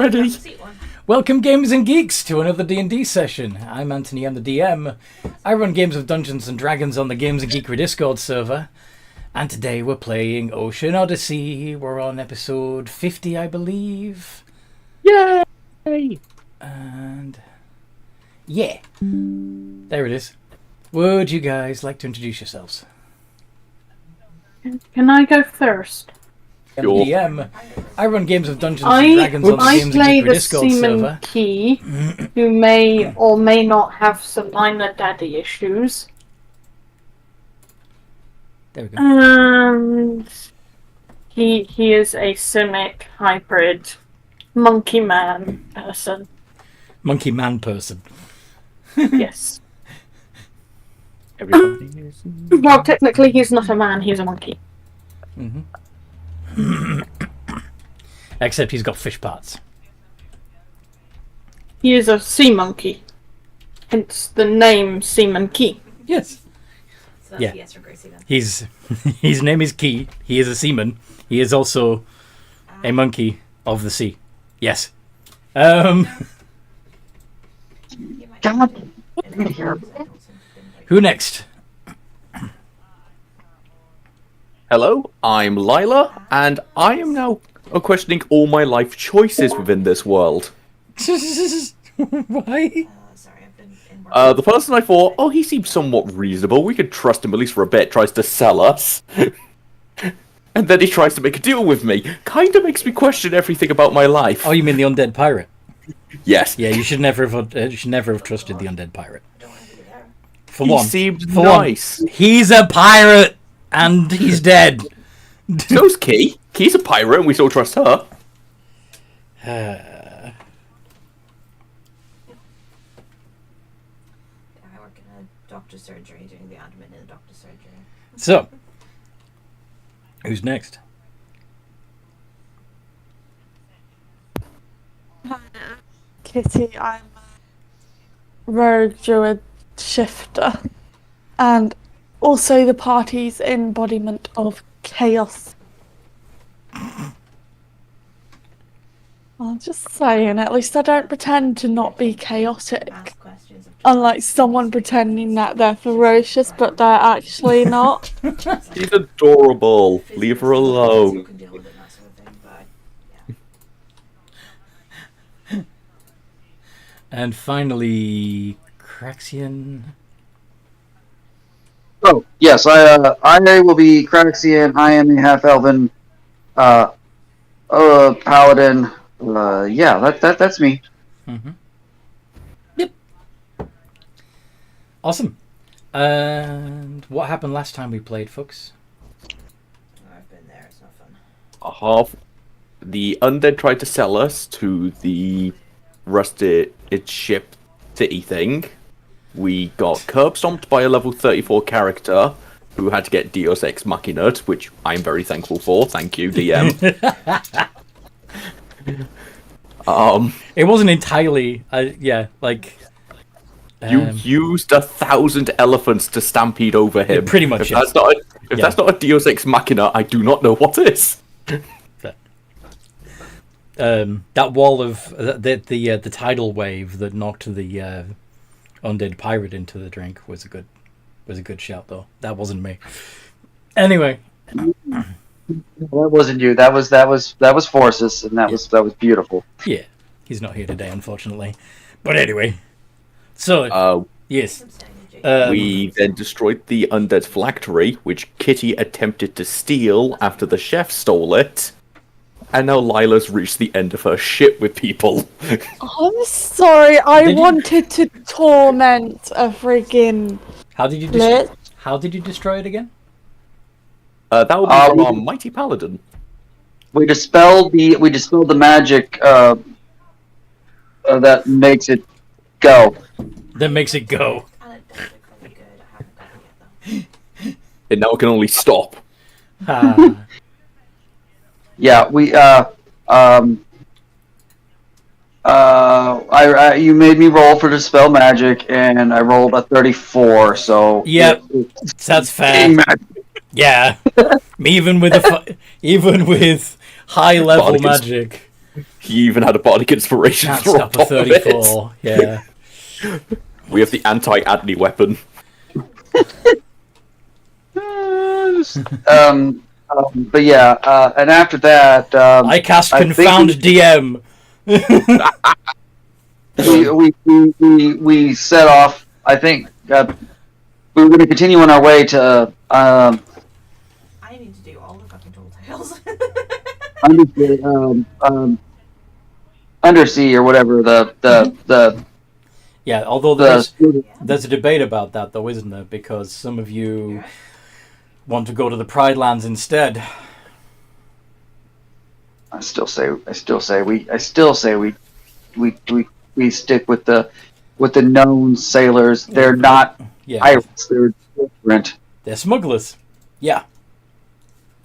already. Welcome, gamers and geeks, to another D&D session. I'm Anthony, I'm the DM. I run games of Dungeons and Dragons on the Games and Geekery Discord server. And today we're playing Ocean Odyssey. We're on episode 50, I believe. Yay! And yeah, there it is. Would you guys like to introduce yourselves? Can I go first? I'm the DM. I run games of Dungeons and Dragons on the Games and Geekery Discord server. Key, who may or may not have some minor daddy issues. There we go. And he is a simic hybrid monkey man person. Monkey man person. Yes. Everybody is... Well, technically he's not a man, he's a monkey. Mm-hmm. Except he's got fish parts. He is a sea monkey. Hence the name Sea Monkey. Yes. So that's Yeah. a yes from Gracie then. His name is Key. He is a seaman. He is also a monkey of the sea. Yes. You might God. Who next? Hello, I'm Lila, and I am now questioning all my life choices within this world. Why? Sorry, I've been in work. The person I thought, oh, he seems somewhat reasonable, we could trust him at least for a bit, tries to sell us. And then he tries to make a deal with me. Kinda makes me question everything about my life. Oh, you mean the undead pirate? Yes. Yeah, you should never have trusted the undead pirate. I don't want to be there. For He one, seemed for nice. one, he's a pirate and he's dead. So's Key. Key's a pirate, and we still trust her. Yeah, I work in a doctor's surgery doing the admin in a doctor's surgery. So, who's next? Kitty, I'm a rogue druid shifter, and also the party's embodiment of chaos. I'm just saying, at least I don't pretend to not be chaotic. Ask questions of Unlike someone pretending that they're ferocious, but they're actually not. She's adorable. Leave her Who alone. can deal with it, that sort of thing, but yeah. And finally, Craxian. Oh, yes, I will be Craxian. I am a half-elven paladin. Yeah, that's me. Mm-hmm. Yep. Awesome. And what happened last time we played, folks? I've been there, it's not fun. Half the undead tried to sell us to the rusted ship city thing. We got curb stomped by a level 34 character who had to get Deus Ex Machina, which I'm very thankful for. Thank you, DM. It wasn't entirely, yeah, like... You used 1,000 elephants to stampede over him. Pretty much, If yes. that's not a Deus Ex Machina, I do not know what is. That wall of the tidal wave that knocked the undead pirate into the drink was a good shout, though. That wasn't me. Anyway, That wasn't you. That was Forces, and that was beautiful. yeah, he's not here today, unfortunately. But anyway, so yes, I'm staying in jail. We then destroyed the undead phylactery, which Kitty attempted to steal after the chef stole it. And now Lila's reached the end of her shit with people. I'm sorry, I Did you- wanted to torment a friggin' how did you lit. destroy it again? That would be from our mighty paladin. We dispelled the magic that makes it go. That makes it go. Anecdotically good, I haven't got it yet though. And now it can only stop. Ah, Yeah, you made me roll for dispel magic, and I rolled a 34. So Yep. That's fair. Yeah, even with high level Bodies. magic, He even had a bardic inspiration Can't thrown stop a on top of it. 34. Yeah. We have the anti-Adney weapon. But yeah, and after that, I cast I think Confound DM. we set off. I think we were going to continue on our way to I need to do all the fucking tall tales. undersea or whatever the Yeah, although there's a debate about that, though, isn't there? Because some of you want to go to the Pride Lands instead. I still say we stick with the known sailors. They're not Yeah, pirates. They're different. they're smugglers. Yeah.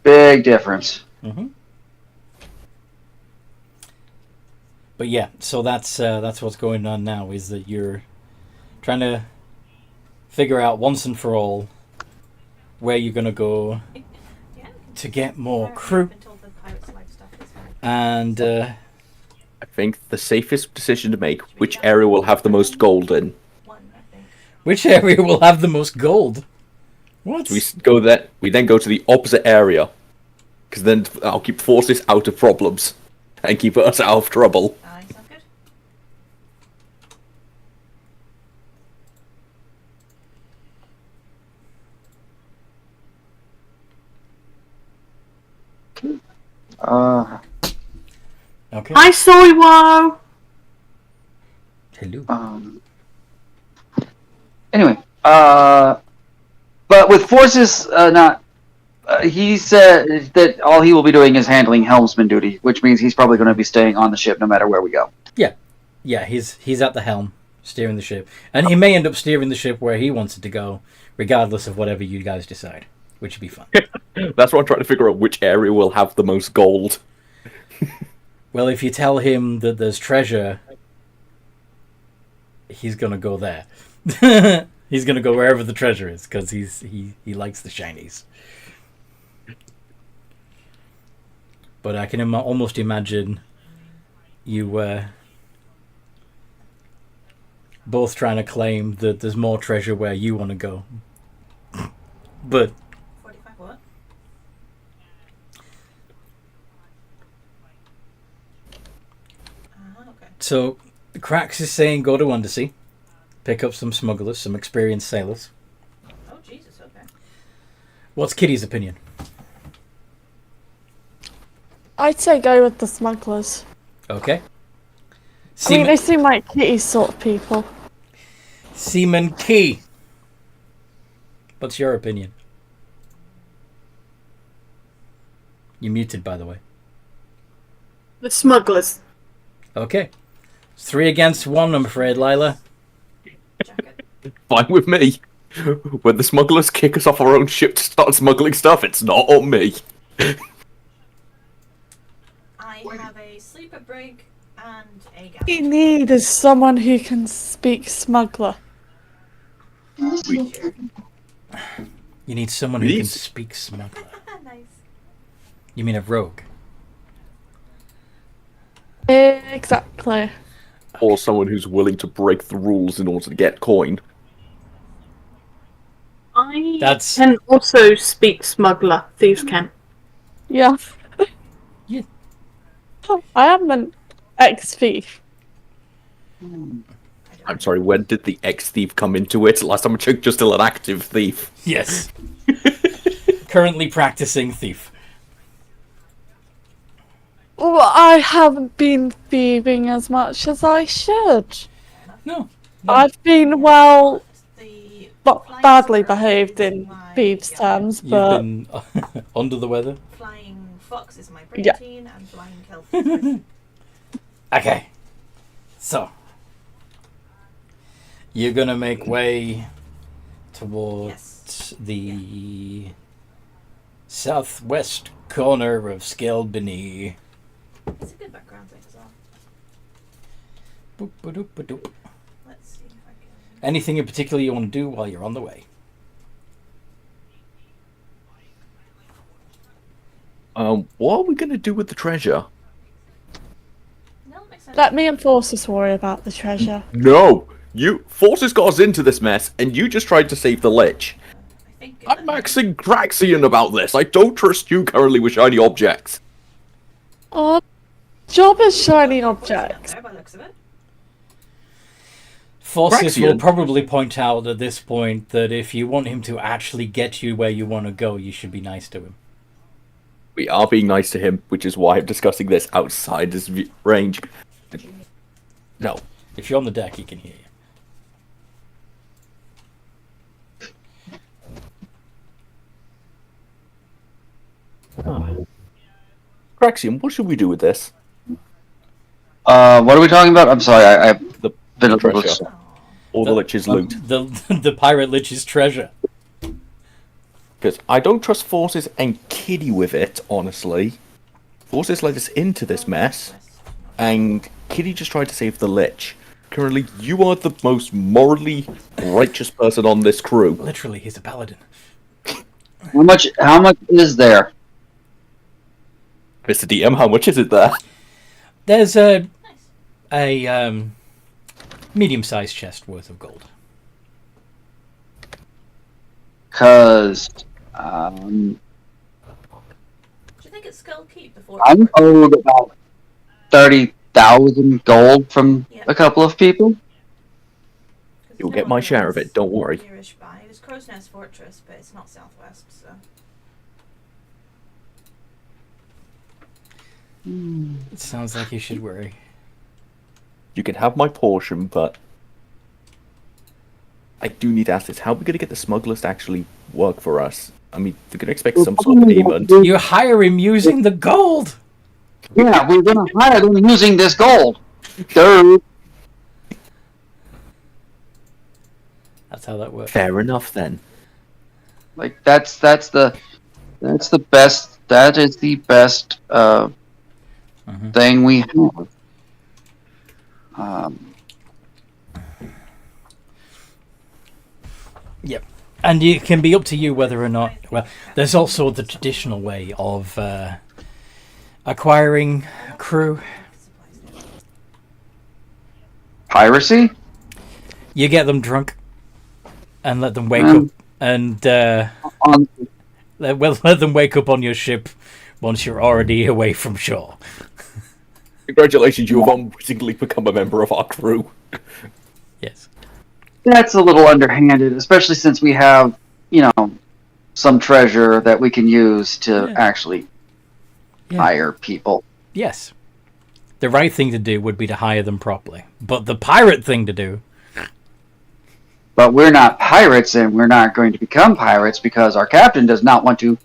Big difference. hmm But yeah, so that's what's going on now, is that you're trying to figure out once and for all where you're going to go Yeah. to get more Apparently crew. I've been told the pirates like stuff is like And I think the safest decision to make, which area will have the most gold in. one, I think. which area will have the most gold? What? We then go to the opposite area, because then I'll keep forces out of problems and keep us out of trouble. Aye, sounds good. Okay. Hi, Soiwo! Hello. Anyway, but with forces not, he said that all he will be doing is handling helmsman duty, which means he's probably going to be staying on the ship no matter where we go. Yeah, he's at the helm, steering the ship. And he may end up steering the ship where he wants it to go, regardless of whatever you guys decide, which would be fun. That's what I'm trying to figure out, which area will have the most gold. Well, if you tell him that there's treasure, he's going to go there. He's going to go wherever the treasure is, because he likes the shinies. But I can almost imagine you both trying to claim that there's more treasure where you want to go. But 45 what? Okay. so Krax is saying go to Undersea, pick up some smugglers, some experienced sailors. Oh, Jesus, okay. What's Kitty's opinion? I'd say go with the smugglers. Okay. I mean, they seem like Kitty's sort of people. Seaman Key. What's your opinion? You're muted, by the way. The smugglers. Okay. It's 3 against 1, I'm afraid, Lila. Jacket. Fine with me. When the smugglers kick us off our own ship to start smuggling stuff, it's not on me. I have a sleeper brig and a What galley. you need is someone who can speak smuggler. You need someone who can Please? speak smuggler. Nice. You mean a rogue? Exactly. Or someone who's willing to break the rules in order to get coin. I That's- can also speak smuggler. Thieves can. Yeah. Yeah. I am an ex-thief. I'm sorry, when did the ex-thief come into it? Last time I checked, just still an active thief. Yes. Currently practicing thief. Well, I haven't been thieving as much as I should. No. I've been, well, The not flying badly squirrel behaved is in my thieves' galley. terms, You've but been under the weather. Flying fox is my Yeah. brigantine, and flying kelp is my Okay. So. You're gonna make way towards the southwest corner of Skelbiny. It's a good background thing as well. Boop, ba-doop, ba-doop. Let's see if I can. Anything in particular you want to do while you're on the way? What are we going to do with the treasure? Let me and Forces worry about the treasure. No! Forces got us into this mess, and you just tried to save the Lich. I think. I'm maxing Graxian about this. I don't trust you currently with shiny objects. Oh, job is shiny objects. There by the looks of it. Forces Graxian. will probably point out at this point that if you want him to actually get you where you want to go, you should be nice to him. We are being nice to him, which is why I'm discussing this outside his range. No. If you're on the deck, he can hear you. Graxian, what should we do with this? What are we talking about? I'm sorry, I've The been a treasure. little. All the Lich's loot. The pirate lich's treasure. Because I don't trust Forces and Kitty with it, honestly. Forces led us into this mess, and Kitty just tried to save the Lich. Currently, you are the most morally righteous person on this crew. Literally, he's a paladin. How much is there? Mr. DM, how much is it there? There's a medium-sized chest worth of gold. Because Do you think it's Skull Keep before? I'm owed about 30,000 gold from a couple of people. You'll get my share of it, don't worry. Nearish by. There's Crow's Nest Fortress, but it's not southwest, so. It sounds like you should worry. You can have my portion, but I do need to ask this. How are we going to get the smugglers to actually work for us? I mean, they're going to expect some sort of payment. You hire him using the gold! Yeah, we're gonna hire them using this gold. Dude. That's how that works. Fair enough, then. Like that's the best. That is the best thing we have. Yep. And it can be up to you whether or not... Well, there's also the traditional way of acquiring crew. Piracy? You get them drunk and let them wake up and let them wake up on your ship once you're already away from shore. Congratulations, you have unwittingly become a member of our crew. Yes. That's a little underhanded, especially since we have, some treasure that we can use to actually hire people. Yes. The right thing to do would be to hire them properly. But the pirate thing to do... But we're not pirates, and we're not going to become pirates because our captain does not want to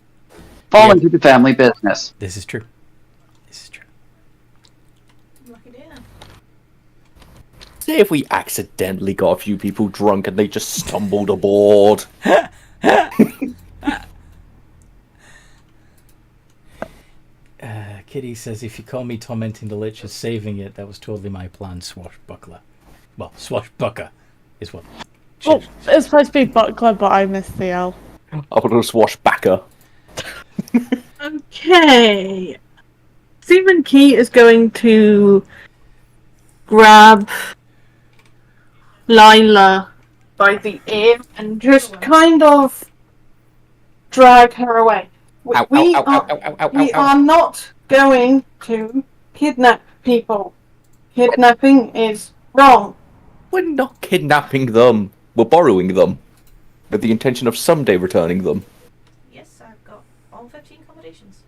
fall into the family business. This is true. This is true. Lucky day. Say if we accidentally got a few people drunk and they just stumbled aboard. Kitty says, if you call me tormenting the Lich as saving it, that was totally my plan, swashbuckler. Well, swashbucker is what... Oh, it's supposed to be Buckler, but I missed the L. I want to swashbacker. Okay. Stephen Key is going to grab Lila by the ear and just kind of drag her away. We are not going to kidnap people. Kidnapping is wrong. We're not kidnapping them. We're borrowing them. With the intention of someday returning them. Yes, I've got all 15 accommodations.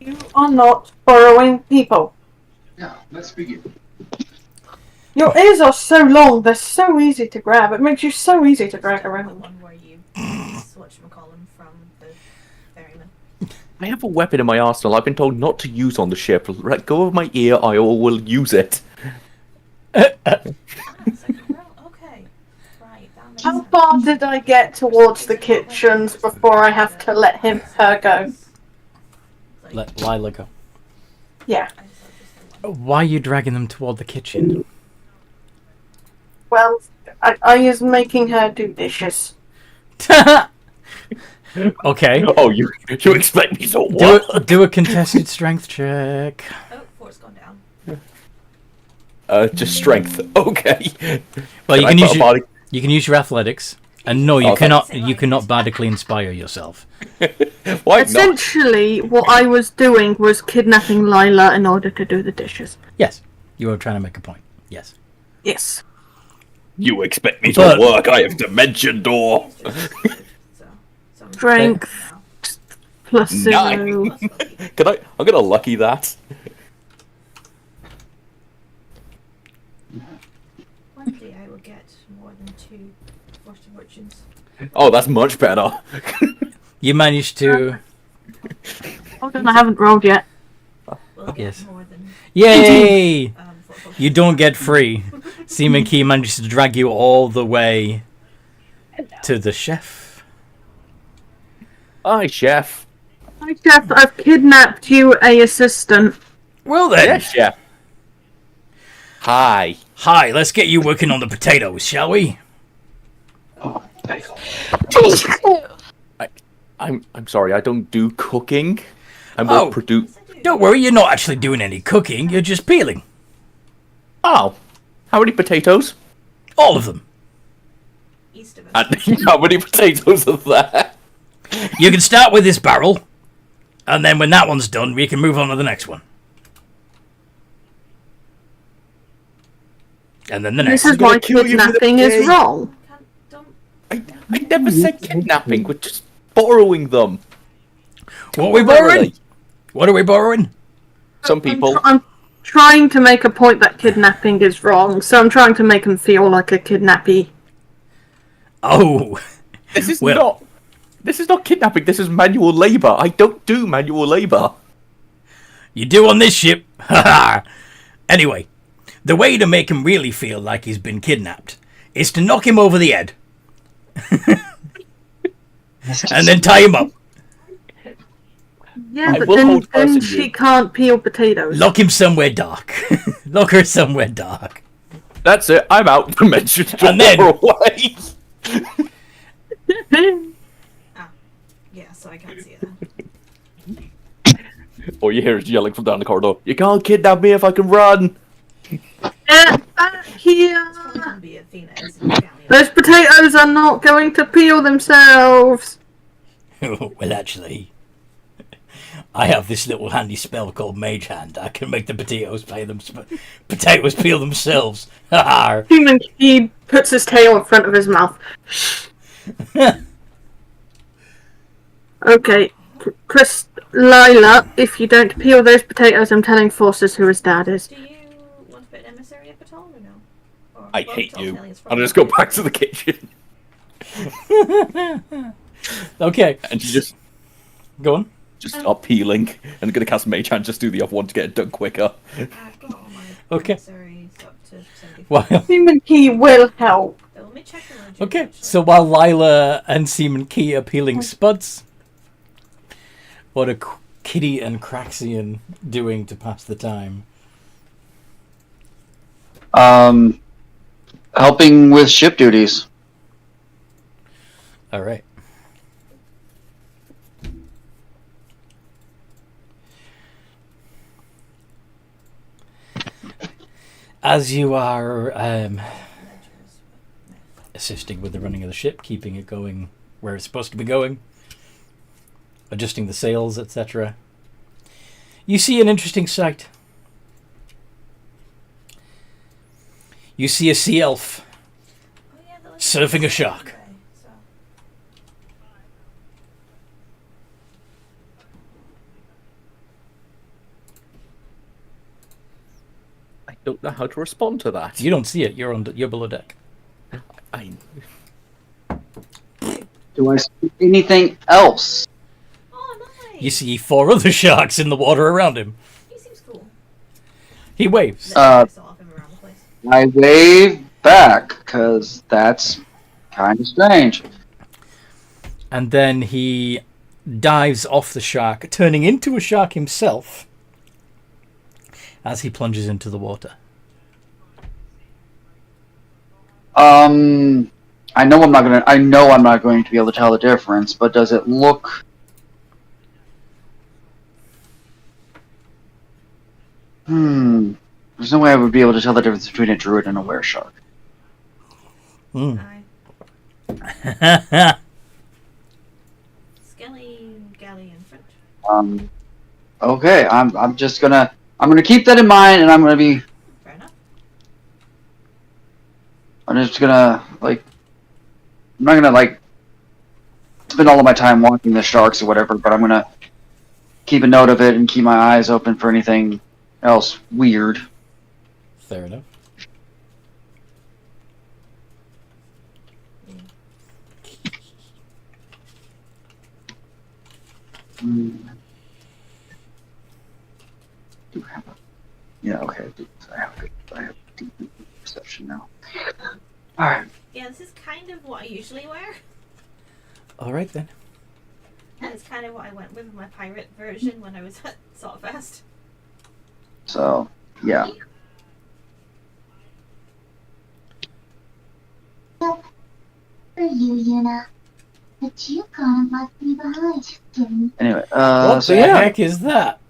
You are not borrowing people. Yeah, let's begin. Your ears are so long, they're so easy to grab. It makes you so easy to drag The around. one where you whatchamacallem from the ferryman. I have a weapon in my arsenal I've been told not to use on the ship. Let go of my ear, I will use it. And I was like, well, okay. Right, that makes How sense. far did I get towards the kitchens before I have to let her go? Like, Let Lila go. Yeah. I just thought just the one. Why are you dragging them toward the kitchen? Well, I is making her do dishes. Okay. Oh, you expect me to what? Do a contested strength check. Oh, 4's gone down. Just strength. Okay. Well, Can you can use your athletics, and no, you cannot. You cannot bardically inspire yourself. Why not? Essentially, what I was doing was kidnapping Lila in order to do the dishes. Yes, you were trying to make a point. Yes. Yes. You expect me to work? I have dimension door. Strength plus 0. 9. I'm gonna lucky that. One day I will get more than 2 fortune fortunes. Oh, that's much better. You managed to. Hold on, I haven't rolled yet. Will get Yes. more than Yay! 4 fortunes. You don't get free. Seaman Key manages to drag you all the way to the chef. Hi, chef. Hi, Chef, I've kidnapped you a assistant. Well then. Yes, chef. Hi. Hi, let's get you working on the potatoes, shall we? I'm sorry. I don't do cooking. I'm Oh. more produce. Don't worry, you're not actually doing any cooking, you're just peeling. Oh, how many potatoes? All of them. East of us. And how many potatoes are there? You can start with this barrel, and then when that one's done, we can move on to the next one. And then the next This is gonna why kill you for the kidnapping is pig. wrong. Don't. I never said kidnapping. We're just borrowing them. What are we borrowing? What are we borrowing? Some people. I'm trying to make a point that kidnapping is wrong, so I'm trying to make him feel like a kidnappee. Oh, This is Well- not. This is not kidnapping. This is manual labor. I don't do manual labor. you do on this ship. Haha. Anyway, the way to make him really feel like he's been kidnapped is to knock him over the head. And then tie him up. Yeah, I but will then hold fast in she you. can't peel potatoes. Lock him somewhere dark. Lock her somewhere dark. That's it. I'm out. Dimension And then- door away. Yeah, so I can't see it then. All you hear is yelling from down the corridor. You can't kidnap me if I can run. Get back here! Probably gonna be Athena as in the galleon. Those potatoes are not going to peel themselves. Well, actually, I have this little handy spell called Mage Hand. I can make the potatoes peel themselves. Ha Human, he puts his tail in front of his mouth. Okay, Chris, Lila, if you don't peel those potatoes, I'm telling Forces who his dad is. Do you want to put an emissary up at all or no? Or, I well, hate tell you. aliens from- I'll just go back to the kitchen. Okay, And you just go on. start peeling. And I'm going to cast Mage Hand, just do the other one to get it done quicker. I've got all my Okay. emissaries up to 74. While, Human key will help. So let me check the legend, okay, actually. so while Lila and Seaman Key are peeling spuds, what are Kitty and Craxian doing to pass the time? Helping with ship duties. All right. As you are assisting with the running of the ship, keeping it going where it's supposed to be going, adjusting the sails, etc., you see an interesting sight. You see a sea elf Oh, yeah, the legend surfing a is shark. anyway, so. I don't know how to respond to that. You don't see it. You're below deck. I... Do I see anything else? Oh, nice! You see 4 other sharks in the water around him. He seems cool. He waves. Uh, I saw him around the place. I wave back, because that's kind of strange. And then he dives off the shark, turning into a shark himself as he plunges into the water. I know I'm not going to be able to tell the difference, but does it look... There's no way I would be able to tell the difference between a druid and a wereshark. Aye. Skelly, galley, and French. Okay, I'm gonna keep that in mind, and Fair enough. I'm just gonna I'm not gonna spend all of my time watching the sharks or whatever, but I'm gonna keep a note of it and keep my eyes open for anything else weird. Fair enough. Okay. I have deep perception now. All right. Yeah, this is kind of what I usually wear. All right then. And it's kind of what I went with my pirate version when I was at Saltfest. So yeah. For you, Yuna. But you kind of left me behind, didn't you? Anyway, What so the yeah. heck is that?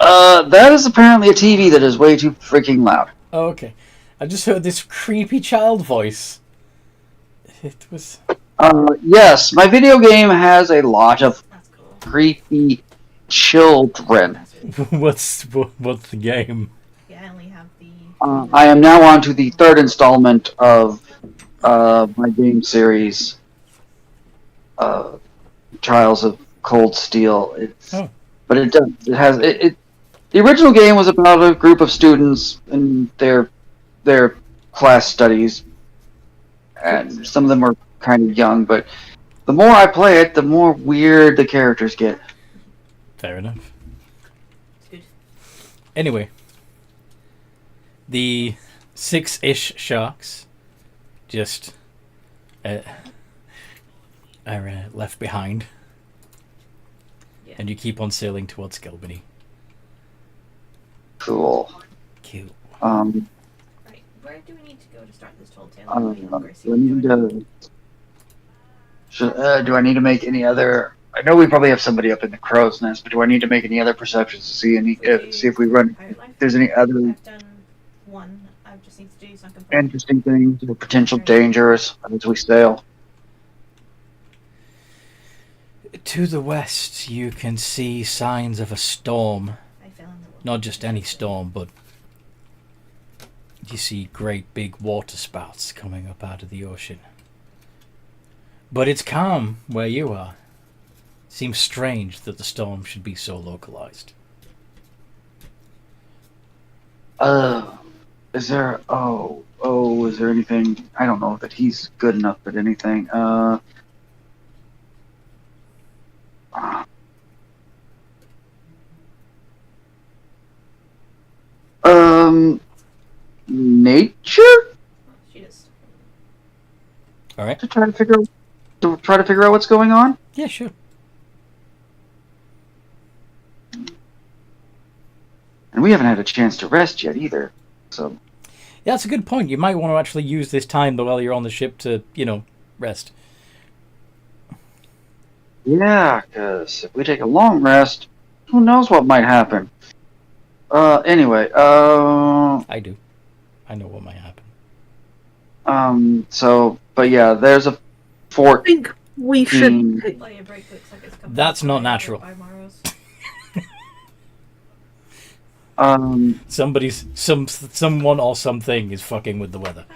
That is apparently a TV that is way too freaking loud. Oh, okay. I just heard this creepy child voice. It was... Yes, my video game has a lot of That's cool. creepy children. what's the game? Yeah, I only have the... I am now on to the third installment of my game series, Trials of Cold Steel. But it has the original game was about a group of students and their class studies, and some of them were kind of young. But the more I play it, the more weird the characters get. Fair enough. It's good. Anyway, the 6-ish sharks just are left behind, Yeah. and you keep on sailing towards Skelbany. Cool. Cute. Right, where do we need to go to start this tall tale? Do I need to make any other? I know we probably have somebody up in the crow's nest, but do I need to make any other perceptions to see if we run? If there's any other I've done one. I just need to do some components. interesting things or potential dangers as we sail? To the west, you can see signs of a storm. I fell in the water. Not just any storm, but you see great big water spouts coming up out of the ocean. But it's calm where you are. Seems strange that the storm should be so localized. Is there? Is there anything? I don't know that he's good enough at anything. Nature? She is. All right. To try to figure out what's going on. Yeah, sure. And we haven't had a chance to rest yet either. So Yeah, that's a good point. You might want to actually use this time while you're on the ship to, rest. yeah, because if we take a long rest, who knows what might happen. Anyway, I do. I know what might happen. but yeah, there's a I fort. think we should. Play a break looks like it's coming. That's not natural. Um, Someone or something is fucking with the weather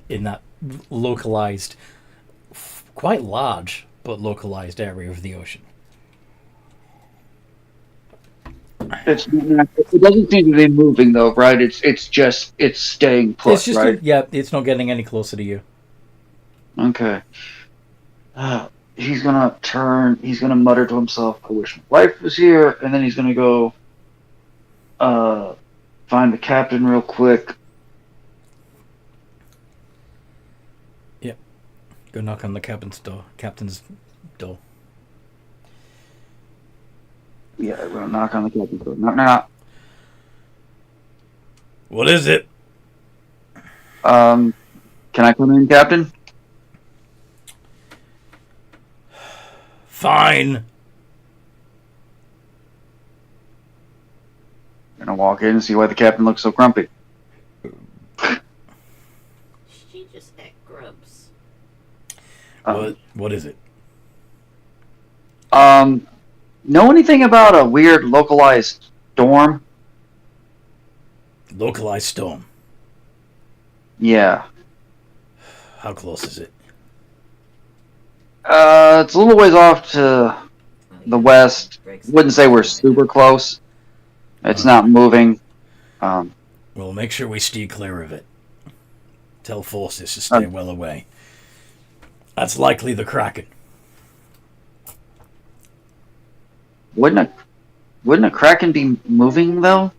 in that localized, quite large but localized area of the ocean. it doesn't seem to be moving though, right? It's staying put, It's just right? yeah, it's not getting any closer to you. Okay. He's gonna turn. He's gonna mutter to himself, "I wish my wife was here," and then he's gonna go find the captain real quick. Yep. Go knock on the captain's door. Yeah, we're gonna knock on the captain's door. Knock, knock. What is it? Can I come in, Captain? Fine. gonna walk in and see why the captain looks so grumpy. She just ate grubs. What is it? Know anything about a weird localized storm? Localized storm. Yeah. How close is it? It's a little ways off to the west. Wouldn't say we're super close. It's not moving. We'll make sure we steer clear of it. Tell forces to stay well away. That's likely the Kraken. Wouldn't a Kraken be moving though?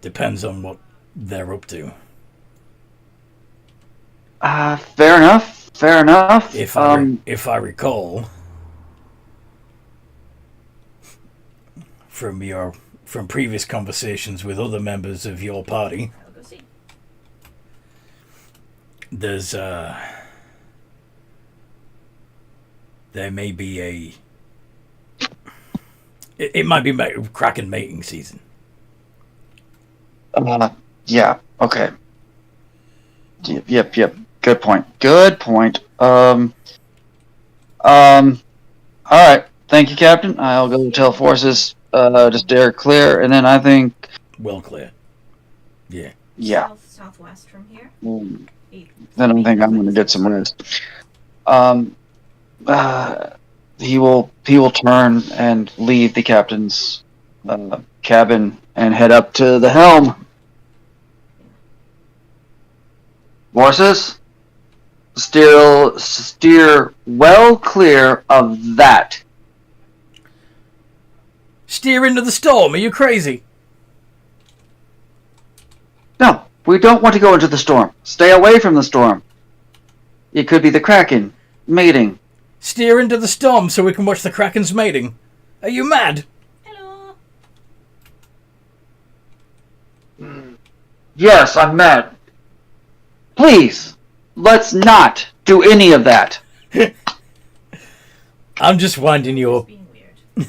Depends on what they're up to. Fair enough. Fair enough. If I recall from previous conversations with other members of your party, I'll go see. there's there may be it might be Kraken mating season. Yeah. Okay. Yep. Good point. All right. Thank you, Captain. I'll go tell forces to steer clear, and then I think. Well clear. Yeah. Yeah. Southwest from here. Then I think I'm going to get some rest. He will turn and leave the captain's cabin and head up to the helm. Forces, steer well clear of that. Steer into the storm. Are you crazy? No, we don't want to go into the storm. Stay away from the storm. It could be the Kraken mating. Steer into the storm so we can watch the Kraken's mating. Are you mad? Hello. Yes, I'm mad. Please, let's not do any of that. I'm just winding you up. Being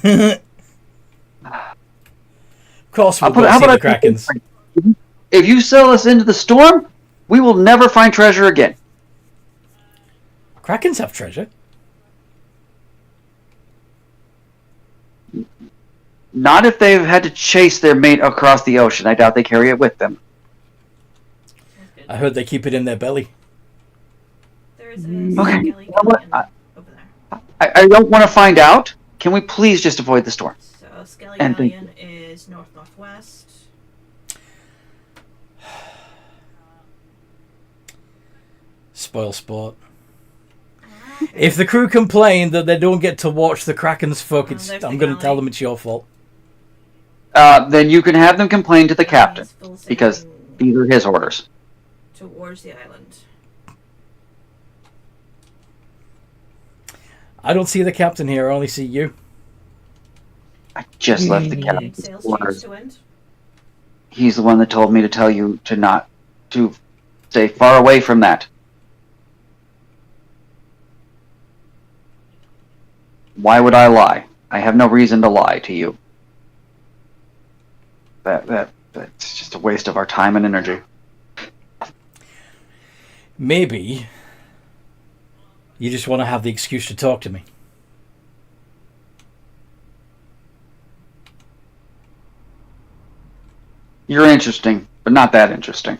weird. Of course we'll How go see about the Krakens. If you sell us into the storm, we will never find treasure again. Krakens have treasure. Not if they've had to chase their mate across the ocean. I doubt they carry it with them. I heard they keep it in their belly. There is a Okay. skelly You know what? over there. I don't want to find out. Can we please just avoid the storm? So Skelly And thank Galleon is north-northwest. Spoil sport. If the crew complain that they don't get to watch the Kraken's fuck, there's I'm the going to tell galley. them it's your fault. Then you can have them complain to the captain, He's full because sailing these are his orders. towards the island. I don't see the captain here, I only see you. I just left the Sails captain's change orders. to wind. He's the one that told me to tell you to stay far away from that. Why would I lie? I have no reason to lie to you. That's just a waste of our time and energy. Maybe you just want to have the excuse to talk to me. You're interesting, but not that interesting.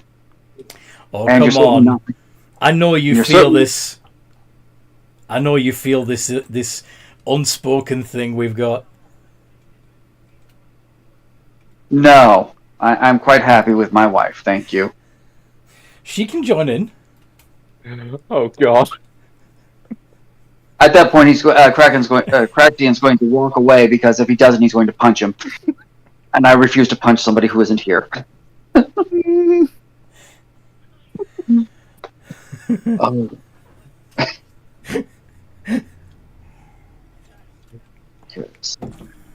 Oh, And you're come certainly on. not- I know you You're feel certainly- this. I know you feel this unspoken thing we've got. No, I'm quite happy with my wife, thank you. She can join in. Oh god. At that point, Kraken's going to walk away because if he doesn't, he's going to punch him. And I refuse to punch somebody who isn't here. Oh.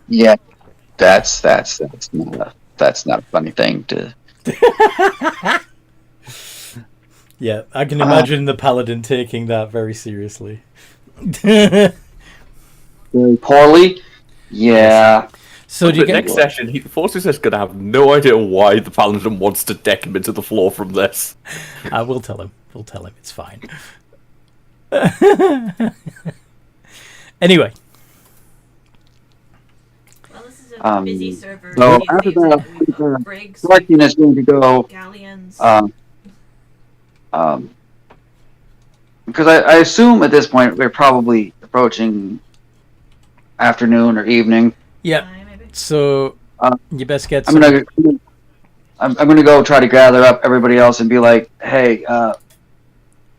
Yeah, that's not a funny thing to. Yeah, I can imagine the paladin taking that very seriously. Very poorly. Yeah. So do you But get next session, Forces is going to have no idea why the Paladin wants to deck him into the floor from this. I will tell him. We'll tell him. It's fine. Anyway. Well, this is a busy server. So These after days, we've got that, brigs, selecting is going to go. galleons. Because I assume at this point we're probably approaching afternoon or evening. Yeah. Maybe. So you best get I'm some... gonna go try to gather up everybody else and be like, hey,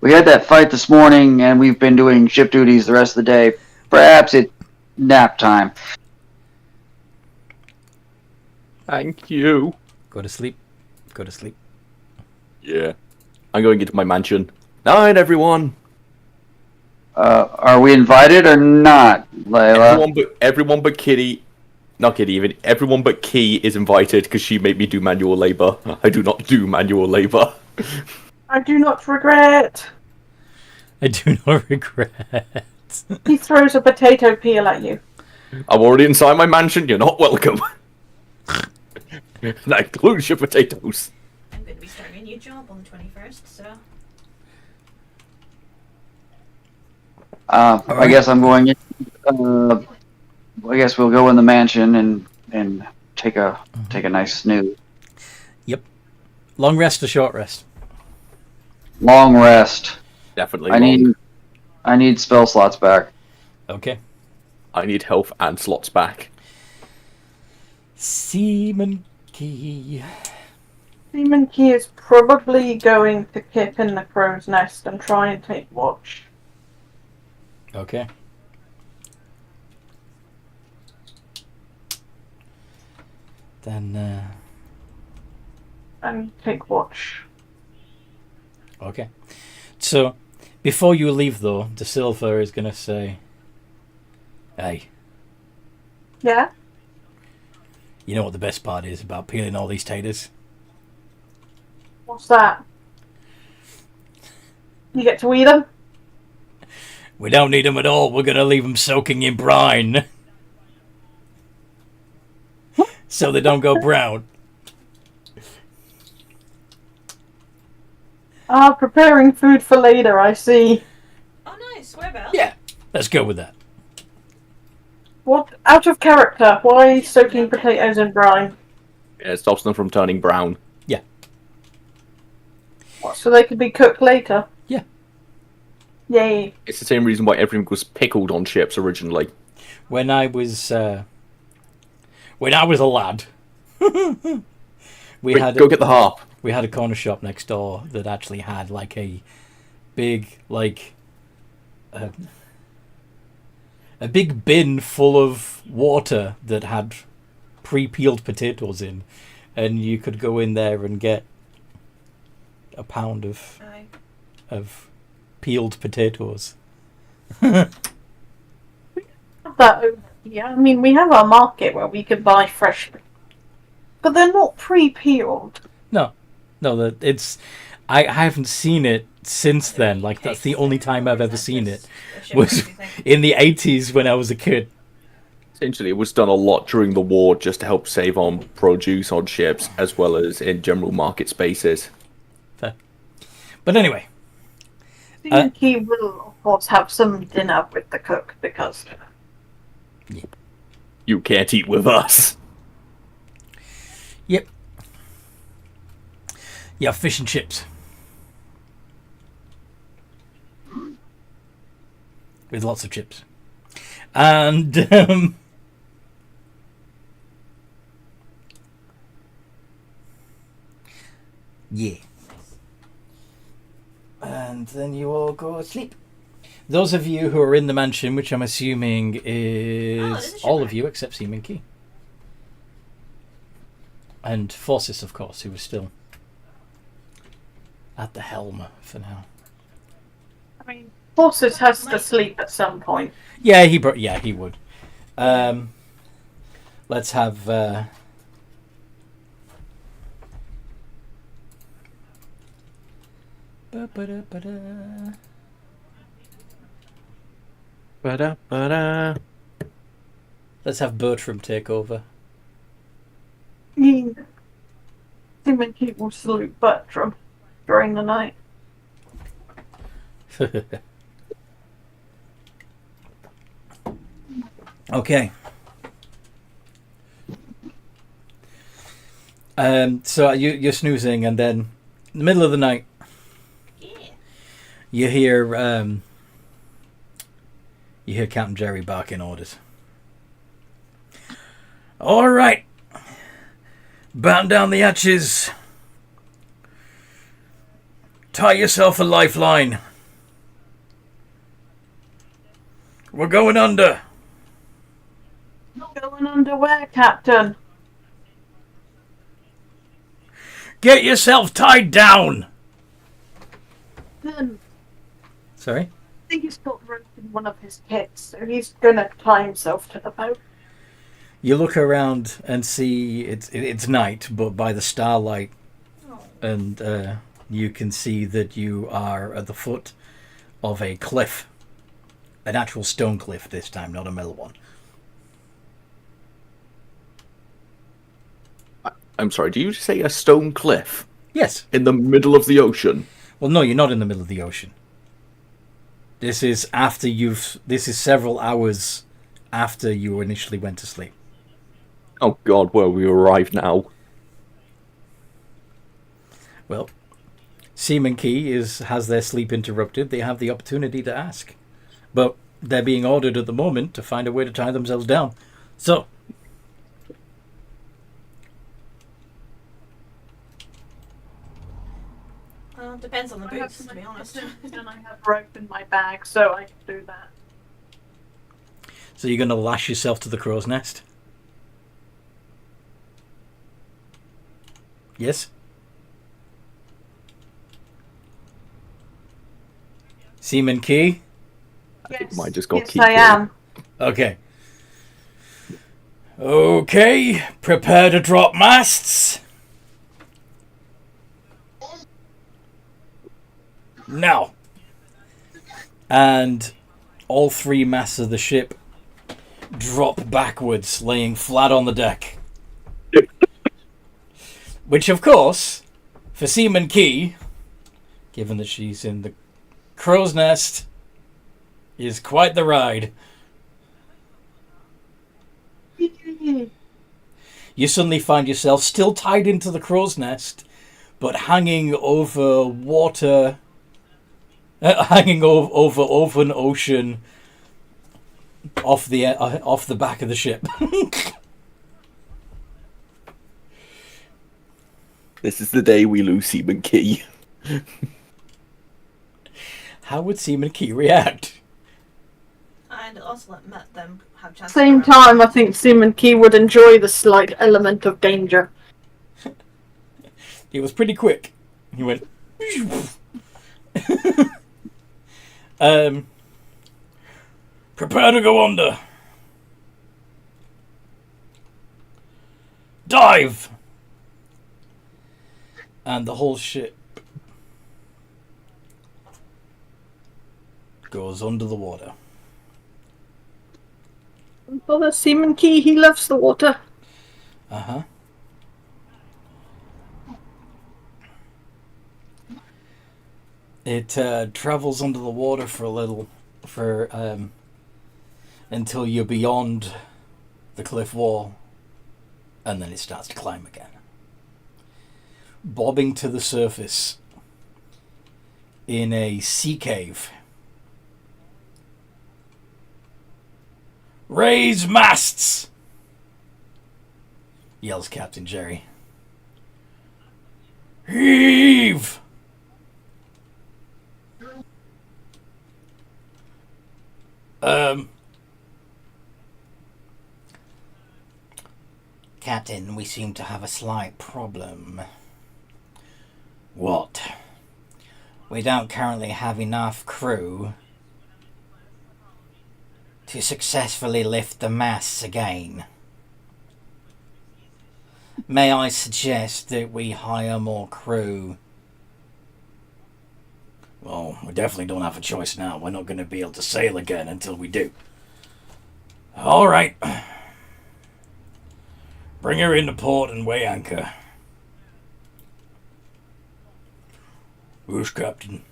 we had that fight this morning and we've been doing ship duties the rest of the day. Perhaps it's nap time. Thank you. Go to sleep. Go to sleep. Yeah. I'm going into my mansion. Night, everyone. Are we invited or not, Layla? Everyone but Kitty. Not Kitty, even. Everyone but Key is invited because she made me do manual labor. I do not do manual labor. I do not regret. I do not regret. He throws a potato peel at you. I'm already inside my mansion. You're not welcome. That includes your potatoes. I'm going to be starting a new job on the 21st, so... I guess I'm going in. I guess we'll go in the mansion and take a nice snooze. Yep. Long rest or short rest? Long rest. Definitely. I need spell slots back. Okay. I need health and slots back. Seaman Key. Demon Key is probably going to kip in the crow's nest and try and take watch. Okay. Then, And take watch. okay. So, before you leave, though, De Silva is going to say, hey, Yeah? you know what the best part is about peeling all these taters? What's that? You get to eat them? We don't need them at all. We're going to leave them soaking in brine. So they don't go brown. Preparing food for later, I see. Oh, nice. Whereabouts? Yeah, let's go with that. What? Out of character. Why soaking potatoes in brine? Yeah, it stops them from turning brown. Yeah. What, so they could be cooked later? Yeah. Yay. It's the same reason why everything was pickled on ships originally. When I was a lad, Quick, go get the harp. We had a corner shop next door that actually had like a big a big bin full of water that had pre-peeled potatoes in, and you could go in there and get a pound of peeled potatoes. Yeah, I mean, we have our market where we could buy fresh, but they're not pre-peeled. No, I haven't seen it since then. Like, that's the only time I've ever seen it. Was in the 80s when I was a kid. Essentially, it was done a lot during the war just to help save on produce on ships, as well as in general market spaces. Fair. But anyway. I think he will, of course, have some dinner with the cook, because... You can't eat with us. Yep. Yeah, fish and chips. With lots of chips. And, yeah. And then you all go to sleep. Those of you who are in the mansion, which I'm assuming is all of you except Seaman Key. And Forsis, of course, who was still at the helm for now. I mean, Forces has to sleep at some point. Yeah, he would. Let's have let's have Bertram take over. Seaman Keep will salute Bertram during the night. Okay. So you're snoozing, and then in the middle of the night, you hear Captain Jerry barking orders. All right, batten down the hatches. Tie yourself a lifeline. We're going under. Going under where, Captain? Get yourself tied down. Sorry? I think he's got rope in one of his pits, so he's gonna tie himself to the boat. You look around and see it's night, but by the starlight, and you can see that you are at the foot of a cliff. An actual stone cliff this time, not a metal one. I'm sorry, do you say a stone cliff? Yes. In the middle of the ocean? Well, no, you're not in the middle of the ocean. This is after this is several hours after you initially went to sleep. Oh god, where we arrive now? Well, Seaman Key has their sleep interrupted. They have the opportunity to ask. But they're being ordered at the moment to find a way to tie themselves down. So, depends on the boots, to be honest. And I have rope in my bag, so I can do that. So you're going to lash yourself to the crow's nest? Yes? Seaman Key? Yes, Mine just got yes key I am. Okay. Okay, prepare to drop masts. Now. And all three masts of the ship drop backwards, laying flat on the deck. Which, of course, for Seaman Key, given that she's in the crow's nest, is quite the ride. You suddenly find yourself still tied into the crow's nest, but hanging over water, hanging over an ocean, off the back of the ship. This is the day we lose Seaman Key. How would Seaman Key react? And also let them have a chance. Same time, I think Seaman Key would enjoy the slight element of danger. It was pretty quick. He went. Prepare to go under. Dive. And the whole ship goes under the water. Bother Seaman Key, he loves the water. Uh-huh. It travels under the water for a little, until you're beyond the cliff wall, and then it starts to climb again. Bobbing to the surface in a sea cave. Raise masts! Yells Captain Jerry. Heave! Captain, we seem to have a slight problem. What? We don't currently have enough crew to successfully lift the masts again. May I suggest that we hire more crew? Well, we definitely don't have a choice now. We're not going to be able to sail again until we do. All right. Bring her into port and weigh anchor. Where's Captain?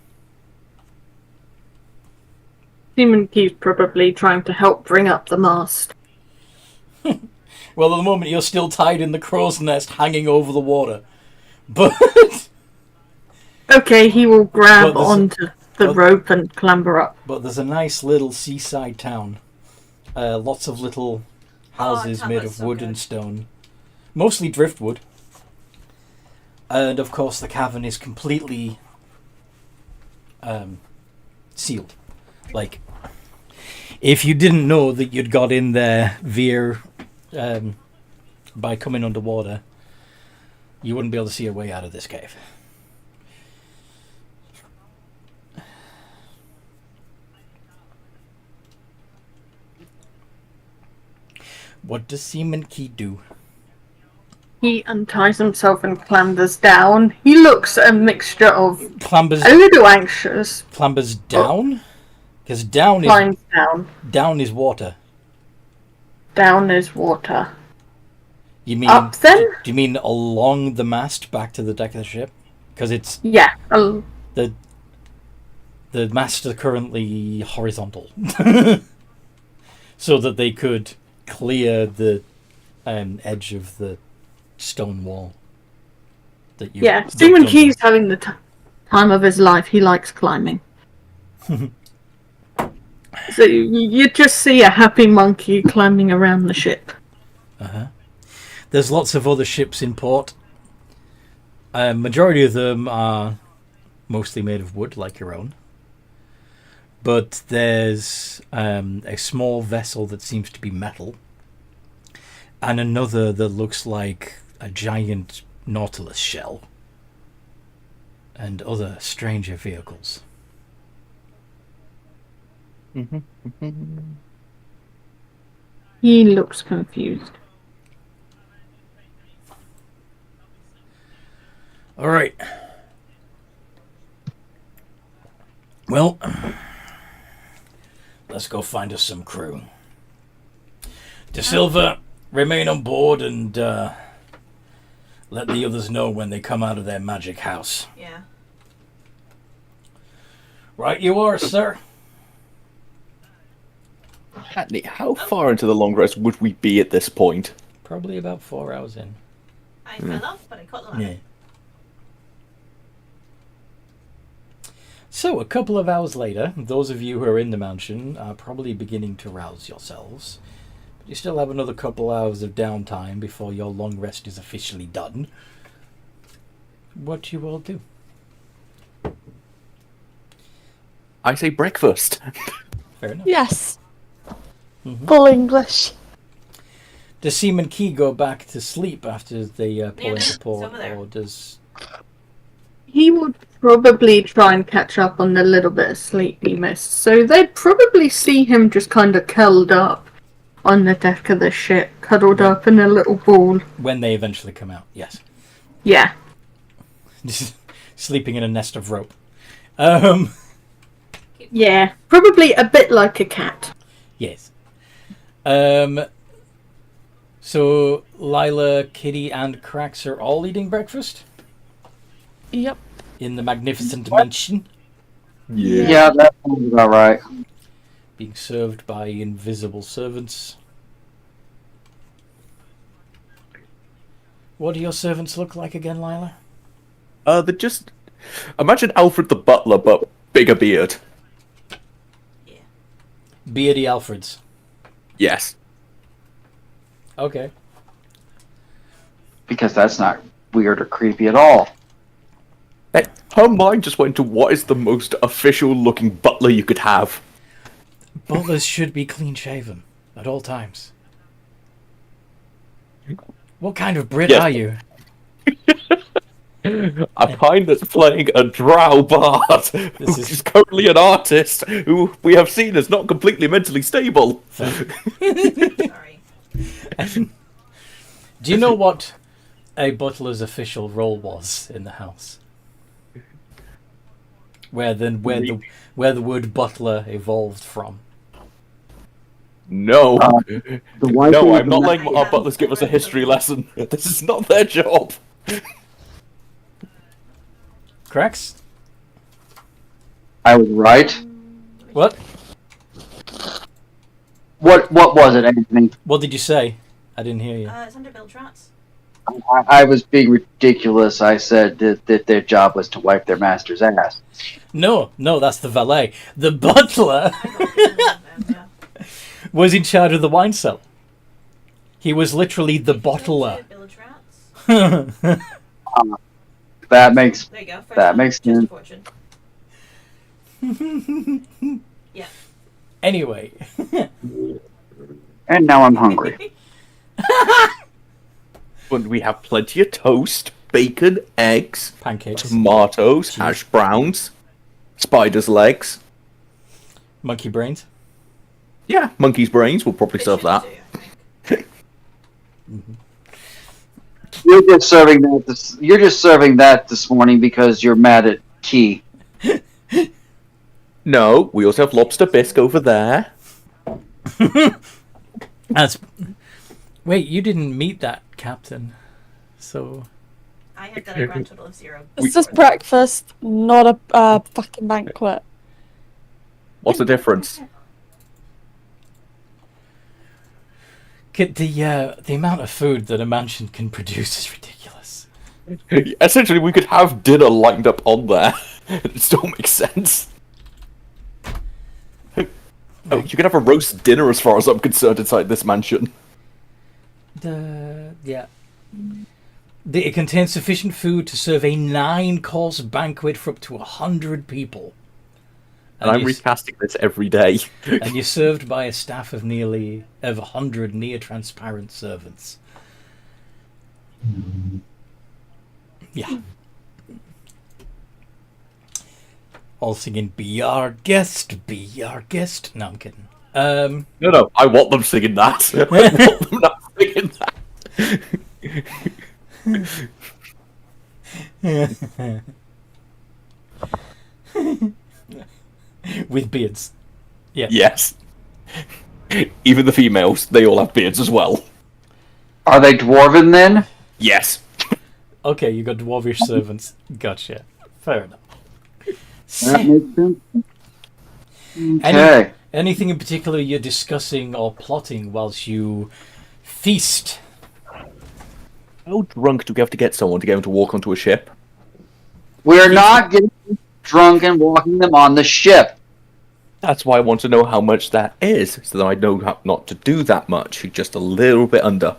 Seaman Key's probably trying to help bring up the mast. Well, at the moment you're still tied in the crow's nest, hanging over the water. But Okay, he will grab But there's onto the rope and clamber up. but there's a nice little seaside town. Lots of little houses that made looks of so wood good. and stone, mostly driftwood. And of course, the cavern is completely sealed. Like, if you didn't know that you'd got in there via by coming underwater, you wouldn't be able to see a way out of this cave. What does Seaman Key do? He unties himself and clambers down. He looks a mixture of Clambers a little anxious. down? Because down Climbs down. is water. Down is water. You mean Up then? Do you mean along the mast back to the deck of the ship? Because it's Yeah. the masts are currently horizontal, so that they could clear the edge of the stone wall. That you Yeah. built Seaman under. Key's having the time of his life. He likes climbing. So you just see a happy monkey climbing around the ship. There's lots of other ships in port. Majority of them are mostly made of wood, like your own. But there's a small vessel that seems to be metal, and another that looks like a giant nautilus shell, and other stranger vehicles. He looks confused. All right. Well, let's go find us some crew. De Silva, remain on board and let the others know when they come out of their magic house. Yeah. Right you are, sir. Hackney, how far into the long rest would we be at this point? Probably about 4 hours in. I fell off, but I caught the ladder. Yeah. So, a couple of hours later, those of you who are in the mansion are probably beginning to rouse yourselves. But you still have another couple hours of downtime before your long rest is officially done. What you all do? I say breakfast. Fair enough. Yes. Mhm. Full English. Does Seaman Key go back to sleep after they pull Yeah, into it's port, over there. or does... He would probably try and catch up on the little bit of sleep he missed. So they'd probably see him just kind of curled up on the deck of the ship, cuddled up in a little ball. When they eventually come out, yes. Yeah. Just sleeping in a nest of rope. Yeah. Probably a bit like a cat. Yes. So, Lila, Kitty, and Cracks are all eating breakfast Yep. in the magnificent mansion, Yeah, that sounds about right. being served by invisible servants. What do your servants look like again, Lila? They're just... Imagine Alfred the Butler, but bigger beard. Beardy Alfreds. Yes. Okay. Because that's not weird or creepy at all. Her mind just went to what is the most official looking butler you could have. Butlers should be clean shaven at all times. What kind of Brit Yes. are you? A pine that's playing a drow bard, who is- is currently an artist, who we have seen is not completely mentally stable. Sorry. Do you know what a butler's official role was in the house? Where the word butler evolved from? No. wife No, is I'm not the- letting our butlers give us a history lesson. This is not their job. Cracks? I was right. What? What was it, Anthony? What did you say? I didn't hear you. It's under bilge rats. I was being ridiculous. I said that their job was to wipe their master's ass. No, that's the valet. The butler I got it. Yeah. was in charge of the wine cellar. He was literally the bottler. Bilge rats. That makes There you go. First that one, makes just a sense. fortune. Yeah. Anyway. And now I'm hungry. When we have plenty of toast, bacon, eggs, Pancakes. tomatoes, hash browns, spider's legs. Monkey brains. Yeah, monkey's brains will probably serve that. You're just serving that this morning because you're mad at Key. No, we also have lobster bisque over there. Wait, you didn't meet that captain. So... I have done a grand total of 0. It's just breakfast, not a fucking banquet. What's the difference? The amount of food that a mansion can produce is ridiculous. Essentially, we could have dinner lined up on there. It still makes sense. Oh, you could have a roast dinner as far as I'm concerned inside this mansion. It contains sufficient food to serve a 9-course banquet for up to 100 people. And I'm recasting this every day. And you're served by a staff of 100 near-transparent servants. Yeah. All singing, "Be our guest, be our guest." No, I'm kidding. No, I want them singing that. I want them not singing that. With beards. Yeah. Yes. Even the females, they all have beards as well. Are they dwarven then? Yes. Okay, you got dwarvish servants. Gotcha. Fair enough. That makes sense. Okay. Anything in particular you're discussing or plotting whilst you feast? How drunk do we have to get someone to get him to walk onto a ship? We're not getting drunk and walking them on the ship. That's why I want to know how much that is, so that I know how not to do that much, just a little bit under.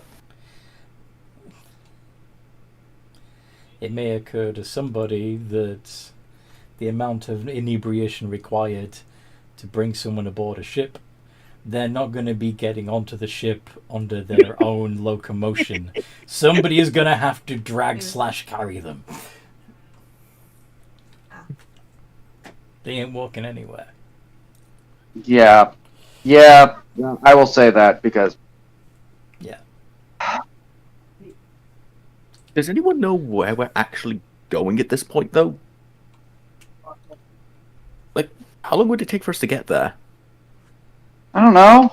It may occur to somebody that the amount of inebriation required to bring someone aboard a ship, they're not going to be getting onto the ship under their own locomotion. Somebody is going to have to drag/carry them. They ain't walking anywhere. Yeah, I will say that because... Yeah. Does anyone know where we're actually going at this point, though? Like, how long would it take for us to get there? I don't know.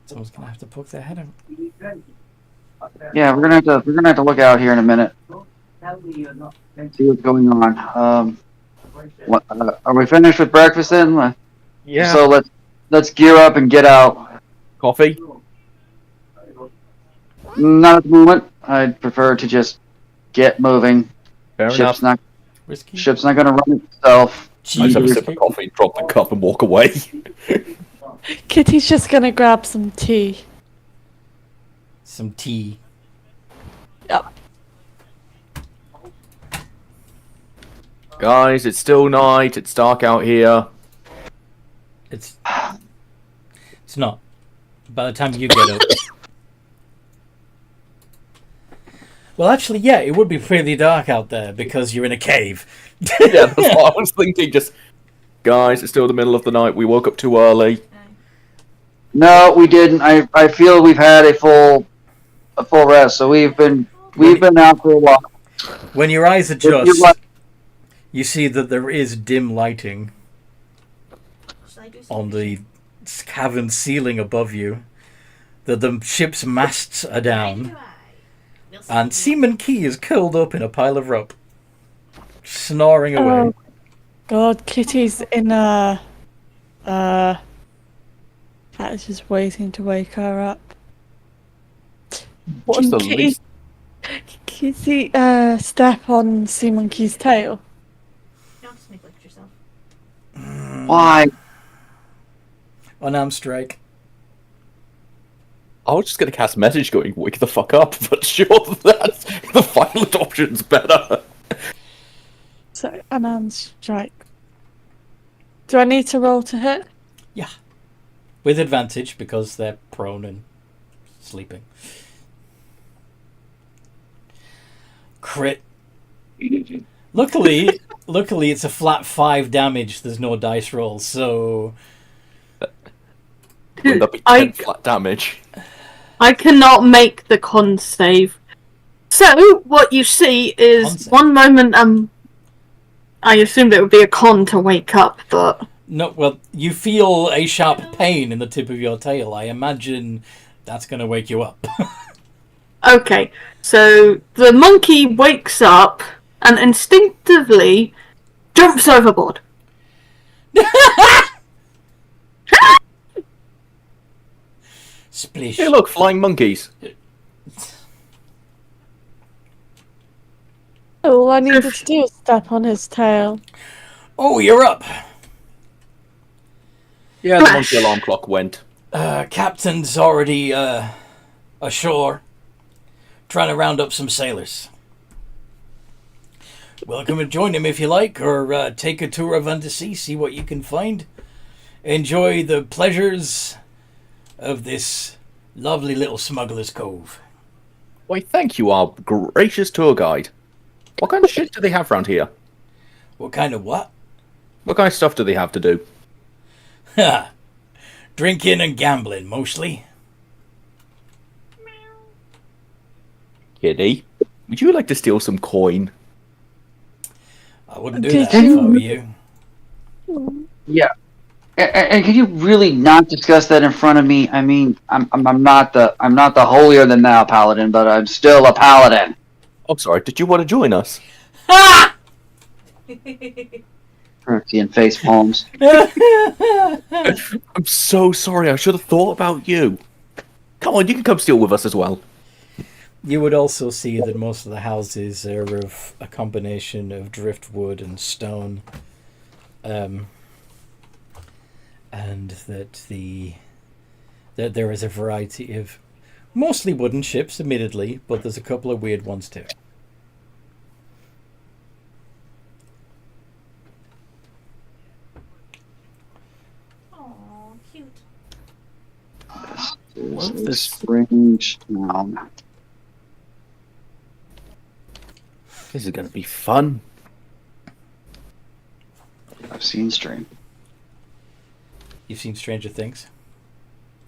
Someone's going to have to poke their head out. Yeah, we're gonna have to look out here in a minute. See what's going on. Are we finished with breakfast then? Yeah. So let's gear up and get out. Coffee? Not at the moment. I'd prefer to just get moving. Fair Ship's enough. Risky. Ship's not gonna run itself. I just have a sip of coffee, drop the cup, and walk away. Kitty's just gonna grab some tea. Some tea. Yep. Guys, it's still night. It's dark out here. It's not. By the time you get up. Well, actually, yeah, it would be pretty dark out there because you're in a cave. Yeah, that's what I was thinking. Just, guys, it's still the middle of the night. We woke up too early. No, we didn't. I feel we've had a full rest, so we've been out for a while. When your eyes adjust, you see that there is dim lighting on the cavern ceiling above you. That the ship's masts are down. And Seaman Key is curled up in a pile of rope, snoring away. Oh, God, Kitty's in a... Cat is just waiting to wake her up. Just the Kitty, least. Kitty, step on Sea Monkey's tail. You don't snake lick yourself. Why? Unarmed strike. I was just gonna cast message going, wake the fuck up, but sure, that's the violent option's better. So, unarmed strike. Do I need to roll to hit? Yeah. With advantage because they're prone and sleeping. Crit. Luckily it's a flat 5 damage. There's no dice roll, so Wouldn't that be 10 flat damage? I cannot make the con save. So what you see is Con save. one moment. I assumed it would be a con to wake up, but no. Well, you feel a sharp pain in the tip of your tail. I imagine that's going to wake you up. okay. So the monkey wakes up and instinctively jumps overboard. Splish. Hey, look, flying monkeys. All I needed to do is step on his tail. Oh, you're up. Yeah, the monkey alarm clock went. Captain's already ashore, trying to round up some sailors. Welcome to join him if you like, or take a tour of Undersea, see what you can find. Enjoy the pleasures of this lovely little smuggler's cove. Why, thank you, our gracious tour guide. What kind of shit do they have around here? What kind of what? What kind of stuff do they have to do? Ha! Drinking and gambling, mostly. Kitty, would you like to steal some coin? I wouldn't do that if I were you. Yeah. And can you really not discuss that in front of me? I mean, I'm not the holier than thou paladin, but I'm still a paladin. Oh, sorry, did you want to join us? Seeing face palms. I'm so sorry, I should have thought about you. Come on, you can come steal with us as well. You would also see that most of the houses are of a combination of driftwood and stone. And that there is a variety of mostly wooden ships, admittedly, but there's a couple of weird ones too. Aw, cute. This is a strange town. This is going to be fun. I've seen strange. You've seen Stranger Things?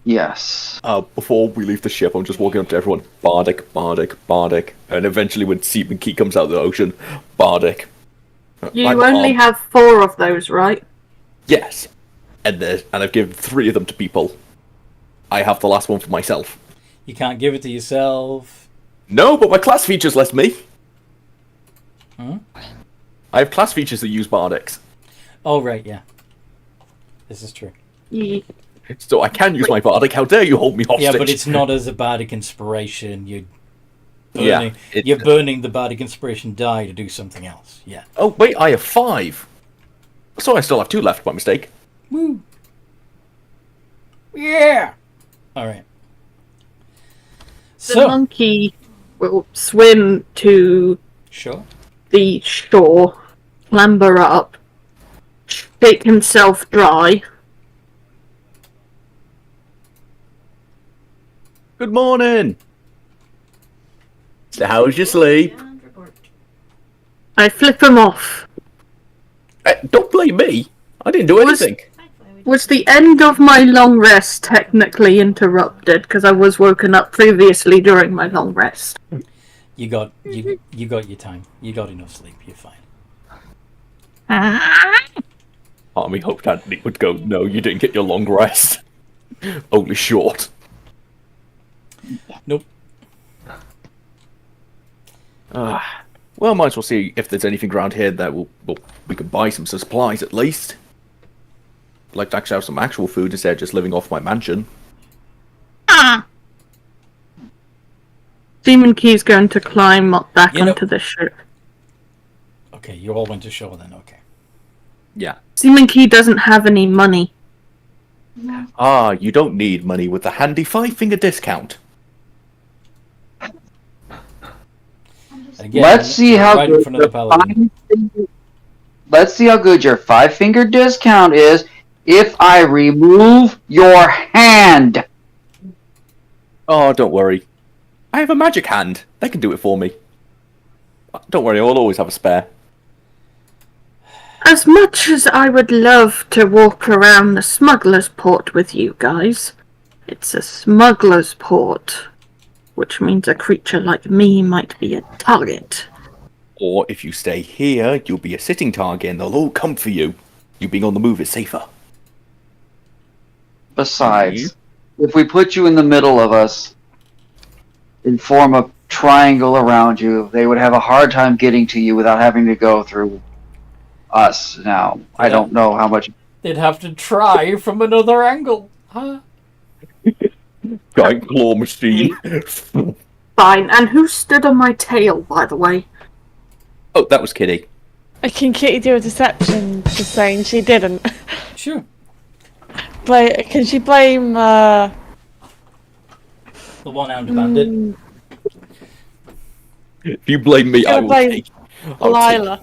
Yes. Before we leave the ship, I'm just walking up to everyone. Bardic, Bardic, Bardic. And eventually when Seaman Key comes out of the ocean, Bardic. You I'm only armed. have 4 of those, right? Yes. And I've given 3 of them to people. I have the last one for myself. You can't give it to yourself. No, but my class features lets me. Huh? I have class features that use Bardics. Oh, right, yeah. This is true. Yeah. So I can use my Bardic. How dare you hold me hostage? Yeah, but it's not as a bardic inspiration. You're Yeah, burning the bardic inspiration die to do something else. Yeah. Oh, wait, I have 5. So I still have 2 left by mistake. Woo. Yeah. All right. The So, monkey will swim to sure. the shore, clamber up, shake himself dry. Good morning. So how's your sleep? And report. I flip him off. Don't blame me. I didn't do Was- anything. Was the end of my long rest technically interrupted because I was woken up previously during my long rest? You got your time. You got enough sleep. You're fine. Part of me hoped Anthony would go, no, you didn't get your long rest. Only short. Nope. Well, might as well see if there's anything around here that we can buy some supplies at least. I'd like to actually have some actual food instead of just living off my mansion. Demon Key's going to climb up back onto the ship. Okay, you all went ashore then, okay. Yeah. Demon Key doesn't have any money. You don't need money with the handy 5-finger discount. Again, Let's see how right in good front of the paladin. Let's see how good your 5-finger discount is if I remove your hand. Oh, don't worry. I have a magic hand. They can do it for me. Don't worry, I'll always have a spare. As much as I would love to walk around the smuggler's port with you guys, it's a smuggler's port, which means a creature like me might be a target. Or if you stay here, you'll be a sitting target and they'll all come for you. You being on the move is safer. Besides, if we put you in the middle of us and form a triangle around you, they would have a hard time getting to you without having to go through us. Now, I don't know how much... They'd have to try from another angle. Huh? Giant claw machine. Fine, and who stood on my tail, by the way? Oh, that was Kitty. Can Kitty do a deception just saying she didn't? Sure. Can she blame, The one-armed bandit. If you blame me, I will take... Lila.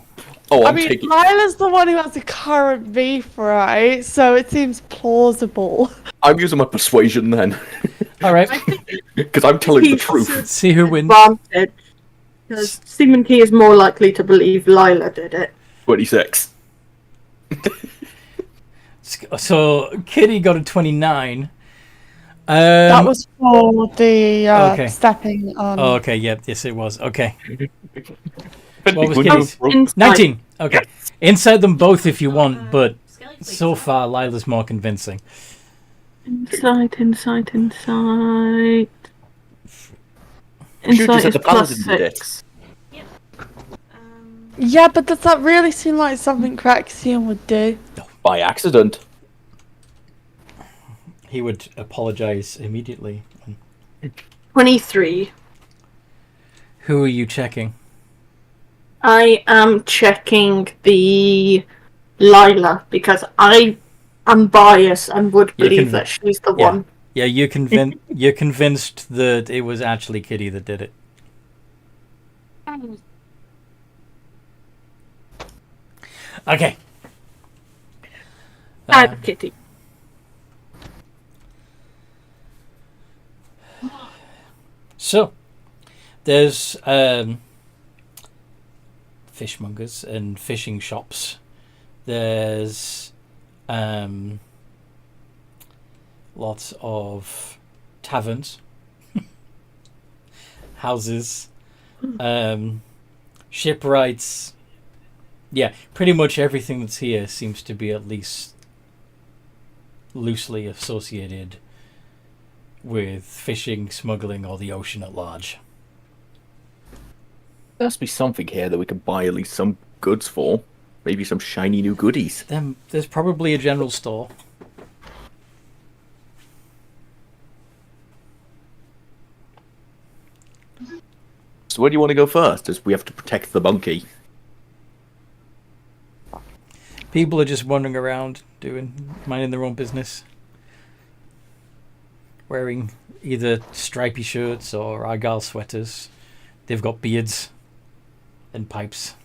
Oh, I I'm mean, taking... Lila's the one who has the current beef, right? So it seems plausible. I'm using my persuasion then. Alright. Because I'm telling the truth. See who wins. Advantage, because Demon Key is more likely to believe Lila did it. 26. So, Kitty got a 29. That was for the okay. stepping on. Oh, okay, yep, yes it was. Okay. What was Kitty's? 19. Okay. Inside them both if you want, but so far Lila's more convincing. Insight. Insight Shooters at is the plus paladin 6. Yeah, but does that really seem like something Craxian would do? By accident. He would apologize immediately. 23. Who are you checking? I am checking the Lila because I am biased and would believe that she's the one. Yeah, you're convinced that it was actually Kitty that did it. Okay. Kitty. So, there's fishmongers and fishing shops. There's lots of taverns, houses, shipwrights. Yeah, pretty much everything that's here seems to be at least loosely associated with fishing, smuggling, or the ocean at large. There must be something here that we can buy at least some goods for. Maybe some shiny new goodies. Then there's probably a general store. So where do you want to go first? As we have to protect the monkey. People are just wandering around, minding their own business. Wearing either stripy shirts or argyle sweaters. They've got beards and pipes.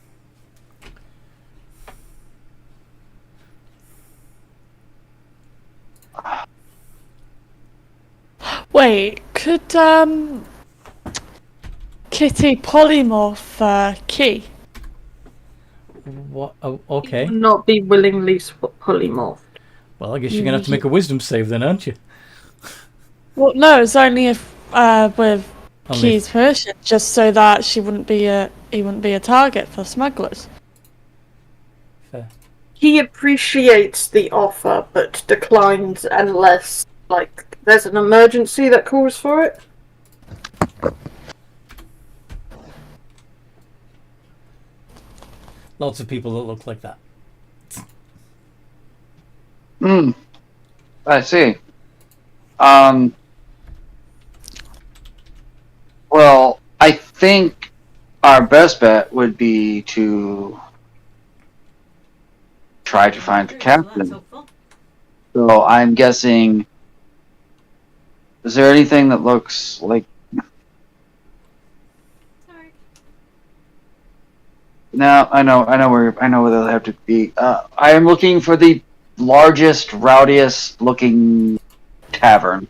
Wait, could Kitty polymorph Key? What? Oh, okay. Would not be willingly polymorphed. Well, I guess you're gonna have to make a wisdom save then, aren't you? Well, no, it's only if with Only Key's version, just so that he wouldn't be a target for smugglers. Fair. He appreciates the offer, but declines unless, there's an emergency that calls for it. Lots of people that look like that. I see. Well, I think our best bet would be to try to find the Good, well, that's captain. hopeful. So I'm guessing. Is there anything that looks like? Sorry. No, I know where they'll have to be. I am looking for the largest, rowdiest looking tavern.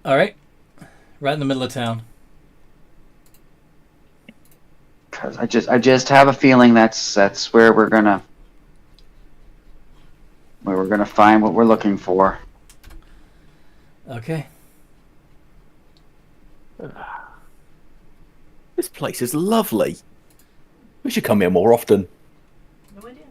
All right, right in the middle of town. Because I just have a feeling that's where we're gonna find what we're looking for. Okay. This place is lovely. We should come here more often. No idea.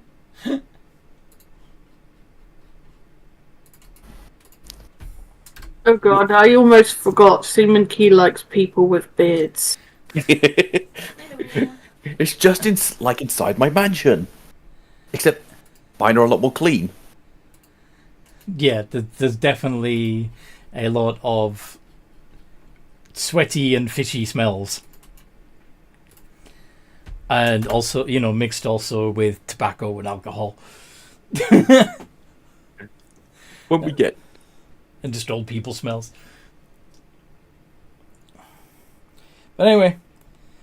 Oh god, I almost forgot. Seaman Key likes people with beards. It's just like inside my mansion. Except mine are a lot more clean. Yeah, there's definitely a lot of sweaty and fishy smells. And also, mixed also with tobacco and alcohol. What we get? And just old people smells. But anyway,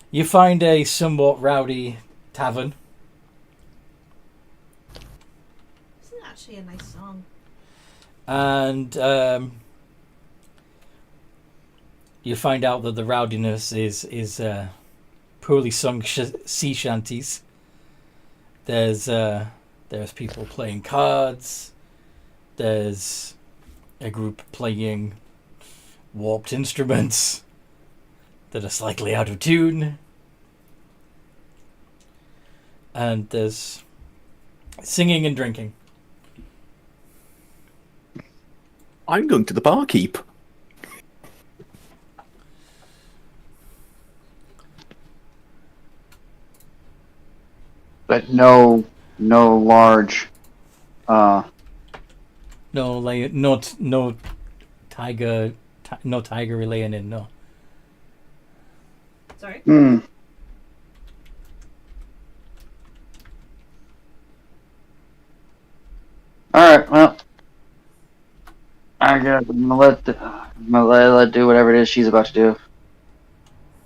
you find a somewhat rowdy tavern. Isn't that actually a nice song? And you find out that the rowdiness is poorly sung sea shanties. There's people playing cards. There's a group playing warped instruments that are slightly out of tune. And there's singing and drinking. I'm going to the barkeep. But no large. No tiger laying in. No. Sorry. All right. Well, I'm gonna let Layla do whatever it is she's about to do.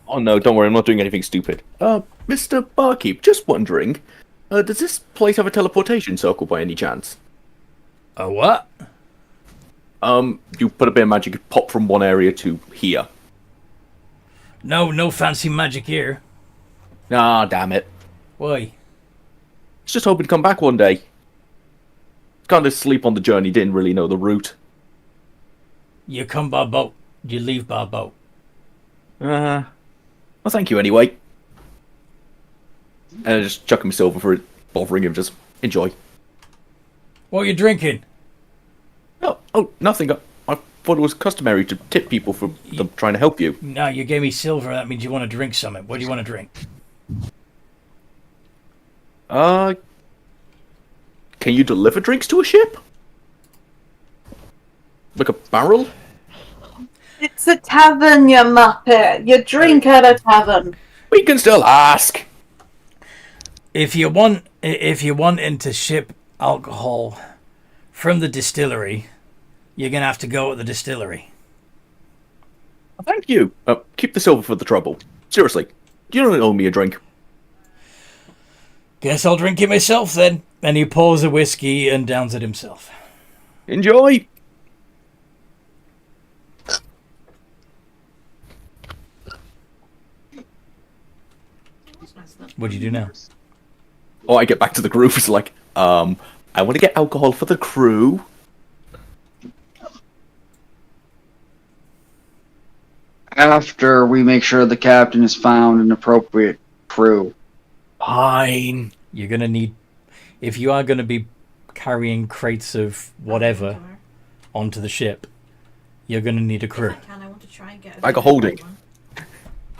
Oh no, don't worry, I'm not doing anything stupid. Mr. Barkeep, just wondering, does this place have a teleportation circle by any chance? A what? You put a bit of magic, you pop from one area to here. No fancy magic here. Ah, damn it. Why? It's just hoping to come back one day. Kind of sleep on the journey, didn't really know the route. You come by boat. You leave by boat. Well, thank you anyway. And I just chuck him silver for it, bothering him, just enjoy. What are you drinking? Oh, nothing. I thought it was customary to tip people for them trying to help you. No, you gave me silver. That means you want to drink something. What do you want to drink? Can you deliver drinks to a ship? Like a barrel? It's a tavern, you muppet. You drink at a tavern. We can still ask. If you wanting to ship alcohol from the distillery, you're gonna have to go to the distillery. Thank you. Keep the silver for the trouble. Seriously, you don't owe me a drink. Guess I'll drink it myself then. And he pours a whiskey and downs it himself. Enjoy. What do you do now? Oh, I get back to the group. It's like, I want to get alcohol for the crew. After we make sure the captain has found an appropriate crew. Fine. You're gonna need, if you are gonna be carrying crates of whatever onto the ship, you're gonna need a crew. If I can, I want to try and get Bag of holding. one.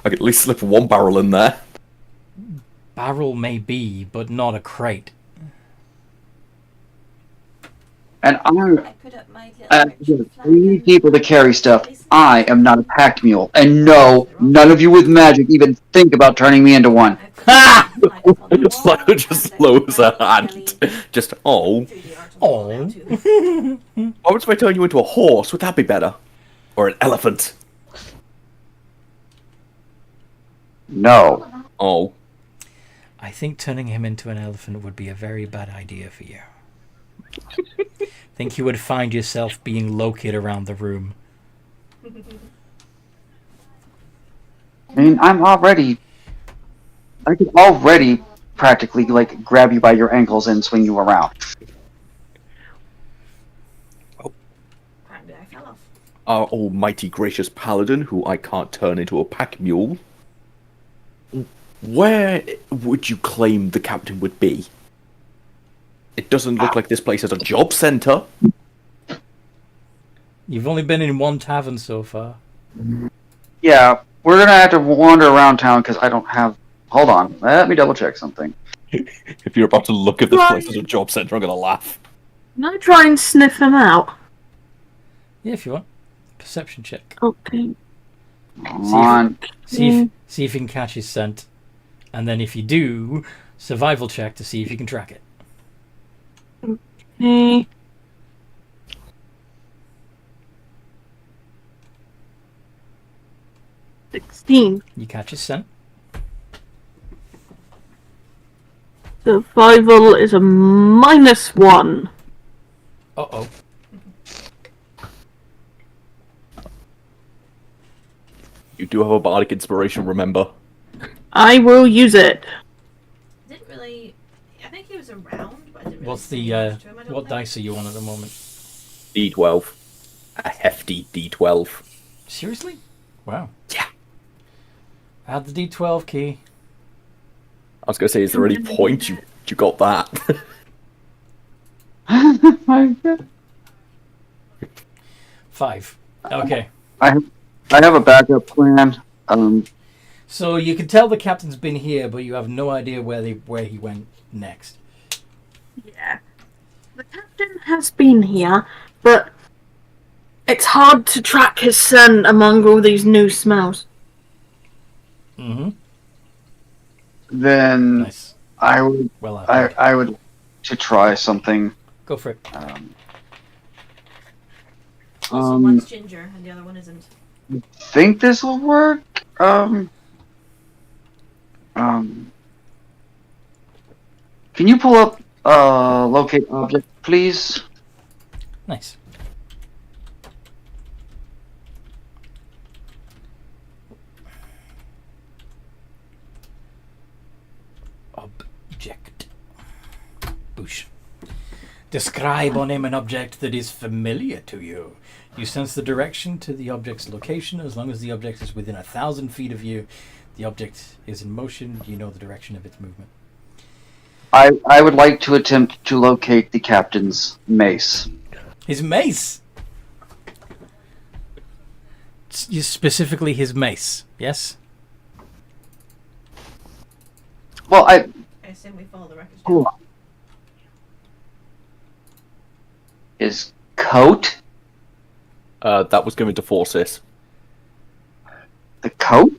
I could at least slip one barrel in there. barrel may be, but not a crate. And I put up my little picture we need flag people to carry stuff. I am not a pack mule. And no, none of you with magic even think about turning me into one. Ha! Slido just lowers her hand. Just, oh. Oh. What if I turn you into a horse? Would that be better? Or an elephant? No. Oh. I think turning him into an elephant would be a very bad idea for you. I think you would find yourself being located around the room. I mean, I could already practically, like, grab you by your ankles and swing you around. Apparently I fell off. Our almighty gracious paladin, who I can't turn into a pack mule. Where would you claim the captain would be? It doesn't look like this place has a job center. You've only been in one tavern so far. Yeah, we're gonna have to wander around town because I don't have... Hold on, let me double check something. If you're about to look at this place as a job center, I'm gonna laugh. Can I try and sniff him out? Yeah, if you want. Perception check. Okay. Come on. See if you can catch his scent. And then if you do, survival check to see if you can track it. Okay. $16. You catch his scent. Survival is a -1. Uh-oh. You do have a bardic inspiration, remember? I will use it. Didn't really. I think he was around, but I didn't really. What's say the much to him, I don't what think. dice are you on at the moment? D12. A hefty D12. Seriously? Wow. Yeah. Add the D12 key. I was gonna say, is there any point you got that? My God. 5. Okay. I have a backup plan. So you can tell the captain's been here, but you have no idea where he went next. Yeah. The captain has been here, but it's hard to track his scent among all these new smells. Mm-hmm. Then Nice. I would Well, I would to try something. go for it. Also, one's ginger and the other one isn't. Think this will work. Can you pull up locate object, please? Nice. Object. Boosh. Describe or name an object that is familiar to you. You sense the direction to the object's location. As long as the object is within 1,000 feet of you, the object is in motion. You know the direction of its movement. I would like to attempt to locate the captain's mace. His mace! Specifically his mace, yes? Well, I assume we follow the records. Hold on. His coat? That was given to Forces. The coat?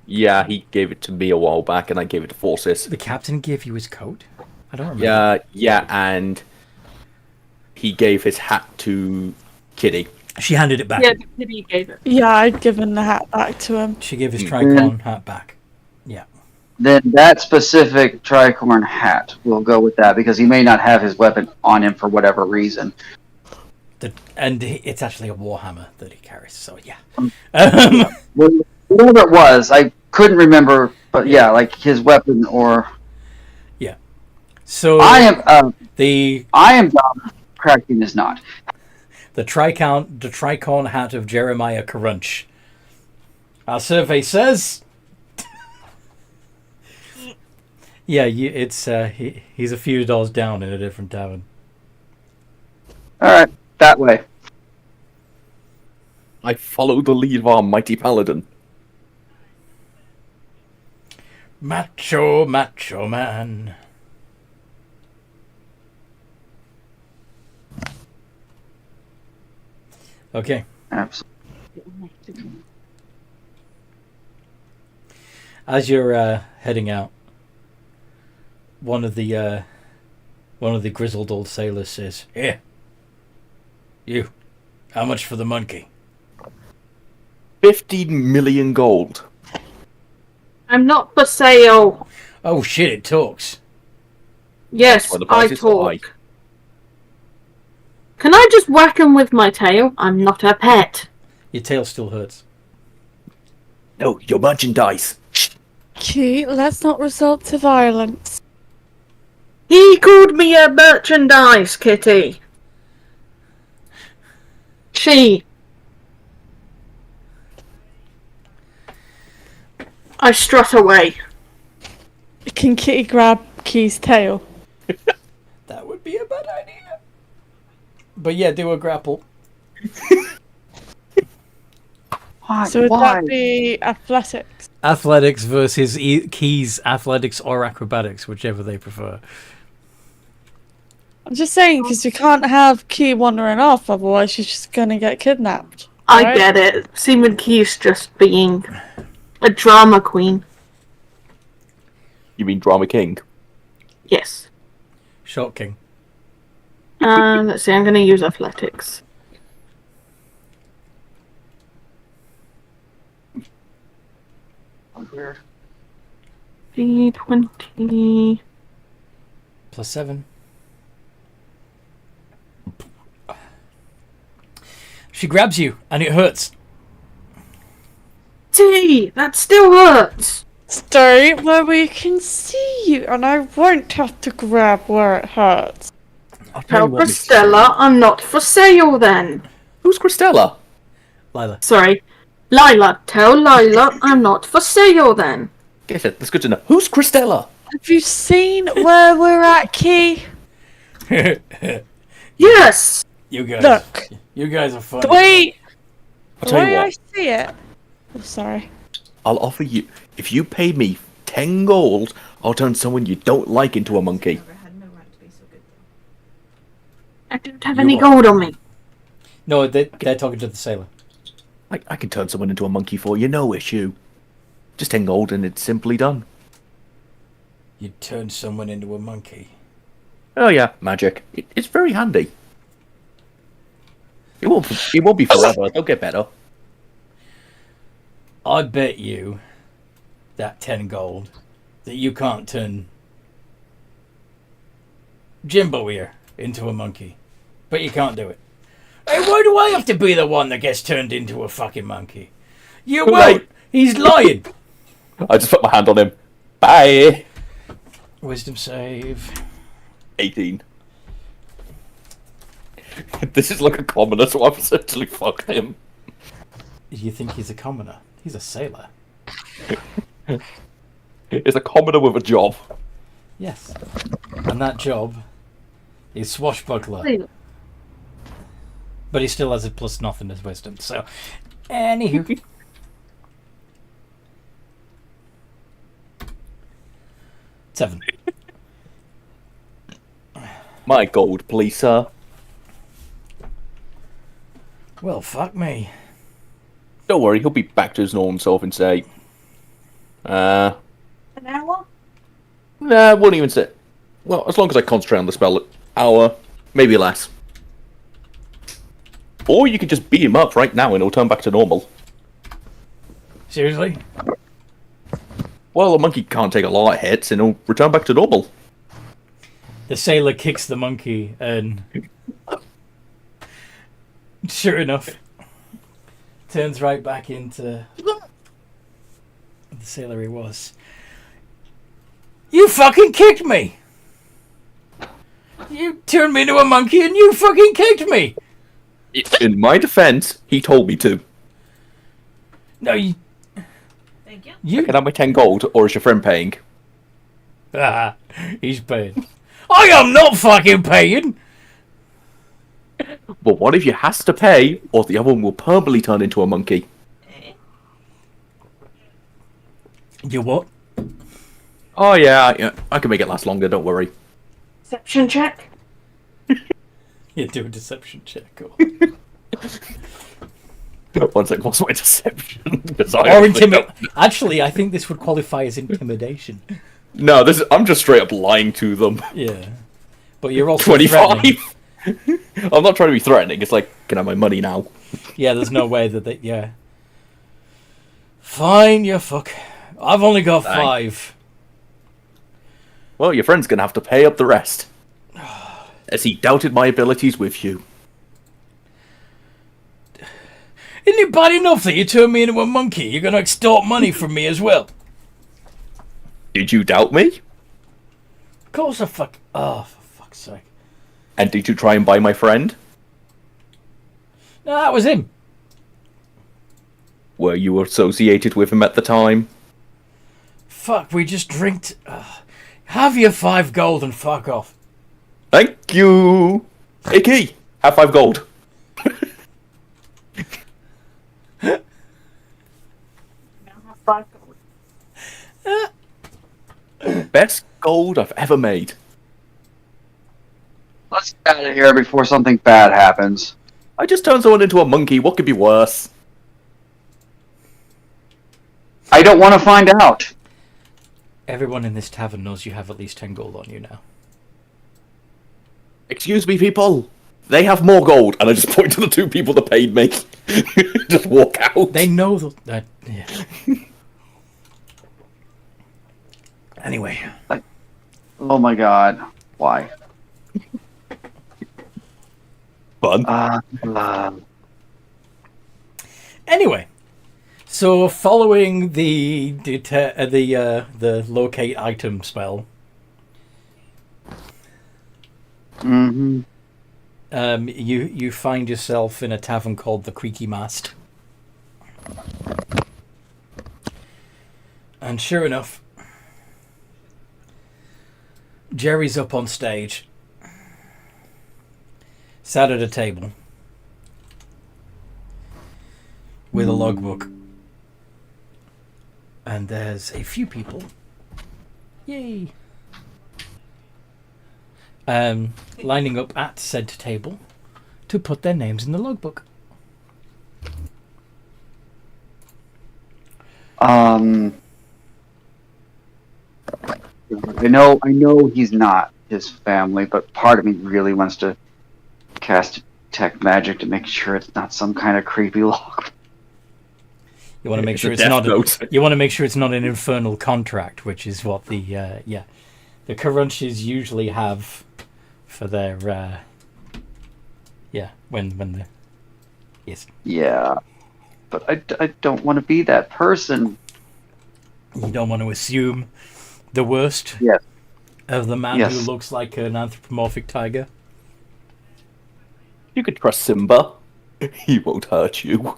Yeah, he gave it to me a while back, and I gave it to Forces. The captain gave you his coat? I don't remember. Yeah, and he gave his hat to Kitty. She handed it back. Yeah, Kitty gave it. Yeah, I'd given the hat back to him. She gave his tricorn hat back. Yeah. Then that specific tricorn hat, we'll go with that, because he may not have his weapon on him for whatever reason. And it's actually a warhammer that he carries, so yeah. Whatever it was, I couldn't remember, but yeah, like his weapon or... Yeah. So I am dumb, Cracking is not. the tricorn hat of Jeremiah Crunch. Our survey says... yeah, he's a few doors down in a different tavern. Alright, that way. I follow the lead of our mighty paladin. Macho, macho man. Okay. Absolutely. As you're heading out, one of the grizzled old sailors says, "Here, you. How much for the monkey?" 15 million gold. I'm not for sale. Oh shit! It talks. Yes, Well, the I price is high. talk. Can I just whack him with my tail? I'm not a pet. Your tail still hurts. No, your merchandise. Key, let's not resort to violence. He called me a merchandise, Kitty. She. I strut away. Can Kitty grab Key's tail? That would be a bad idea. But yeah, do a grapple. Why? So would Why? that be athletics? Athletics versus Key's athletics or acrobatics, whichever they prefer. I'm just saying, because we can't have Key wandering off, otherwise she's just gonna get kidnapped. I right? get it. Seaman Key's just being a drama queen. You mean Drama King? Yes. Shocking. Let's see, I'm going to use athletics. Weird. D20. +7. She grabs you, and it hurts. T! That still hurts! Stay where we can see you, and I won't have to grab where it hurts. I'll Tell what, Miss- Christella I'm not for sale then. Who's Christella? Lila. Sorry. Lila, tell Lila I'm not for sale then. Get it, that's good to know. Who's Christella? Have you seen where we're at, Key? Yes! You guys. Look, You guys are funny. the way, I'll the tell you way I what. see it. Oh, sorry. I'll offer you, if you pay me 10 gold, I'll turn someone you don't like into a monkey. Had no right to be so good. I don't have You any are- gold on me. No, they're talking to the sailor. I can turn someone into a monkey for you, no issue. Just 10 gold and it's simply done. You turn someone into a monkey. Oh yeah, magic. It's very handy. It won't be forever, it'll get better. I bet you that 10 gold that you can't turn Jimbo here into a monkey. But you can't do it. Hey, why do I have to be the one that gets turned into a fucking monkey? You Too won't! late. He's lying! I just put my hand on him. Bye! Wisdom save. 18. This is like a commoner, so I've essentially fucked him. You think he's a commoner? He's a sailor. It's a commoner with a job. Yes. And that job is swashbuckler. But he still has a plus nothing as wisdom, so... Anywho. Seven. My gold, please, sir. Well, fuck me. Don't worry, he'll be back to his normal self and say, An hour? nah, won't even say. Well, as long as I concentrate on the spell, hour, maybe less. Or you could just beat him up right now and he'll turn back to normal. Seriously? Well, a monkey can't take a lot of hits and he'll return back to normal. The sailor kicks the monkey and... Sure enough, turns right back into the sailor he was. You fucking kicked me! You turned me into a monkey and you fucking kicked me! In my defense, he told me to. No, you... Thank you. You... Can I have my 10 gold, or is your friend paying? Ah, he's paying. I am not fucking paying! But what if you has to pay, or the other one will permanently turn into a monkey? Eh? You what? Oh yeah, I can make it last longer. Don't worry. Deception check. Yeah, do a deception check. One sec, what's my deception? Or intimidation. Actually, I think this would qualify as intimidation. No, I'm just straight up lying to them. Yeah. But you're also 25. threatening. I'm not trying to be threatening. It's like, can I have my money now? Yeah, there's no way that they... Yeah. Fine, you fuck. I've only got 5. Well, your friend's gonna have to pay up the rest. As he doubted my abilities with you. Isn't it bad enough that you turned me into a monkey? You're gonna extort money from me as well. Did you doubt me? Of course I fuck... Oh, for fuck's sake. And did you try and buy my friend? No, that was him. Were you associated with him at the time? Fuck, we just drinked... have your 5 gold and fuck off. Thank you! Hey, Key! Have 5 gold. Now have 5 gold. Best gold I've ever made. Let's get out of here before something bad happens. I just turned someone into a monkey. What could be worse? I don't want to find out. Everyone in this tavern knows you have at least 10 gold on you now. Excuse me, people. They have more gold. And I just point to the 2 people that paid me. Just walk out. They know that... yeah. Anyway. Oh my god. Why? Fun. Anyway. So, following the locate item spell... Mm-hmm. You find yourself in a tavern called the Creaky Mast. And sure enough, Jerry's up on stage, sat at a table with a logbook, and there's a few people, yay, lining up at said table to put their names in the logbook. I know he's not his family, but part of me really wants to cast detect magic to make sure it's not some kind of creepy log. You want to make sure it's not. You want to make sure it's not an infernal contract, which is what the the Karunches usually have for their when the yes. Yeah, but I don't want to be that person. You don't want to assume the worst of the man who looks like an anthropomorphic tiger. You could trust Simba. He won't hurt you.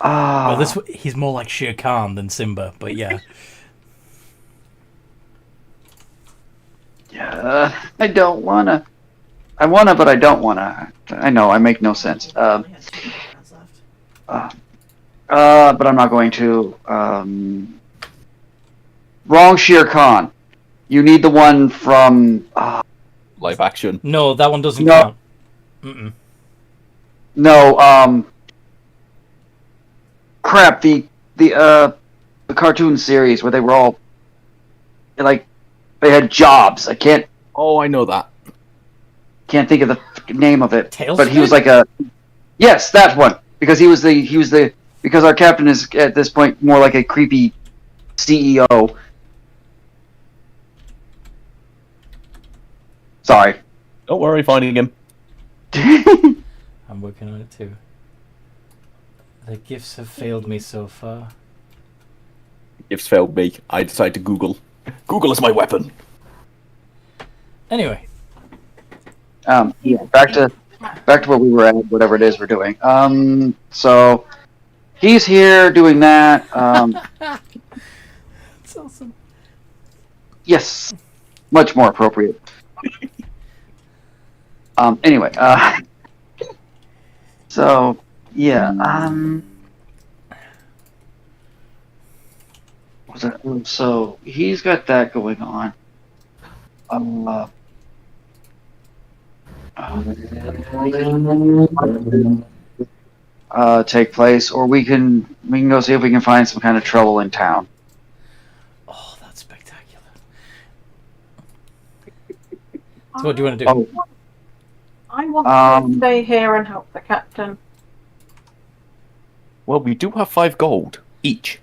Well, he's more like Shere Khan than Simba, but yeah. Yeah, I don't wanna. I wanna, but I don't wanna. I know, I make no sense. But I'm not going to. Wrong Shere Khan. You need the one from... Live action. No, that one doesn't count. Mm-mm. No, crap, the cartoon series where they were all... Like, they had jobs. I can't... Oh, I know that. Can't think of the name of it. Tailspin? But he was like a... Yes, that one. Because he was the... Because our captain is, at this point, more like a creepy CEO. Sorry. Don't worry, finding him. I'm working on it too. The gifts have failed me so far. Gifts failed me. I decided to Google. Google is my weapon. Anyway. Yeah, back to where we were at, whatever it is we're doing. So he's here doing that. That's awesome. Yes, much more appropriate. Anyway, so yeah, So he's got that going on. Take place, or we can go see if we can find some kind of trouble in town. Oh, that's spectacular. So what do you want to do? Oh, I want to stay here and help the captain. Well, we do have 5 gold each.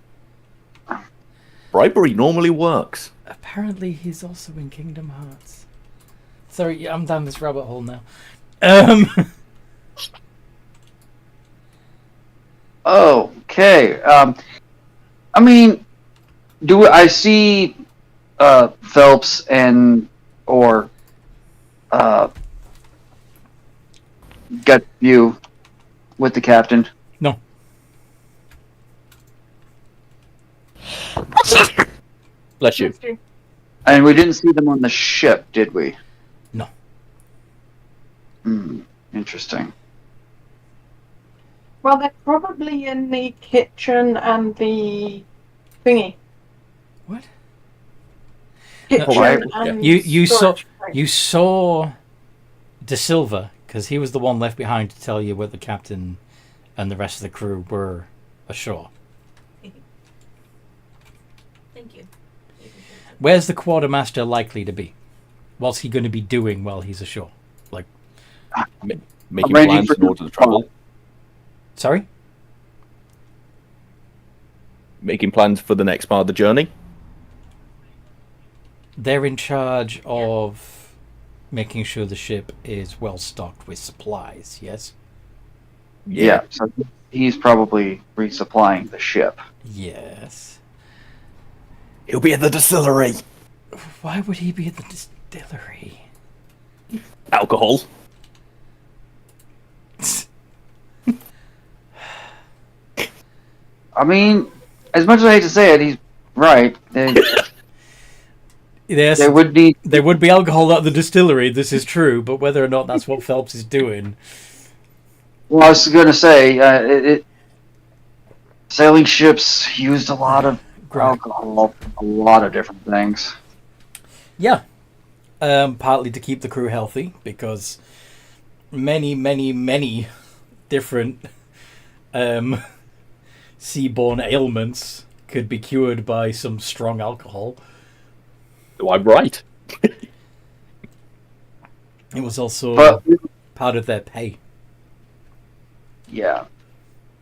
Bribery normally works. Apparently, he's also in Kingdom Hearts. Sorry, I'm down this rabbit hole now. Okay. I mean, do I see Phelps or Gut you with the captain? No. Bless you. And we didn't see them on the ship, did we? No. Interesting. Well, they're probably in the kitchen and the thingy. What? Kitchen Right. and You saw storage place. you saw De Silva, because he was the one left behind to tell you where the captain and the rest of the crew were ashore. Thank you. Where's the quartermaster likely to be? What's he going to be doing while he's ashore? Like, Making Arranging plans for in order to travel. sorry? Making plans for the next part of the journey. They're in charge of making sure the ship is well stocked with supplies, yes? Yeah. So he's probably resupplying the ship. Yes. He'll be at the distillery. Why would he be at the distillery? Alcohol. I mean, as much as I hate to say it, he's right. Yes, They would need. there would be alcohol at the distillery, this is true, but whether or not that's what Phelps is doing... Well, I was going to say, sailing ships used a lot of alcohol, a lot of different things. Yeah. Partly to keep the crew healthy, because many different seaborne ailments could be cured by some strong alcohol. Oh, I'm right. It was also But part of their pay. yeah,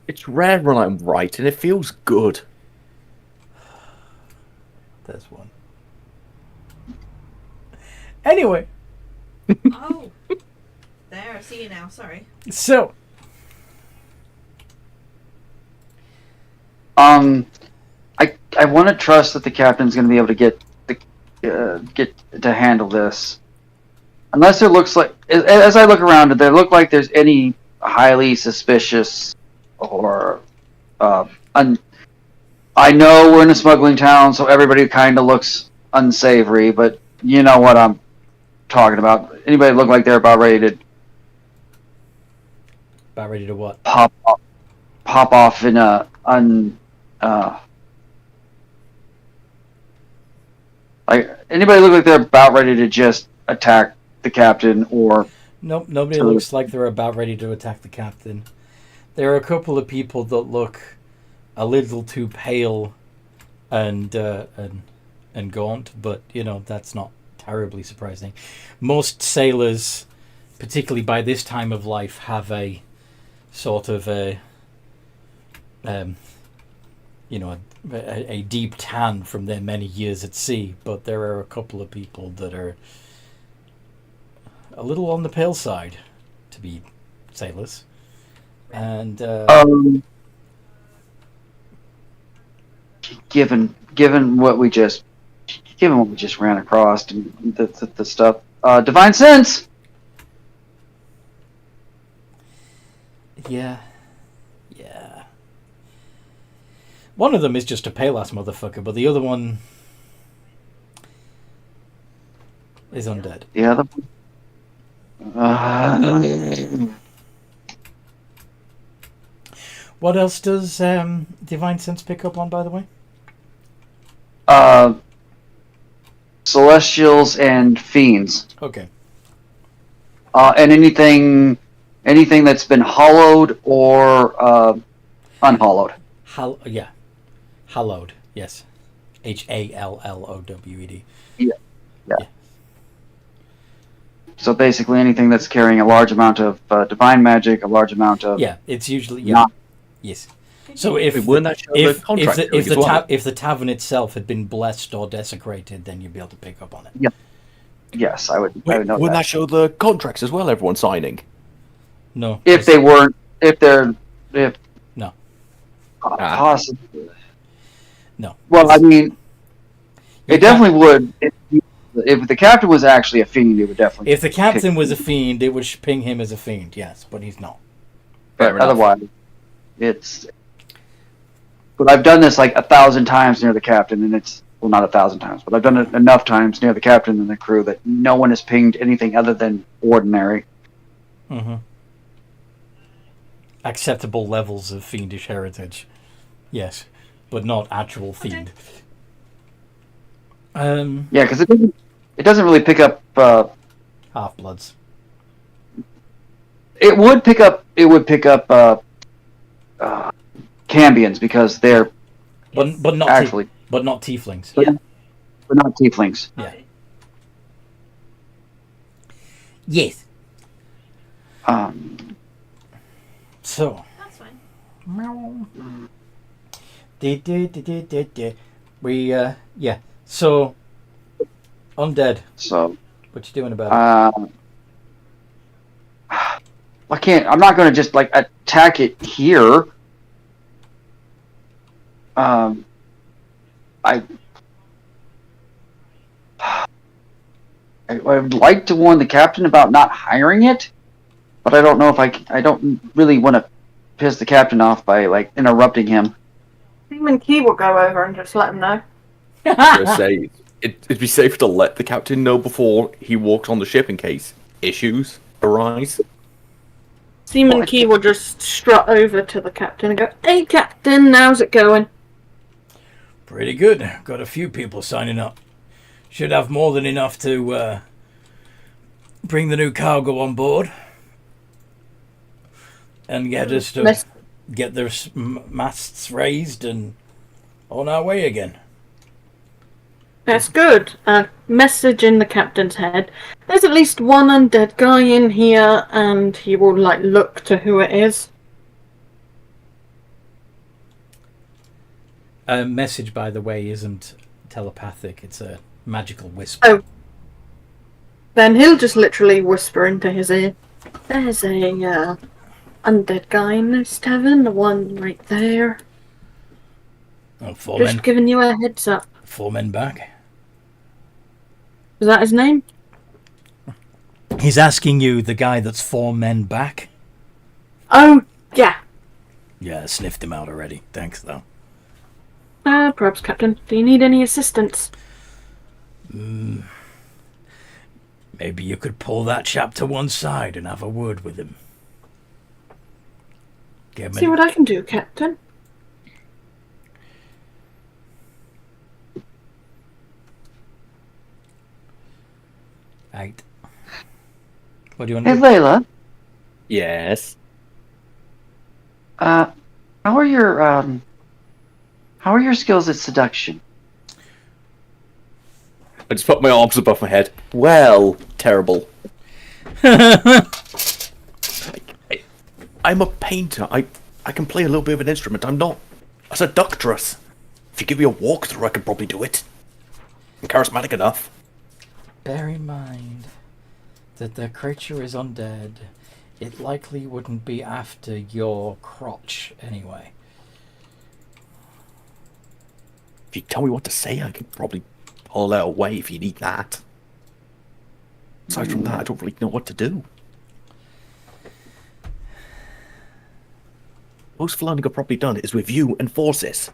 It's rare when I'm right, and it feels good. There's one. Anyway, Oh. There, I see you now. Sorry. so I want to trust that the captain's going to be able to get to handle this. Unless it looks like, as I look around, there look like there's any highly suspicious or I know we're in a smuggling town, so everybody kind of looks unsavory, but you know what I'm talking about. Anybody look like they're about ready to what? pop off in a like anybody look like they're about ready to just attack the captain or Nope, nobody looks like they're about ready to attack the captain. There are a couple of people that look a little too pale and gaunt, but you know that's not terribly surprising. Most sailors, particularly by this time of life, have a sort of a deep tan from their many years at sea, but there are a couple of people that are a little on the pale side to be sailors. And given what we just ran across and the stuff, divine sense. yeah. One of them is just a pale ass motherfucker, but the other one is undead. The other What else does Divine Sense pick up on, by the way? celestials and fiends. Okay. And anything that's been hollowed or unhollowed. Yeah. Hallowed. Yes. HALLOWED. Yeah. So basically, anything that's carrying a large amount of divine magic, a large amount of it's usually not- yes. So if Wouldn't that show the contract as well? if the tavern itself had been blessed or desecrated, then you'd be able to pick up on it. Yes, I would know Wouldn't that show the contracts as well? Everyone signing. No. if No. possibly. No. Well, I mean, You it definitely would. If the captain was actually a fiend, it would definitely. If the captain was a fiend, it would ping him as a fiend. Yes, but he's not. Fair enough. Otherwise, it's. But I've done this like 1,000 times near the captain, and it's not 1,000 times, but I've done it enough times near the captain and the crew that no one has pinged anything other than ordinary. Mm-hmm. Acceptable levels of fiendish heritage, yes, but not actual fiend. Yeah, because it doesn't really pick up. Half bloods. It would pick up Cambions because they're But not actually but not tieflings. but not tieflings. Yeah. Yes. So. That's fine. We yeah. So undead. So What you doing about it? I can't. I'm not going to just like attack it here. I would like to warn the captain about not hiring it, but I don't know if I don't really want to piss the captain off by like interrupting him. Demon Key will go over and just let him know. I say it'd be safe to let the captain know before he walks on the ship in case issues arise. Demon Key will just strut over to the captain and go, "Hey, Captain, how's it going?" Pretty good. Got a few people signing up. Should have more than enough to bring the new cargo on board and get us to get their masts raised and on our way again. That's good. Message in the captain's head. There's at least one undead guy in here, and he will look to who it is. A message, by the way, isn't telepathic. It's a magical whisper. Oh. Then he'll just literally whisper into his ear. There's a undead guy in this tavern, the one right there. Oh, four Just men. giving you a heads up. 4 men back. Is that his name? He's asking you, the guy that's 4 men back. Oh, yeah. Yeah, I sniffed him out already. Thanks, though. Perhaps, Captain. Do you need any assistance? Maybe you could pull that chap to one side and have a word with him. See what I can do, Captain. Right. What do you want Hey, to do? Layla. Yes. How are your skills at seduction? I just put my arms above my head. Well, terrible. I'm a painter. I can play a little bit of an instrument. I'm not a seductress. If you give me a walkthrough, I could probably do it. I'm charismatic enough. Bear in mind that the creature is undead. It likely wouldn't be after your crotch anyway. If you tell me what to say, I could probably pull it away if you need that. Aside from that, I don't really know what to do. Most flirting I've probably done is with you and forces.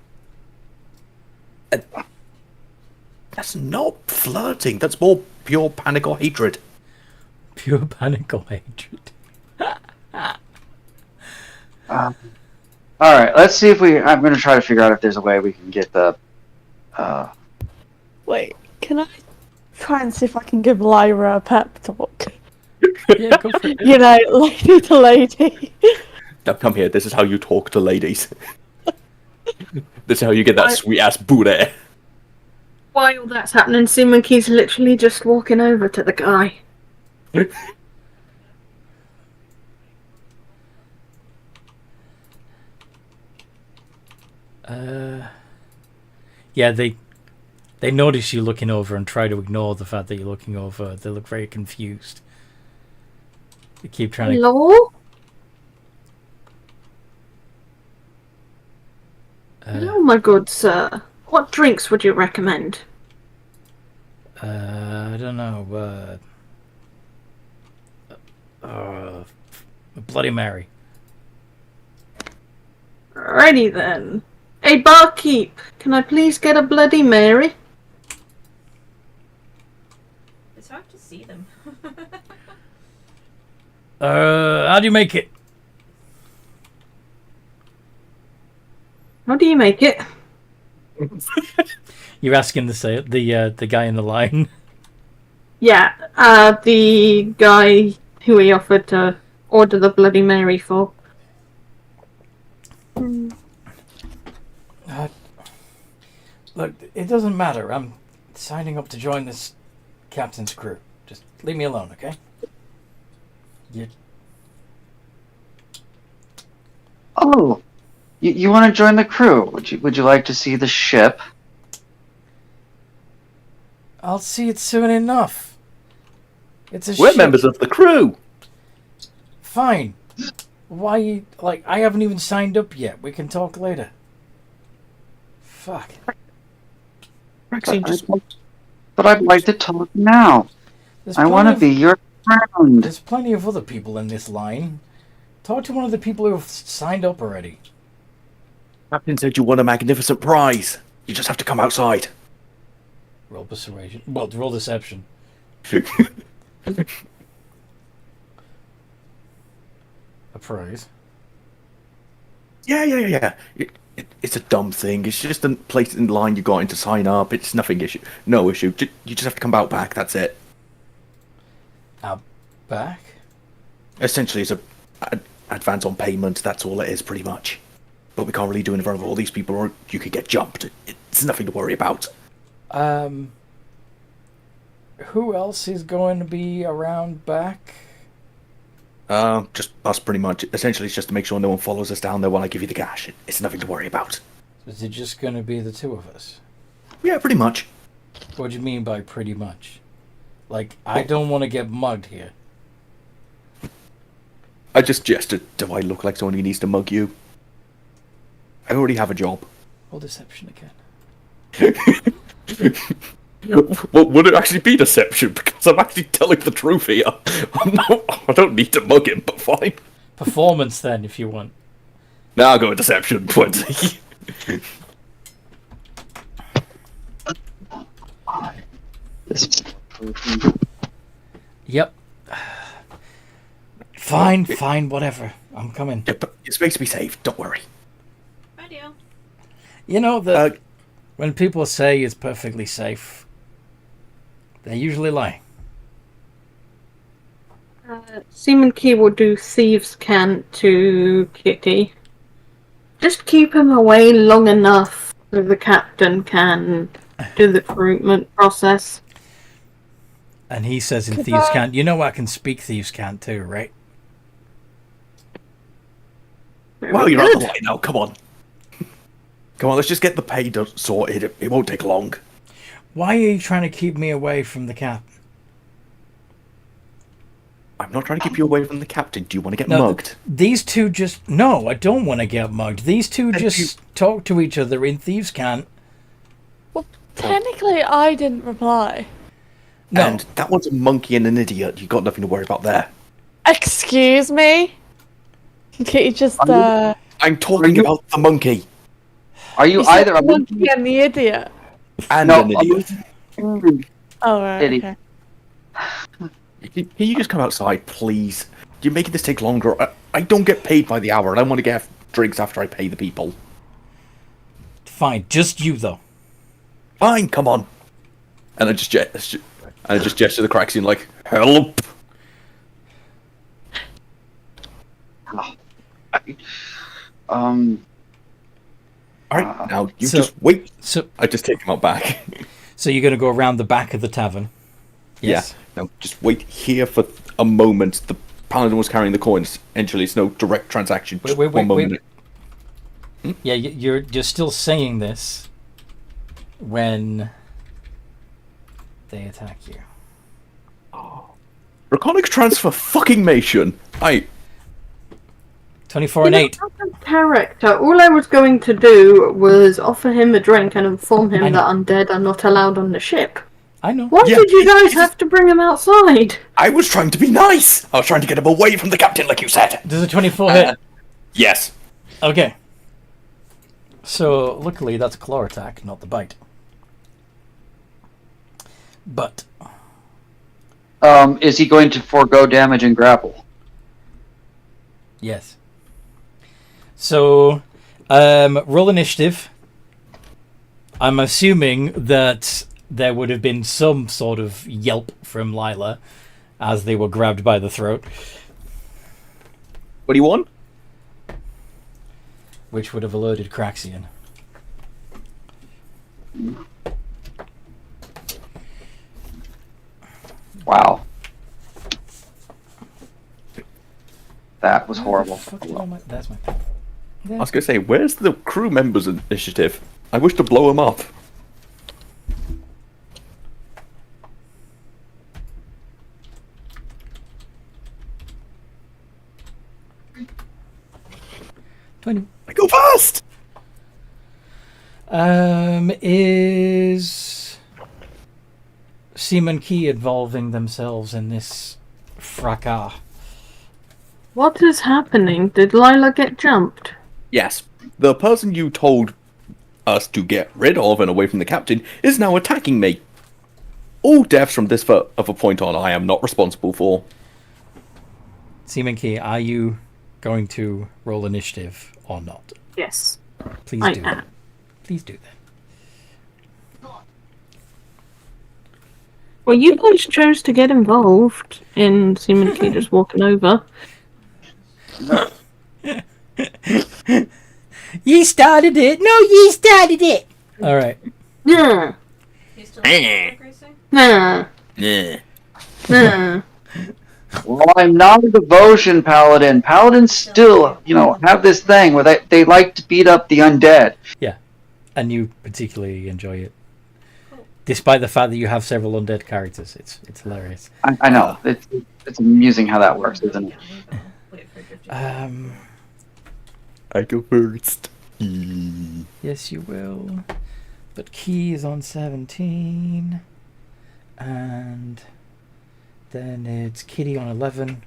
That's not flirting. That's more pure panic or hatred. Pure panic or hatred. All right, let's see if I'm going to try to figure out if there's a way we can get the Wait, can I try and see if I can give Lyra a pep talk? Yeah, go for it. You know, lady to lady. Now come here. This is how you talk to ladies. This is how you get that sweet ass booty. While that's happening, Simon Key's literally just walking over to the guy. Yeah, they notice you looking over and try to ignore the fact that you're looking over. They look very confused. They keep trying to... Hello? Hello, my good sir. What drinks would you recommend? I don't know. A Bloody Mary. Alrighty then. Hey, barkeep, can I please get a Bloody Mary? It's hard to see them. How do you make it? How do you make it? You're asking the guy in the line. Yeah, the guy who he offered to order the Bloody Mary for. Look, it doesn't matter. I'm signing up to join this captain's crew. Just leave me alone, okay? Oh, you want to join the crew? Would you like to see the ship? I'll see it soon enough. It's a We're ship. members of the crew. Fine. Why, I haven't even signed up yet. We can talk later. Fuck. But I'd like to talk now. I want to be your friend. There's plenty of other people in this line. Talk to one of the people who have signed up already. Captain said you won a magnificent prize. You just have to come outside. Roll persuasion. Well, roll deception. A prize. Yeah. It's a dumb thing. It's just a place in line you got in to sign up. It's nothing issue. No issue. You just have to come out back. That's it. Out back? Essentially, it's a advance on payment. That's all it is, pretty much. But we can't really do it in front of all these people, or you could get jumped. It's nothing to worry about. Who else is going to be around back? Just us, pretty much. Essentially, it's just to make sure no one follows us down there while I give you the cash. It's nothing to worry about. Is it just going to be the two of us? Yeah, pretty much. What do you mean by pretty much? I don't want to get mugged here. I just gestured. Do I look like someone who needs to mug you? I already have a job. Roll deception again. Well, would it actually be deception? Because I'm actually telling the truth here. I don't need to mug him, but fine. Performance, then, if you want. Now I'll go with deception. 20. Yep. Fine, whatever. I'm coming. Yeah, but you're supposed to be safe. Don't worry. Radio. You know that when people say it's perfectly safe, they usually lie. Seaman Key will do thieves' cant to Kitty. Just keep him away long enough so the captain can do the recruitment process. And he says in thieves' cant, you know I can speak thieves' cant too, right? Well, you're on the line now. Come on. Come on, let's just get the pay sorted. It won't take long. Why are you trying to keep me away from the captain? I'm not trying to keep you away from the captain. Do you want to get mugged? These two just... No, I don't want to get mugged. These two just talk to each other in thieves' cant. Well, technically, I didn't reply. No. And that one's a monkey and an idiot. You got nothing to worry about there. Excuse me? Kitty just, I'm talking about the monkey. Are you either a monkey and the idiot? And an idiot. Oh, right, Idiot. okay. Can you just come outside, please? You're making this take longer. I don't get paid by the hour, and I want to get drinks after I pay the people. Fine, just you, though. Fine, come on. And I just gesture the Craxian like, help! Alright, now you just wait. So I just take him out back. So you're going to go around the back of the tavern? Yes. Yeah. Now just wait here for a moment. The paladin was carrying the coins. Actually, it's no direct transaction. Just Wait. one moment. Yeah, you're still saying this when they attack you. Draconic transfer fucking mation. 24 and 8. Character. All I was going to do was offer him a drink and inform him that undead are not allowed on the ship. I know. Why did you guys have to bring him outside? I was trying to be nice. I was trying to get him away from the captain, like you said. Does a 24 hit? Yes. Okay. So, luckily, that's a claw attack, not the bite. But... is he going to forego damage and grapple? Yes. So, roll initiative. I'm assuming that there would have been some sort of yelp from Lila as they were grabbed by the throat. What do you want? Which would have alerted Craxian. Wow. That was horrible. That's my... I was going to say, where's the crew members' initiative? I wish to blow them up. I go fast! Is Seaman Key involving themselves in this fracas? What is happening? Did Lila get jumped? Yes. The person you told us to get rid of and away from the captain is now attacking me. All deaths from this other point on I am not responsible for. Seaman Key, are you going to roll initiative or not? Yes. Please I do. am. Please do that. Well, you guys chose to get involved in Seaman Key just walking over. You started it! No, you started it! Alright. Yeah. He's still increasing? Nah. Yeah. Nah. Well, I'm not a devotion paladin. Paladins still, have this thing where they like to beat up the undead. Yeah. And you particularly enjoy it. Despite the fact that you have several undead characters. It's hilarious. I know. It's amusing how that works, isn't it? I go first. Yes, you will. But Key is on 17. And then it's Kitty on 11.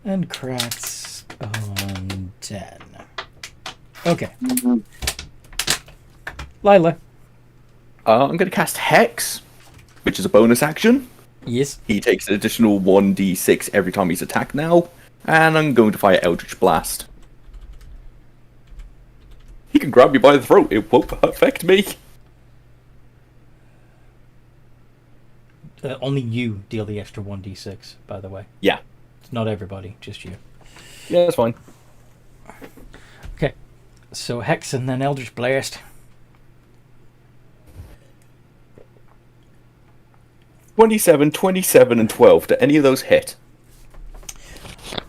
And Cracks on 10. Okay. Lila. I'm going to cast Hex, which is a bonus action. Yes. He takes an additional 1d6 every time he's attacked now. And I'm going to fire Eldritch Blast. He can grab me by the throat. It won't affect me. Only you deal the extra 1d6, by the way. Yeah. It's not everybody, just you. Yeah, that's fine. Okay. So Hex and then Eldritch Blast. 27, 27, and 12. Do any of those hit?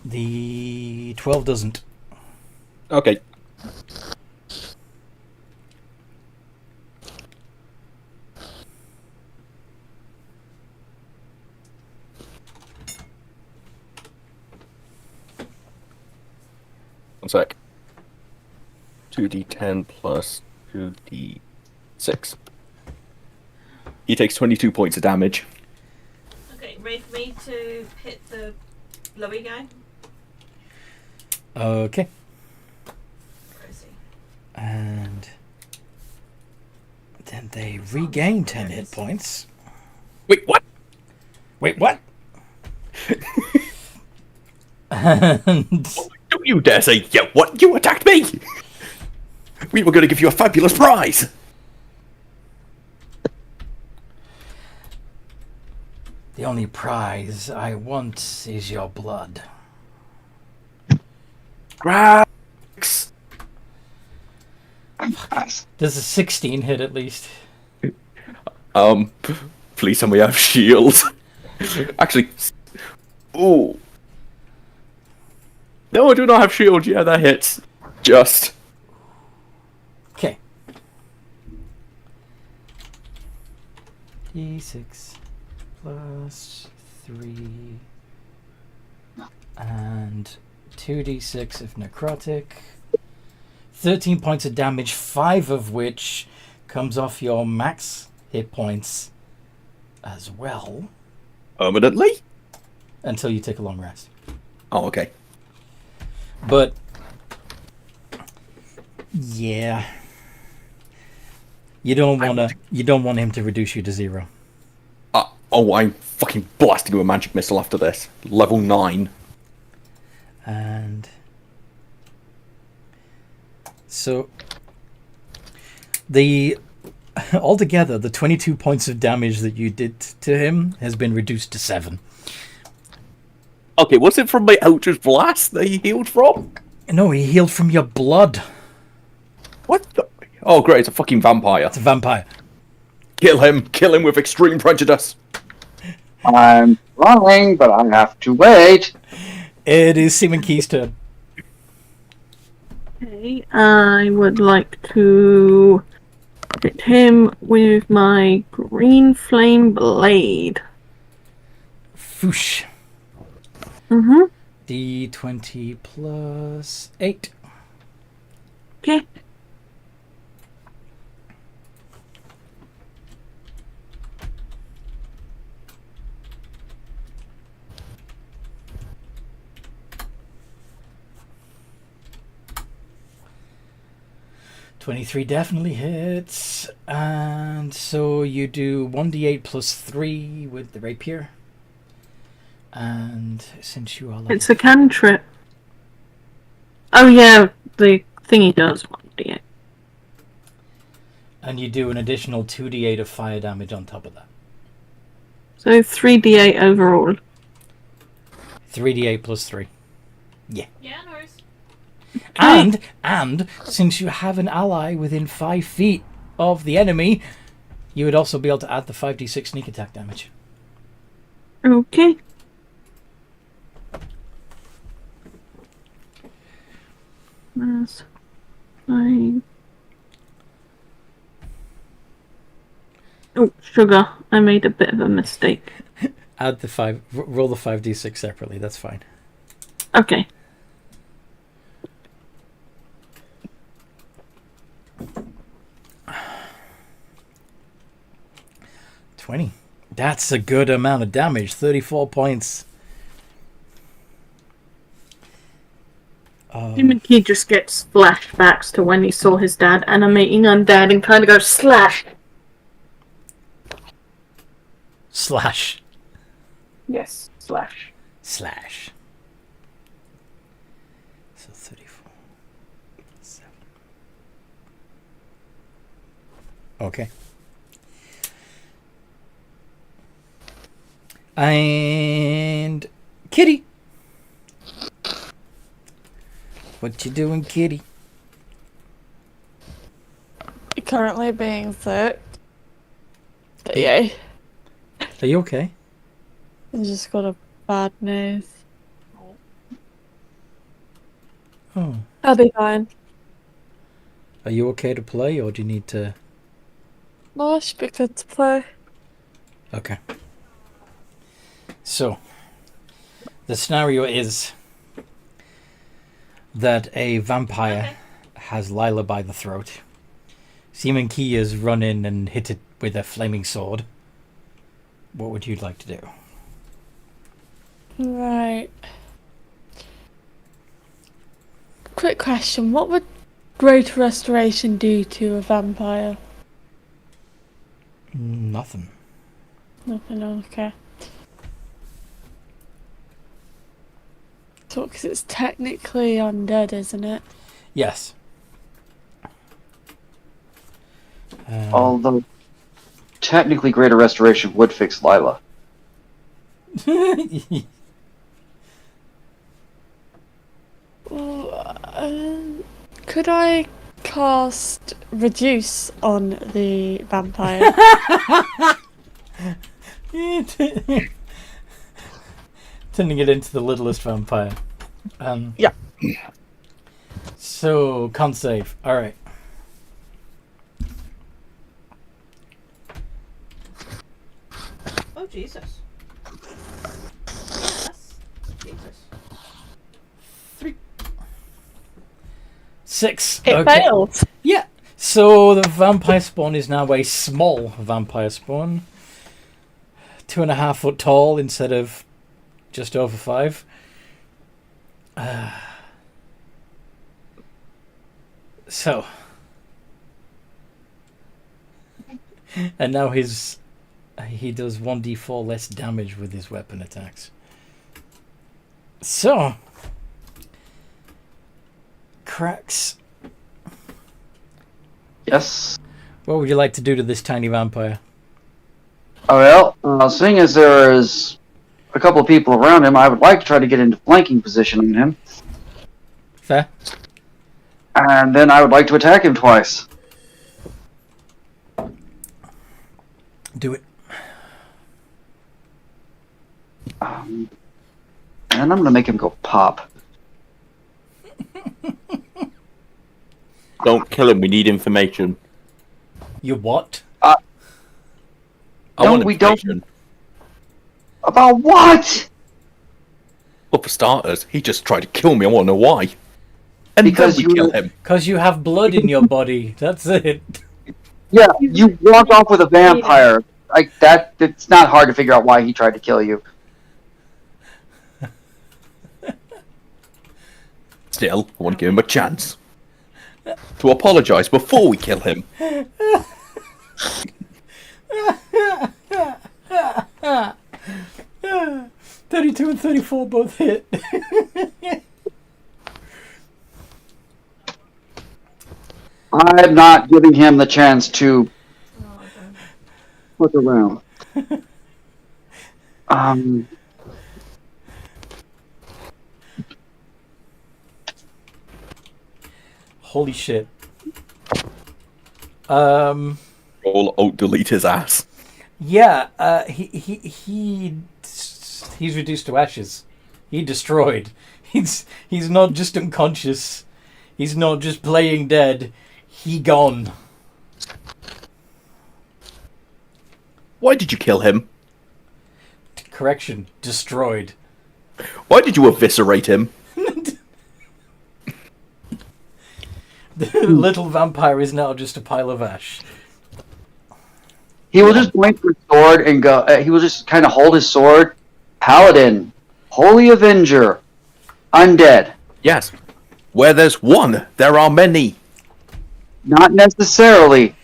The 12 doesn't. Okay. One sec. 2d10 plus 2d6. He takes 22 points of damage. Okay, ready for me to hit the blowy guy? Okay. Where is he? And then they regain 10 hit points. Wait, what? Wait, what? And Don't you dare say, yeah, what? You attacked me! We were going to give you a fabulous prize! The only prize I want is your blood. Grax! Does a 16 hit at least? Please tell me I have shield. Actually, ooh. No, I do not have shield. Yeah, that hits. Just. Okay. D6 plus 3 and 2d6 of necrotic. 13 points of damage, 5 of which comes off your max hit points as well. Permanently? Until you take a long rest. Oh, okay. But yeah, you don't want him to reduce you to 0. I'm fucking blasting with a magic missile after this. Level 9. And so altogether the 22 points of damage that you did to him has been reduced to 7. Okay, was it from my Eldritch Blast that he healed from? No, he healed from your blood. What the? Oh, great, it's a fucking vampire. It's a vampire. Kill him with extreme prejudice. I'm trying, but I have to wait. It is Seaman Key's turn. Okay, I would like to hit him with my green flame blade. Foosh. Mm-hmm. D20 plus 8. Okay. $23 definitely hits. And so you do 1d8 plus 3 with the rapier. And since you are like... It's a cantrip. Oh yeah, the thingy does 1d8. And you do an additional 2d8 of fire damage on top of that. So 3d8 overall. 3d8 plus 3. Yeah, no worries. And since you have an ally within 5 feet of the enemy, you would also be able to add the 5d6 sneak attack damage. Okay. That's 5. Oh, sugar. I made a bit of a mistake. Add the 5, roll the 5d6 separately, that's fine. Okay. $20. That's a good amount of damage. 34 points. He just gets flashbacks to when he saw his dad animating undead and kind of goes slash. Slash. Yes, slash. Slash. So 34. 7. Okay. And Kitty. What you doing, Kitty? Currently being sick. But yeah, Are you okay? I just got a bad nose. Oh. I'll be fine. Are you okay to play, or do you need to... No, I should be good to play. Okay. So, the scenario is that a vampire has Lila by the throat. Seaman Key has run in and hit it with a flaming sword. What would you like to do? Right. Quick question. What would Great Restoration do to a vampire? Nothing. Nothing, okay. So, because it's technically undead, isn't it? Yes. Although, technically, Greater Restoration would fix Lila. Could I cast reduce on the vampire? Turning it into the littlest vampire. Yeah. So, con save. Alright. Oh, Jesus. Yes. Jesus. 6. It failed. Yeah. So the vampire spawn is now a small vampire spawn. 2.5 foot tall instead of just over 5. So. And now he does 1d4 less damage with his weapon attacks. So. Cracks. Yes. What would you like to do to this tiny vampire? Oh, well, seeing as there is a couple of people around him, I would like to try to get into flanking position on him. Fair. And then I would like to attack him twice. Do it. And I'm going to make him go pop. Don't kill him. We need information. You what? I No, want we information. About what? Well, for starters, he just tried to kill me. I want to know why. And Because then we kill him. Because you have blood in your body. That's it. Yeah, you walked off with a vampire. Like that, it's not hard to figure out why he tried to kill you. Still, I want to give him a chance to apologise before we kill him. 32 and 34 both hit. I'm not giving him the chance to look around. Holy shit. Roll alt delete his ass. Yeah, he's reduced to ashes. He destroyed. He's not just unconscious. He's not just playing dead. He gone. Why did you kill him? Correction, destroyed. Why did you eviscerate him? The little vampire is now just a pile of ash. He will just point for his sword and go. He will just kind of hold his sword. Paladin, Holy Avenger, Undead. Yes. Where there's one, there are many. Not necessarily.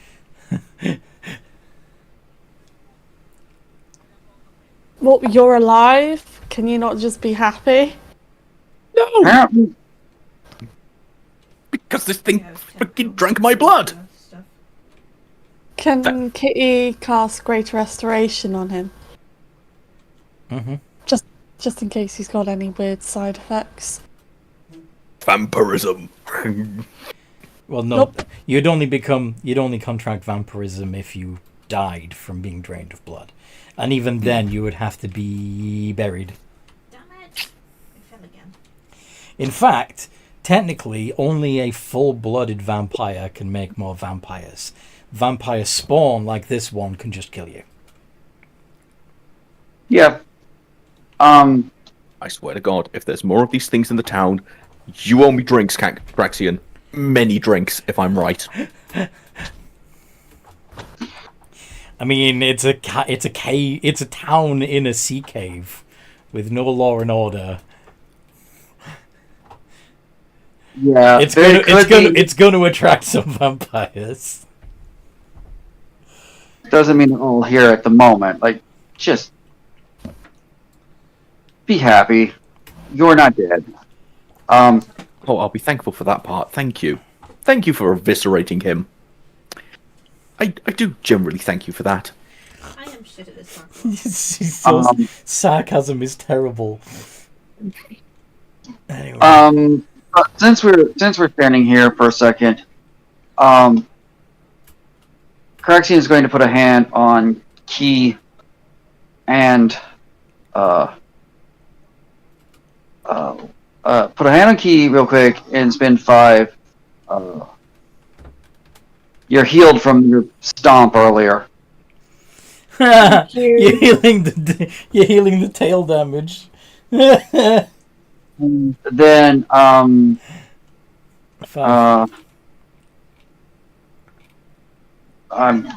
Well, you're alive. Can you not just be happy? No, Apparently, because this thing freaking drank my blood. Can Kitty cast Greater Restoration on him? Mm-hmm. Just in case he's got any weird side effects. Vampirism. Well, no. Nope. You'd only contract vampirism if you died from being drained of blood. And even then, you would have to be buried. Damn it! I fell again. In fact, technically, only a full-blooded vampire can make more vampires. Vampire spawn like this one can just kill you. yeah. I swear to God, if there's more of these things in the town, you owe me drinks, Craxian. Many drinks, if I'm right. I mean, it's a town in a sea cave with no law and order. Yeah. It's going to attract some vampires. Doesn't mean they're all here at the moment. Like, just be happy. You're not dead. Oh, I'll be thankful for that part. Thank you. Thank you for eviscerating him. I do generally thank you for that. I am shit at this time. Sarcasm is terrible. Anyway. Since we're standing here for a second, Craxian is going to put a hand on Key and put a hand on Key real quick and spend 5. You're healed from your stomp earlier. You're healing the tail damage. Then I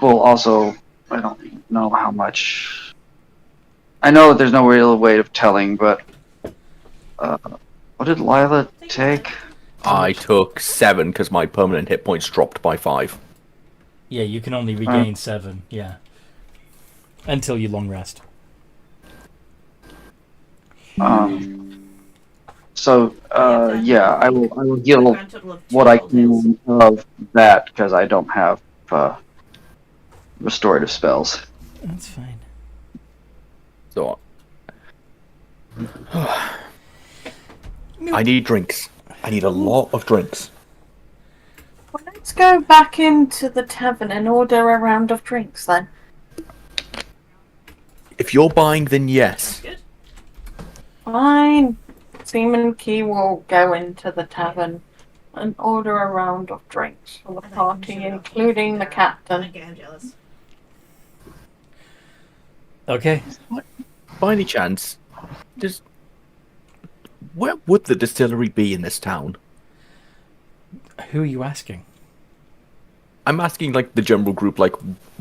will also. I don't know how much. I know that there's no real way of telling, but what did Lila take? I took 7 because my permanent hit points dropped by 5. Yeah, you can only regain 7. Yeah, until you long rest. So yeah, I will heal what I can of that because I don't have restorative spells. That's fine. So I need drinks. I need a lot of drinks. Well, let's go back into the tavern and order a round of drinks then. If you're buying, then yes. Good. Fine. Seaman Key will go into the tavern and order a round of drinks for the party, including the captain. I'm jealous. Okay. By any chance, where would the distillery be in this town? Who are you asking? I'm asking like the general group, like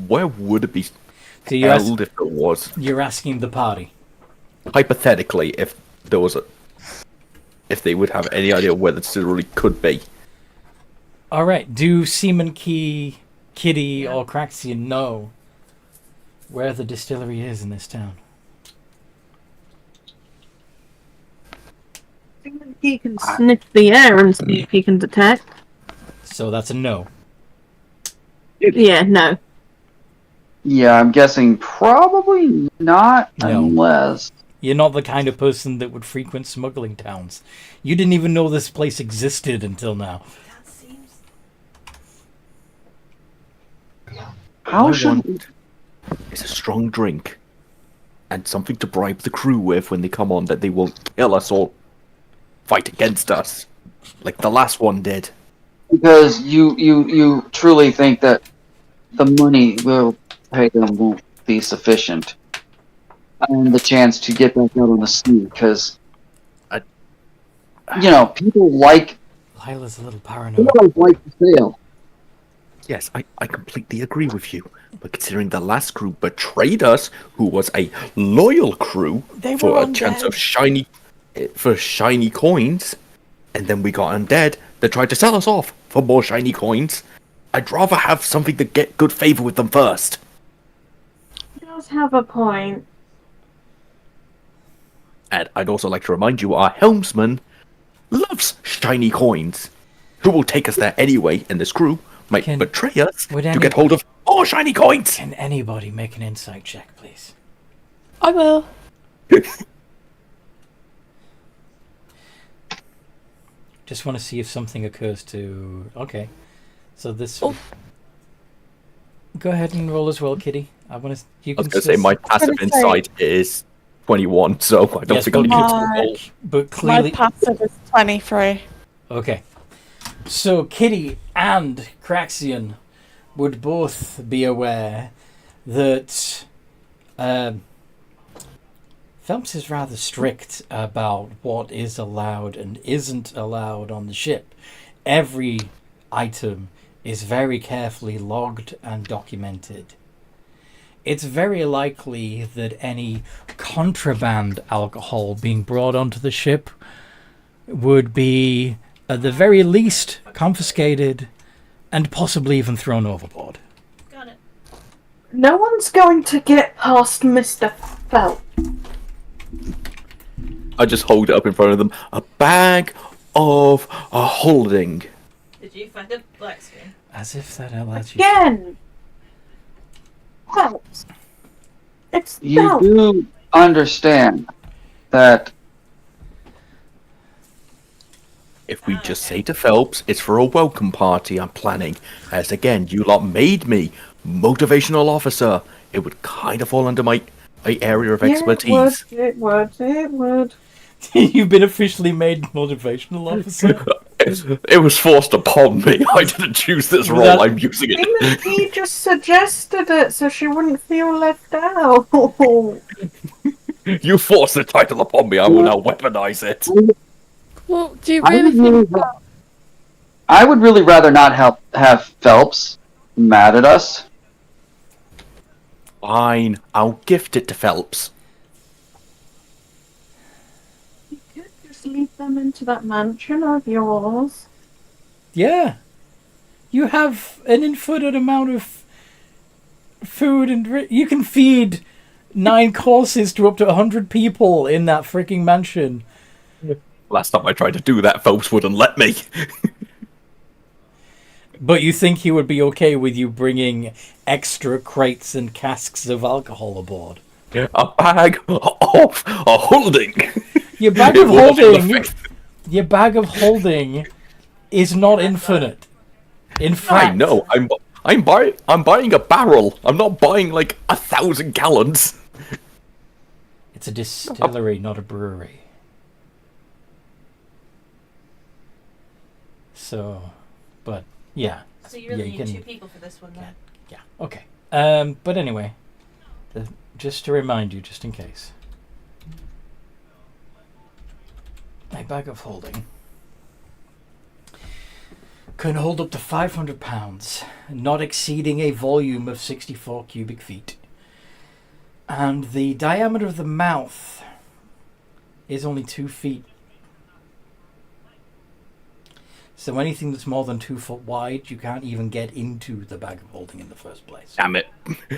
where would it be So you're, held if it was? you're asking the party. Hypothetically, if there was if they would have any idea where the distillery could be. All right. Do Seaman Key, Kitty, or Craxian know where the distillery is in this town? Seaman Key can sniff the air and see if he can detect. So that's a no. Yeah, no. Yeah, I'm guessing probably not, No. unless. You're not the kind of person that would frequent smuggling towns. You didn't even know this place existed until now. That seems. How All I should want is a strong drink and something to bribe the crew with when they come on that they won't kill us or fight against us like the last one did. because you truly think that the money we'll pay them won't be sufficient, and the chance to get back out on the sea, because people like Lila's a little paranoid. to sail. Yes, I completely agree with you. But considering the last crew betrayed us, who was a loyal crew They for were a chance undead. of shiny coins, and then we got undead that tried to sell us off for more shiny coins, I'd rather have something to get good favor with them first. He does have a point. And I'd also like to remind you, our helmsman loves shiny coins. Who will take us there anyway, and this crew might betray us would to get hold of more shiny coins. Can anybody make an insight check, please? I will. Just want to see if something occurs to... Okay. So this... Oh. Go ahead and roll as well, Kitty. I want to... You I was can going to say, my passive gonna say- insight is 21, so I don't Yes, think I need but- to roll. But My clearly... passive is 23. Okay. So Kitty and Craxian would both be aware that Phelps is rather strict about what is allowed and isn't allowed on the ship. Every item is very carefully logged and documented. It's very likely that any contraband alcohol being brought onto the ship would be, at the very least, confiscated and possibly even thrown overboard. Got it. No one's going to get past Mr. Phelps. I just hold it up in front of them. A bag of a holding. Did you find a black screen? As if that allows you... Again! Phelps. It's You no. do understand that If we just say to Phelps, it's for a welcome party I'm planning, as again, you lot made me motivational officer, it would kind of fall under my area of expertise. It would. You've been officially made motivational officer. It was forced upon me. I didn't choose this Was role. that- I'm using it. He just suggested it so she wouldn't feel left out. You forced the title upon me. I will now weaponize it. Well, do you really think I would really rather not have Phelps mad at us. Fine. I'll gift it to Phelps. You could just lead them into that mansion of yours. Yeah. You have an infinite amount of food and you can feed 9 courses to up to 100 people in that freaking mansion. Last time I tried to do that, Phelps wouldn't let me. But you think he would be okay with you bringing extra crates and casks of alcohol aboard? A bag of holding. Your bag It of will holding. affect- Your bag of holding is not infinite. In fact, I know. I'm buying a barrel. I'm not buying like 1,000 gallons. it's a distillery, not a brewery. So, but yeah, So you really Yeah, you need can- 2 people for this one then? yeah, okay. But anyway, just to remind you, just in case, a bag of holding can hold up to 500 pounds, not exceeding a volume of 64 cubic feet. And the diameter of the mouth is only 2 feet. So anything that's more than 2 foot wide, you can't even get into the bag of holding in the first place. Damn it.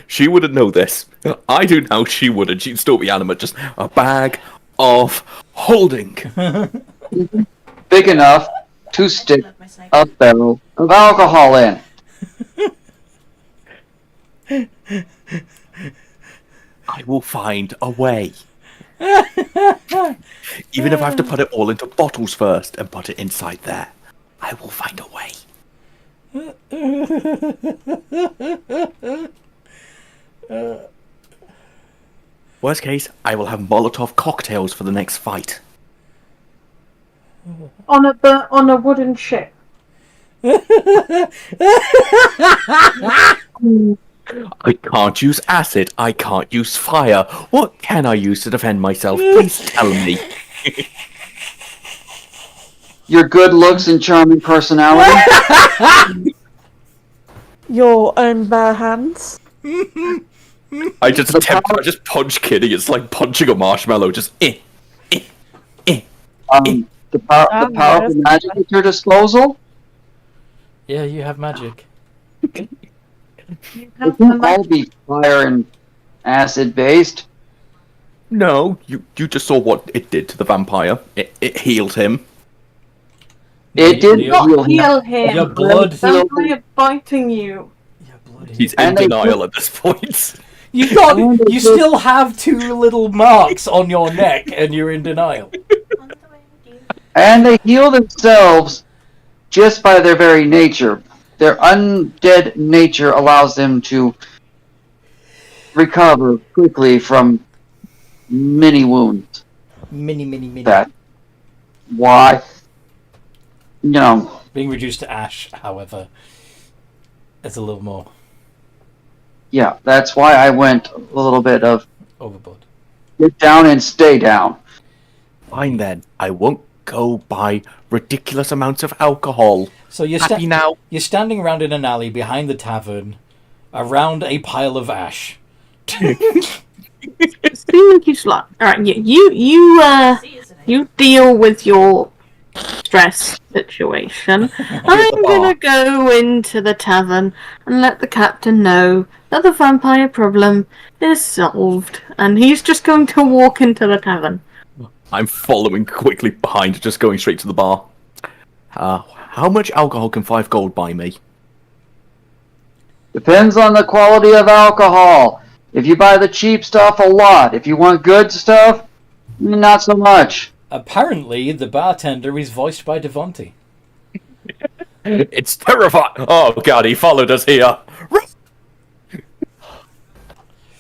She wouldn't know this. I do now, she wouldn't. She'd still be animate. Just a bag of holding. Big enough to stick Love my snake. a barrel of alcohol in. I will find a way. Even if I have to put it all into bottles first and put it inside there, I will find a way. Worst case, I will have Molotov cocktails for the next fight. On a wooden ship. I can't use acid. I can't use fire. What can I use to defend myself? Please tell me. Your good looks and charming personality. your own bare hands? I just punch Kitty. It's like punching a marshmallow. Just The power of magic at your disposal. Yeah, you have magic. It can all be fire and acid based. No, you just saw what it did to the vampire. It healed him. It did Your heal him. Heal him. Your blood. Vampire biting you. blood. He's in And they denial at this point. You still have 2 little marks on your neck, and you're in denial. On the way with you. And they heal themselves just by their very nature. Their undead nature allows them to recover quickly from many wounds. Many. That why, you know, Being reduced to ash, however, is a little more yeah, that's why I went a little bit of overboard. get down and stay down. Fine then. I won't go buy ridiculous amounts of alcohol. So you're Happy now? You're standing around in an alley behind the tavern, around a pile of ash. Sneaky slut. Alright, you deal with your stress situation. I'm gonna go into the tavern and let the captain know that the vampire problem is solved, and he's just going to walk into the tavern. I'm following quickly behind, just going straight to the bar. How much alcohol can 5 gold buy me? Depends on the quality of alcohol. If you buy the cheap stuff, a lot. If you want good stuff, not so much. Apparently, the bartender is voiced by Devontae. It's terrifying. Oh god, he followed us here.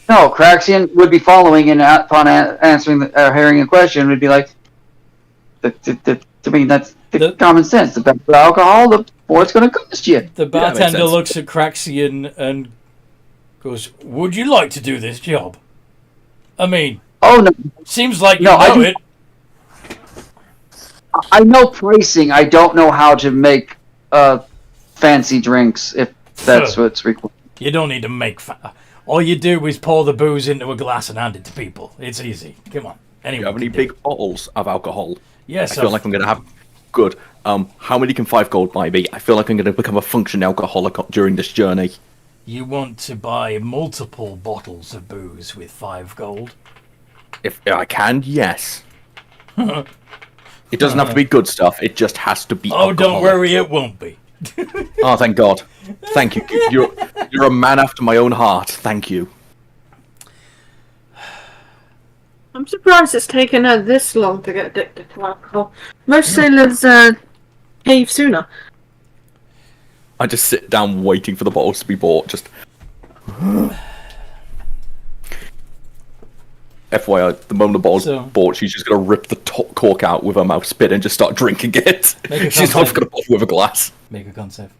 No, Craxian would be following and upon answering hearing a question would be like, I mean, that's the common sense. The better alcohol, the more it's going to cost you. The bartender looks at Craxian and goes, "Would you like to do this job? I mean, oh no, seems like you know it." I know pricing. I don't know how to make fancy drinks. If that's what's required. You don't need to make. All you do is pour the booze into a glass and hand it to people. It's easy. Come on. Anyway, Do you have any big bottles of alcohol? Yes. I feel like I'm going to have... Good. How many can 5 gold buy me? I feel like I'm going to become a functioning alcoholic during this journey. You want to buy multiple bottles of booze with 5 gold? If I can, yes. It doesn't have to be good stuff. It just has to be alcoholic. Don't worry, it won't be. Oh, thank God. Thank you. You're a man after my own heart. Thank you. I'm surprised it's taken her this long to get addicted to alcohol. Most sailors cave sooner. I just sit down waiting for the bottles to be bought. Just... FYI, the moment the bottle's bought, she's just going to rip the top cork out with her mouth, spit, and just start drinking it. She's not going to bottle with a glass. Make a con save.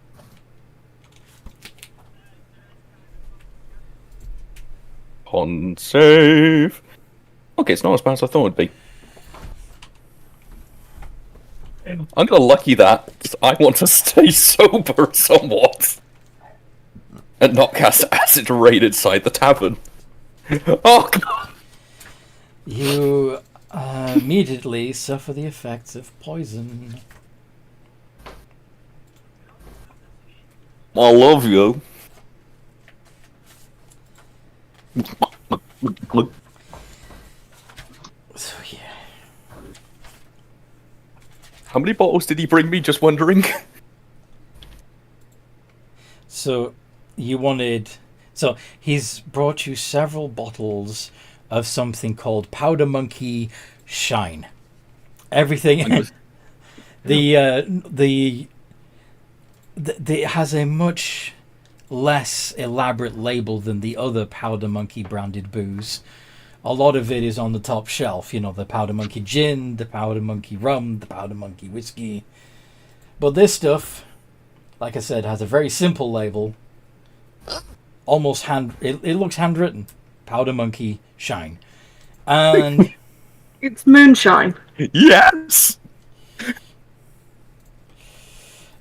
Con save. Okay, it's not as bad as I thought it'd be. I'm going to lucky that I want to stay sober somewhat. And not cast acid rain inside the tavern. Oh, God. You immediately suffer the effects of poison. I love you. So, yeah. How many bottles did he bring me? Just wondering. So, you wanted... So, he's brought you several bottles of something called Powder Monkey Shine. Everything... It has a much less elaborate label than the other Powder Monkey branded booze. A lot of it is on the top shelf. You know, the Powder Monkey Gin, the Powder Monkey Rum, the Powder Monkey Whiskey. But this stuff, like I said, has a very simple label. Almost it looks handwritten. Powder Monkey Shine. And... It's moonshine. Yes!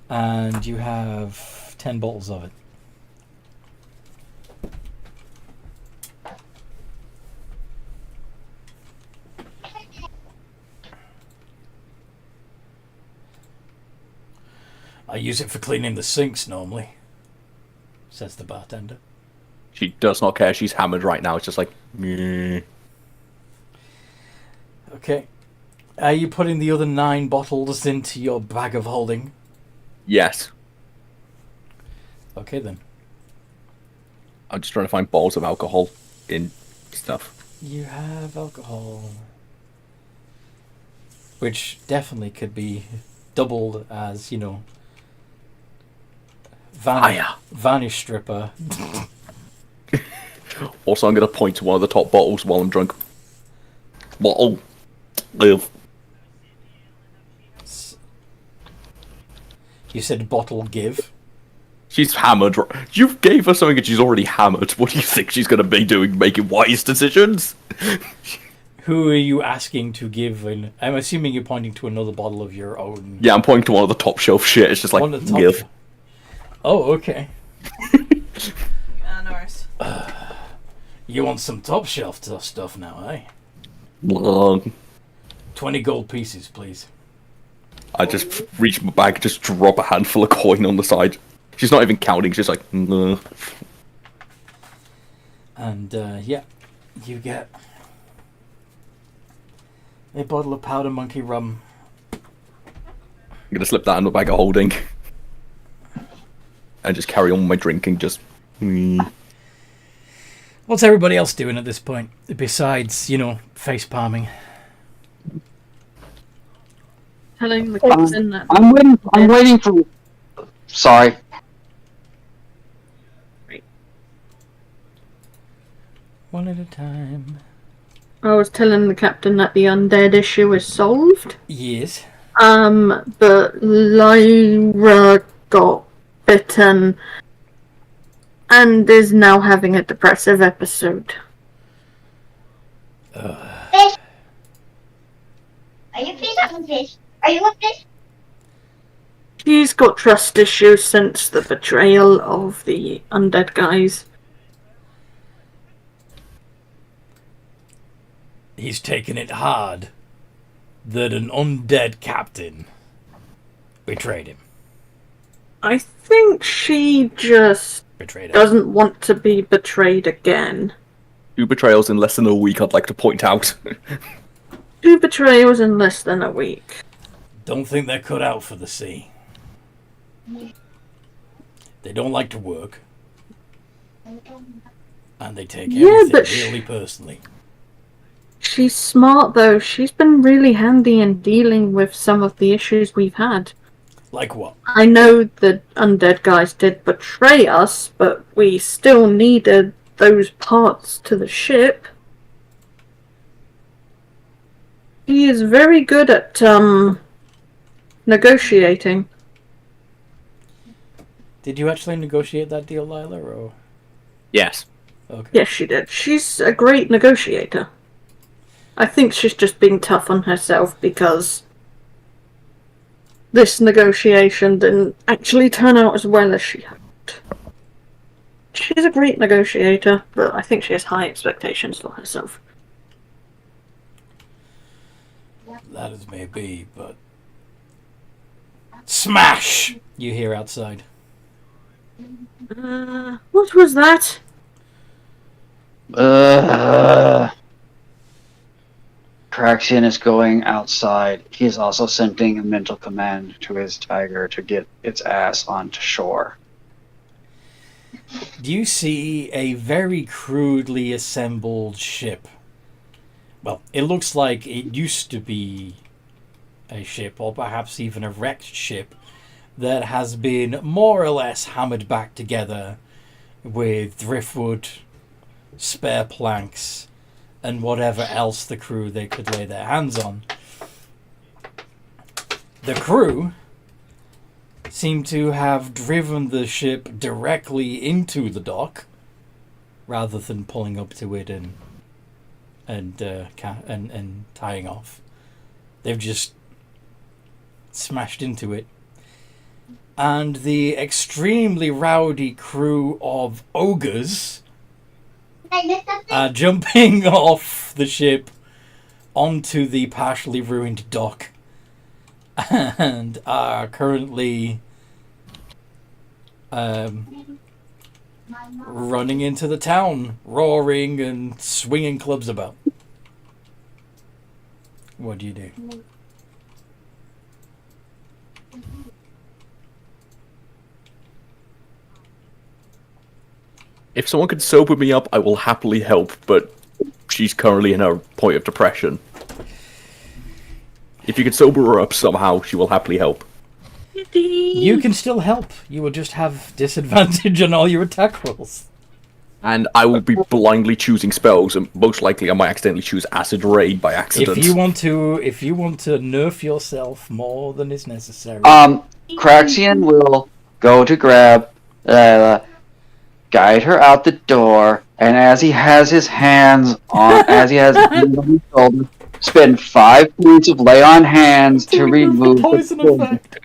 And you have 10 bottles of it. I use it for cleaning the sinks normally, says the bartender. She does not care. She's hammered right now. It's just like... Meh. Okay. Are you putting the other 9 bottles into your bag of holding? Yes. Okay, then. I'm just trying to find bottles of alcohol in stuff. You have alcohol. Which definitely could be doubled as, you know... Vanish stripper. Also, I'm going to point to one of the top bottles while I'm drunk. Bottle. Live. You said bottle give. She's hammered. You gave her something and she's already hammered. What do you think she's going to be doing? Making wise decisions? Who are you asking to give? And I'm assuming you're pointing to another bottle of your own. Yeah, I'm pointing to one of the top shelf shit. It's just like, give. Oh, okay. No worries. You want some top shelf stuff now, eh? 20 gold pieces, please. I just reach my bag, just drop a handful of coin on the side. She's not even counting, she's like, nah. And, yeah, you get a bottle of Powder Monkey Rum. I'm gonna slip that in my bag of holding. And just carry on with my drinking, just... What's everybody else doing at this point, besides, face palming? Telling the captain that. I'm waiting for. Sorry. One at a time. I was telling the captain that the undead issue is solved. Yes. But Lyra got bitten and is now having a depressive episode. Fish. Are you fish? I'm fish. Are you a fish? She's got trust issues since the betrayal of the undead guys. He's taken it hard that an undead captain betrayed him. I think she just Betrayed him. doesn't want to be betrayed again. 2 betrayals in less than a week, I'd like to point out. 2 betrayals in less than a week. Don't think they're cut out for the sea. They don't like to work. And they take everything really personally. She's smart, though. She's been really handy in dealing with some of the issues we've had. Like what? I know the undead guys did betray us, but we still needed those parts to the ship. He is very good at, negotiating. Did you actually negotiate that deal, Lila, or...? Yes. Okay. Yes, she did. She's a great negotiator. I think she's just being tough on herself because this negotiation didn't actually turn out as well as she hoped. She's a great negotiator, but I think she has high expectations for herself. That as may be, but... Smash! You hear outside. What was that? Craxian is going outside. He is also sending a mental command to his tiger to get its ass onto shore. Do you see a very crudely assembled ship? Well, it looks like it used to be a ship, or perhaps even a wrecked ship, that has been more or less hammered back together with driftwood, spare planks, and whatever else the crew they could lay their hands on. The crew seem to have driven the ship directly into the dock, rather than pulling up to it and tying off. They've just smashed into it. And the extremely rowdy crew of ogres are jumping off the ship onto the partially ruined dock and are currently running into the town, roaring and swinging clubs about. What do you do? If someone could sober me up, I will happily help, but she's currently in her point of depression. If you could sober her up somehow, she will happily help. You can still help. You will just have disadvantage on all your attack rolls. And I will be blindly choosing spells, and most likely I might accidentally choose Acid Raid by accident. If you want to nerf yourself more than is necessary. Craxian will go to grab guide her out the door, and as he has his hands on his shoulder, spend 5 points of lay on hands to remove the poison effect.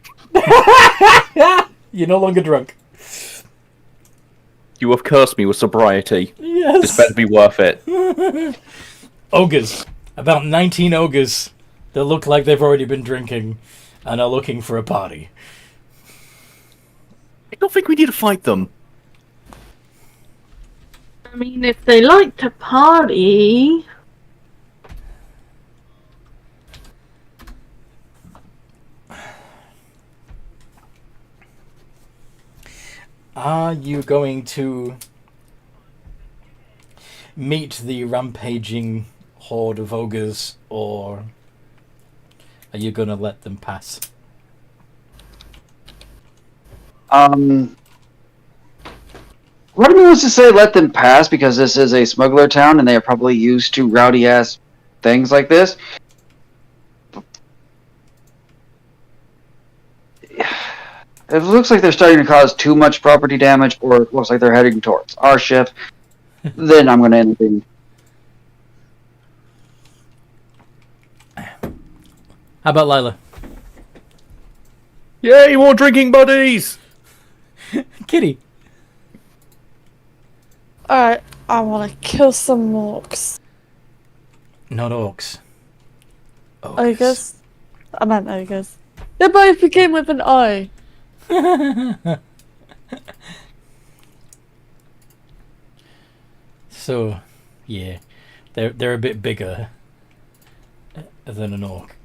You're no longer drunk. You have cursed me with sobriety. Yes. This better be worth it. Ogres. About 19 ogres that look like they've already been drinking and are looking for a party. I don't think we need to fight them. I mean, if they like to party... Are you going to... meet the rampaging horde of ogres, or are you going to let them pass? Part of me wants to say let them pass because this is a smuggler town and they are probably used to rowdy ass things like this. If it looks like they're starting to cause too much property damage, or it looks like they're heading towards our ship, then I'm going to end things. How about Lila? Yay, more drinking buddies! Kitty. Alright, I want to kill some orcs. Not orcs. Ogres? I meant ogres. They both begin with an O. So, yeah, they're a bit bigger than an orc.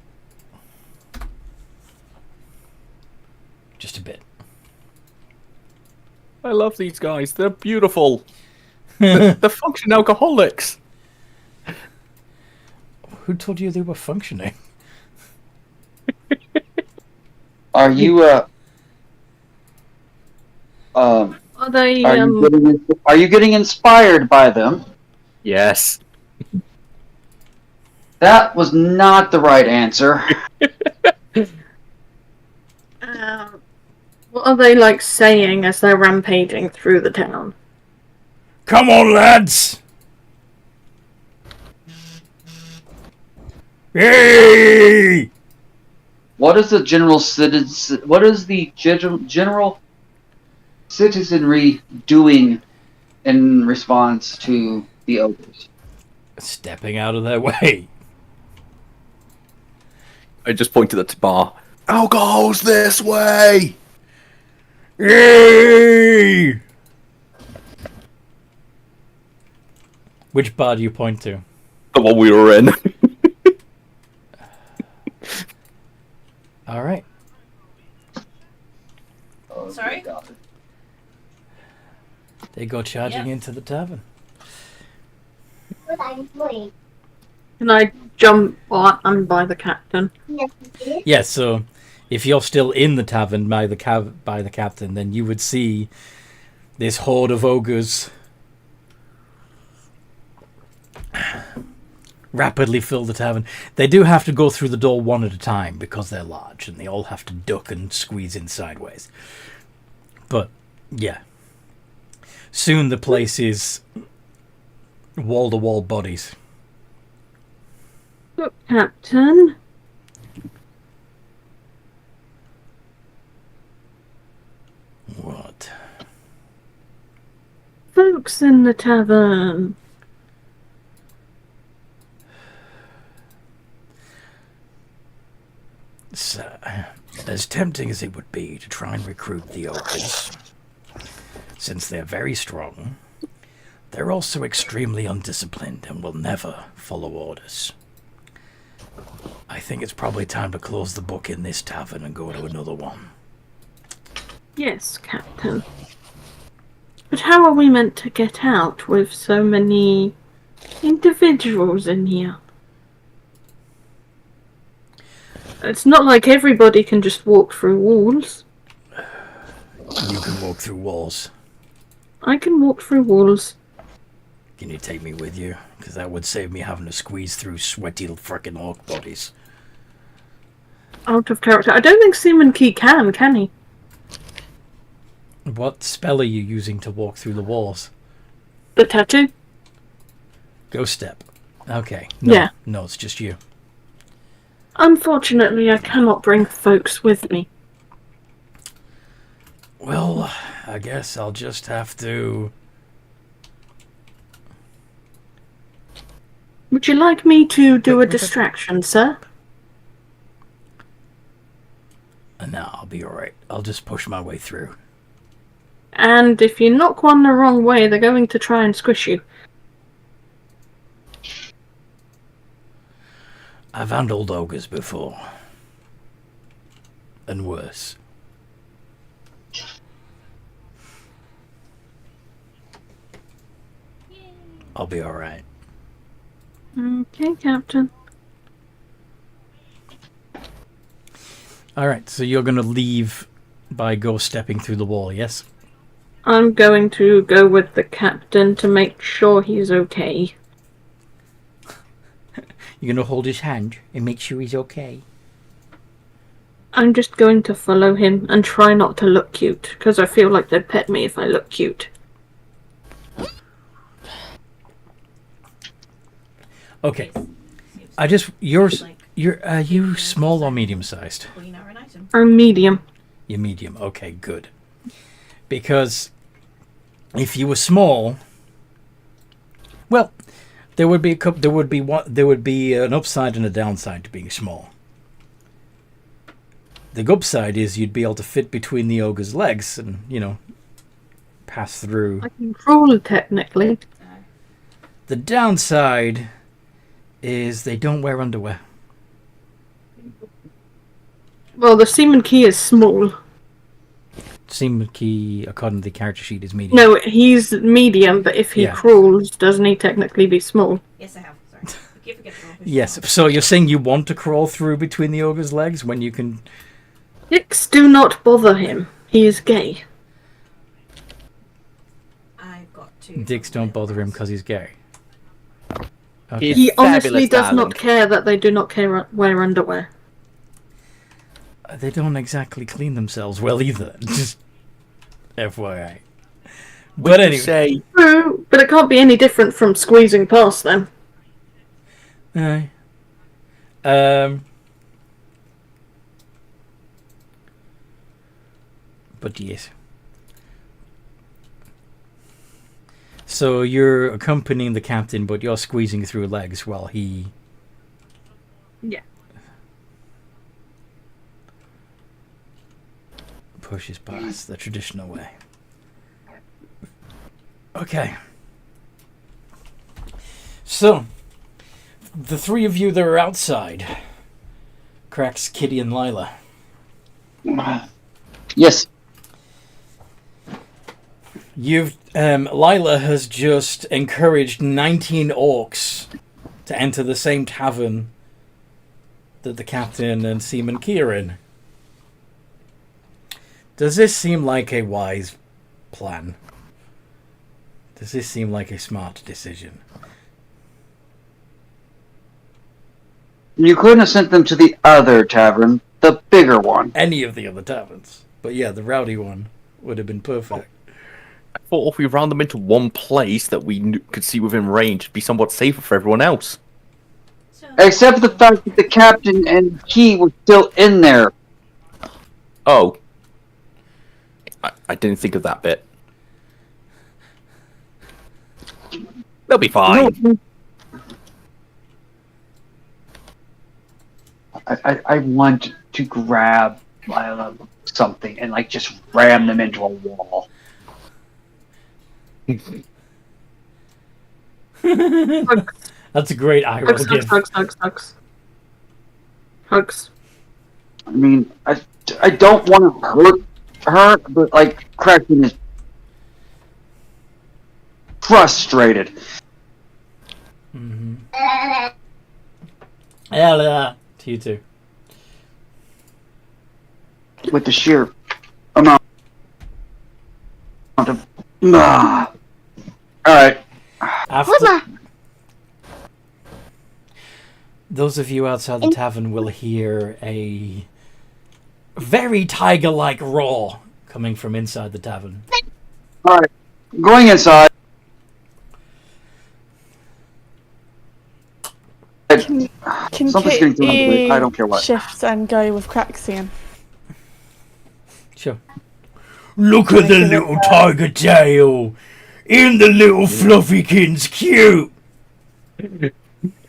Just a bit. I love these guys. They're beautiful. They're functioning alcoholics. Who told you they were functioning? Are you Are they? are you getting inspired by them? Yes. That was not the right answer. What are they like saying as they're rampaging through the town? Come on, lads! Hey! What is the general general citizenry doing in response to the ogres? Stepping out of their way. I just pointed at the bar. Alcohol's this way! Hey! Which bar do you point to? The one we were in. All right. Sorry? They go charging into the tavern. Can I jump on by the captain? Yeah, so if you're still in the tavern by the captain, then you would see this horde of ogres rapidly fill the tavern. They do have to go through the door one at a time because they're large and they all have to duck and squeeze in sideways. But, yeah. Soon the place is wall-to-wall bodies. Look, Captain. What? Folks in the tavern. So, as tempting as it would be to try and recruit the ogres, since they're very strong, they're also extremely undisciplined and will never follow orders. I think it's probably time to close the book in this tavern and go to another one. Yes, Captain. But how are we meant to get out with so many individuals in here? It's not like everybody can just walk through walls. You can walk through walls. I can walk through walls. Can you take me with you? Because that would save me having to squeeze through sweaty frickin' orc bodies. Out of character. I don't think Simon Key can he? What spell are you using to walk through the walls? The tattoo? Ghost step. Okay. No, Yeah. No, it's just you. Unfortunately, I cannot bring folks with me. Well, I guess I'll just have to... Would you like me to do a distraction, sir? No, I'll be alright. I'll just push my way through. And if you knock one the wrong way, they're going to try and squish you. I've handled ogres before. And worse. I'll be alright. Okay, Captain. Alright, so you're gonna leave by ghost stepping through the wall, yes? I'm going to go with the captain to make sure he's okay. You're gonna hold his hand and make sure he's okay. I'm just going to follow him and try not to look cute, because I feel like they'd pet me if I look cute. Okay. You're you small or medium sized? I'm medium. You're medium. Okay, good. Because if you were small, well, there would be an upside and a downside to being small. The upside is you'd be able to fit between the ogre's legs and, pass through. I can crawl technically. The downside is they don't wear underwear. Well, the seaman key is small. Seaman key, according to the character sheet, is medium. No, he's medium, but if he crawls, doesn't he technically be small? Yes, I have. Sorry. Yes, so you're saying you want to crawl through between the ogre's legs when you can... Dicks do not bother him. He is gay. I've got two. Dicks don't bother him because he's gay. Okay. He honestly fabulous, does darling. not care that they do not wear underwear. They don't exactly clean themselves well either. Just FYI. But anyway. Say, True, but it can't be any different from squeezing past them. Aye. But yes. So you're accompanying the captain, but you're squeezing through legs while he... Yeah. pushes past the traditional way. Okay. So, the three of you that are outside, Cracks, Kitty, and Lila. Yes. Lila has just encouraged 19 orcs to enter the same tavern that the captain and Seaman Key are in. Does this seem like a wise plan? Does this seem like a smart decision? You couldn't have sent them to the other tavern, the bigger one. Any of the other taverns. But yeah, the rowdy one would have been perfect. I thought if we round them into one place that we could see within range, it'd be somewhat safer for everyone else. Except the fact that the captain and Key were still in there. Oh. I didn't think of that bit. They'll be fine. No. I want to grab Lila something and just ram them into a wall. That's a great eye roll gift. Hugs. Hugs. I mean, I don't want to hurt her, but Kraken is frustrated. Mm-hmm. Yeah, to you too. With the sheer amount of... Alright. Those of you outside the tavern will hear a very tiger-like roar coming from inside the tavern. Alright. Going inside. Can Something's getting thrown out of the way. I don't care Kitty what. shift and go with Craxian? Sure. Look at the little tiger tail! In the little fluffykin's cute!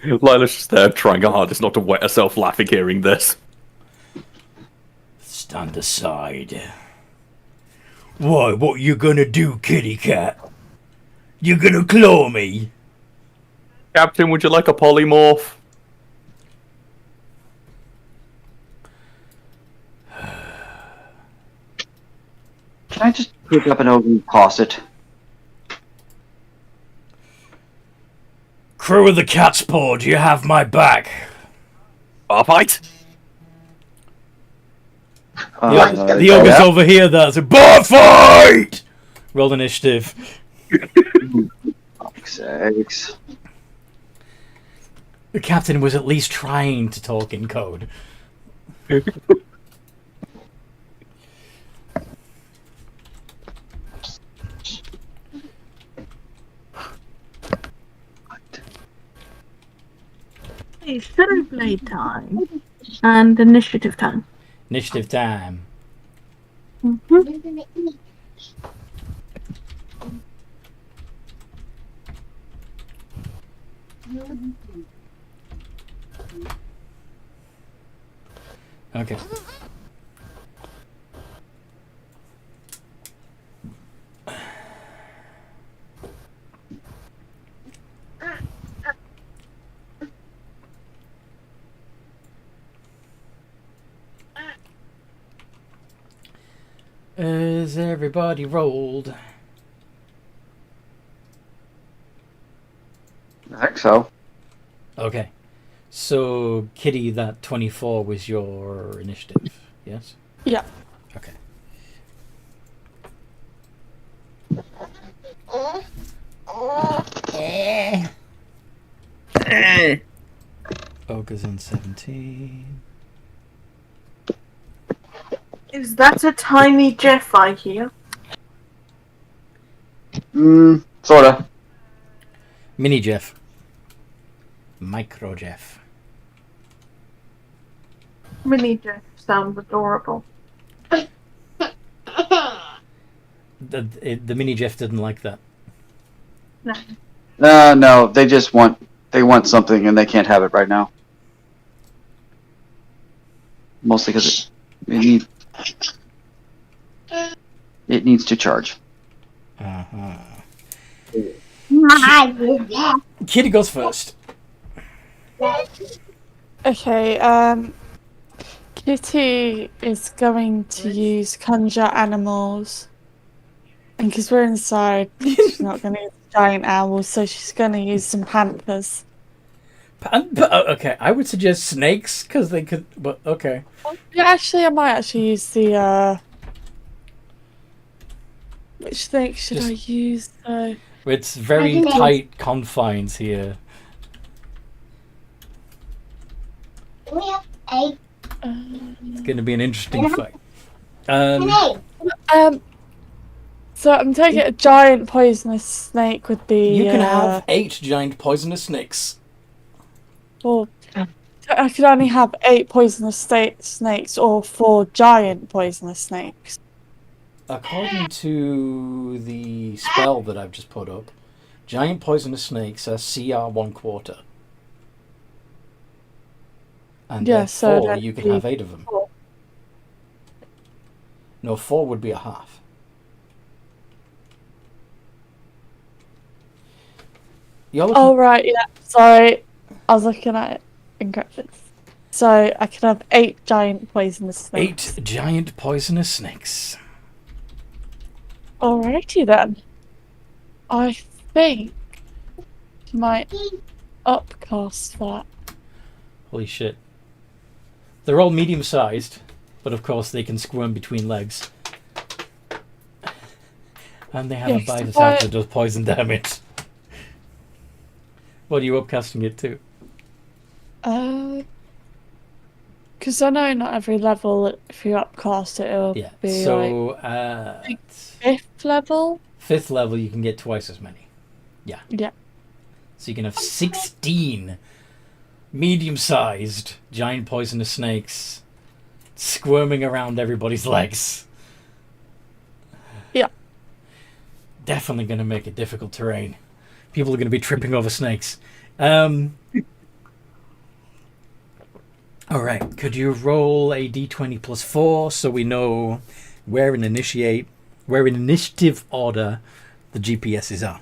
Lila's just there trying her hardest not to wet herself laughing hearing this. Stand aside. Why, what you gonna do, kitty cat? You gonna claw me? Captain, would you like a polymorph? Can I just pick up an ogre and toss it? Crew of the Cat's Paw, do you have my back? Bar fight. The ogre's over here. That's a bar fight. Roll initiative. Sakes. The captain was at least trying to talk in code. It's play time and initiative time. Initiative time. Okay. Is everybody rolled? I think so. Okay. So, Kitty, that 24 was your initiative, yes? Yeah. Okay. Ogre's on 17. Is that a tiny Jeff I hear? Sorta. Mini Jeff. Micro Jeff. Mini Jeff sounds adorable. The Mini Jeff didn't like that. No. No, they just want something and they can't have it right now. Mostly because it needs to charge. Uh-huh. My Kitty goes first. Okay, Kitty is going to use conjure animals. And because we're inside, she's not going to use giant owls, so she's going to use some panthers. Okay, I would suggest snakes, because they could... But, okay. Yeah, actually, I might actually use the, which snake should I use, though? It's very tight confines here. It's going to be an interesting fight. So I'm taking a giant poisonous snake would be... You can have 8 giant poisonous snakes. Well, I could only have 8 poisonous snakes or 4 giant poisonous snakes. According to the spell that I've just put up, giant poisonous snakes are CR 1/4. And Yeah, therefore so you can have 8 of them. 4. No, 4 would be a half. Oh, right, yeah. Sorry. I was looking at it incorrectly. So I could have 8 giant poisonous snakes. 8 giant poisonous snakes. Alrighty then. I think you might upcast that. Holy shit. They're all medium-sized, but of course they can squirm between legs. And they have a bite attack that does poison damage. What are you upcasting it to? Because I know not every level, if you upcast it, it'll be so, like 5th level? 5th level, you can get twice as many. Yeah. Yeah. So you can have 16 medium-sized giant poisonous snakes squirming around everybody's legs. Yeah. Definitely going to make it difficult terrain. People are going to be tripping over snakes. Alright, could you roll a d20 plus 4 so we know where in initiative order the GPSs are?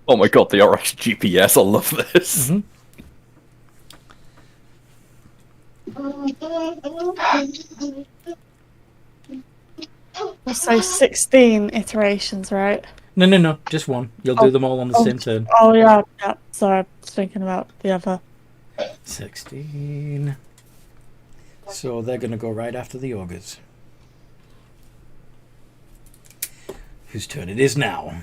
Oh my god, the RX GPS, I love this. Mm-hmm. So 16 iterations, right? No. Just one. You'll do them all on the same turn. Oh, yeah. Sorry, I was thinking about the other. 16. So they're going to go right after the ogres. Whose turn it is now.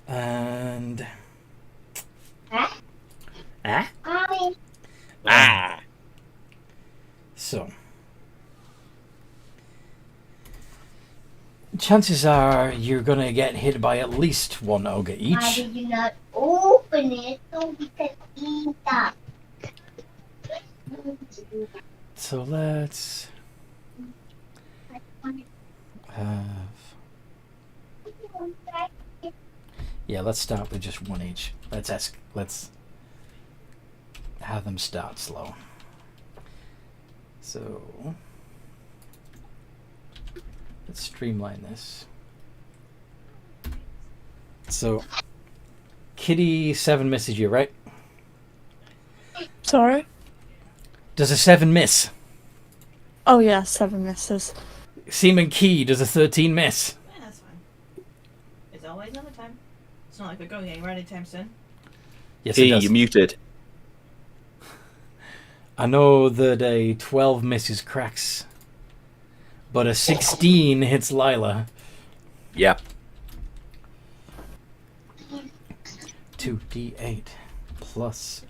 And... So... chances are you're going to get hit by at least one ogre each. Why did you not open it so we could eat that? So let's have... yeah, let's start with just one each. Let's have them start slow. So let's streamline this. So Kitty, 7 misses you, right? Sorry? Does a 7 miss? Oh, yeah, 7 misses. Seaman Key, does a 13 miss? Yeah, that's fine. It's always another time. It's not like we're going anywhere anytime soon. Yes, it does. You're muted. I know that a 12 misses cracks, but a 16 hits Lila. Yeah. 2d8 plus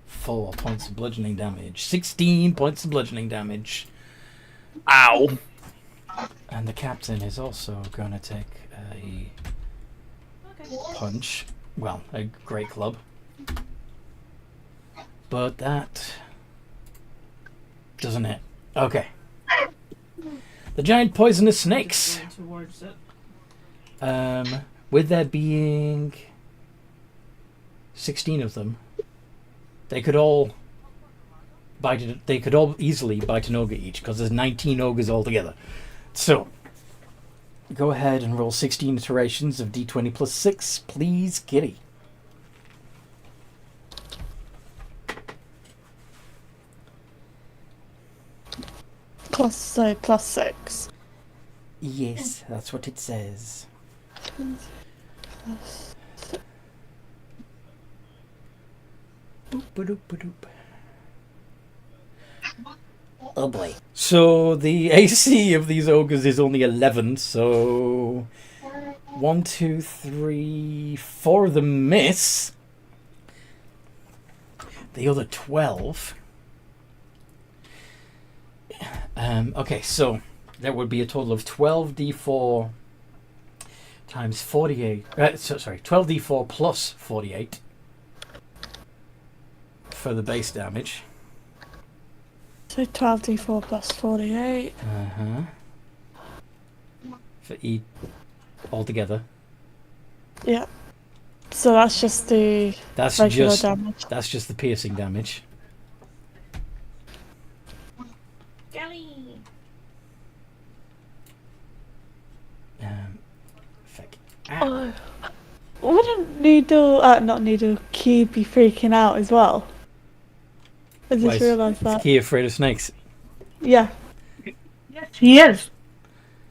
4 points of bludgeoning damage. 16 points of bludgeoning damage. Ow! And the captain is also going to take a punch. Well, a great club. But that doesn't hit. Okay. The giant poisonous snakes. Going towards it. With there being 16 of them, they could all bite it. They could all easily bite an ogre each because there's 19 ogres altogether. So go ahead and roll 16 iterations of d20 plus 6, please, Kitty. Plus 6. Yes, that's what it says. Boop-a-doop-a-doop. Oh boy. So the AC of these ogres is only 11, so 1, 2, 3, 4 of them miss. The other 12. Okay, so that would be a total of 12d4 times 48. Sorry, 12d4 plus 48 for the base damage. So 12d4 plus 48. For E altogether. Yeah. So that's just the regular damage. That's just the piercing damage. Galley! Oh. Wouldn't Key be freaking out as well? I just realised that. Is Key afraid of snakes? Yeah. Yes, he is.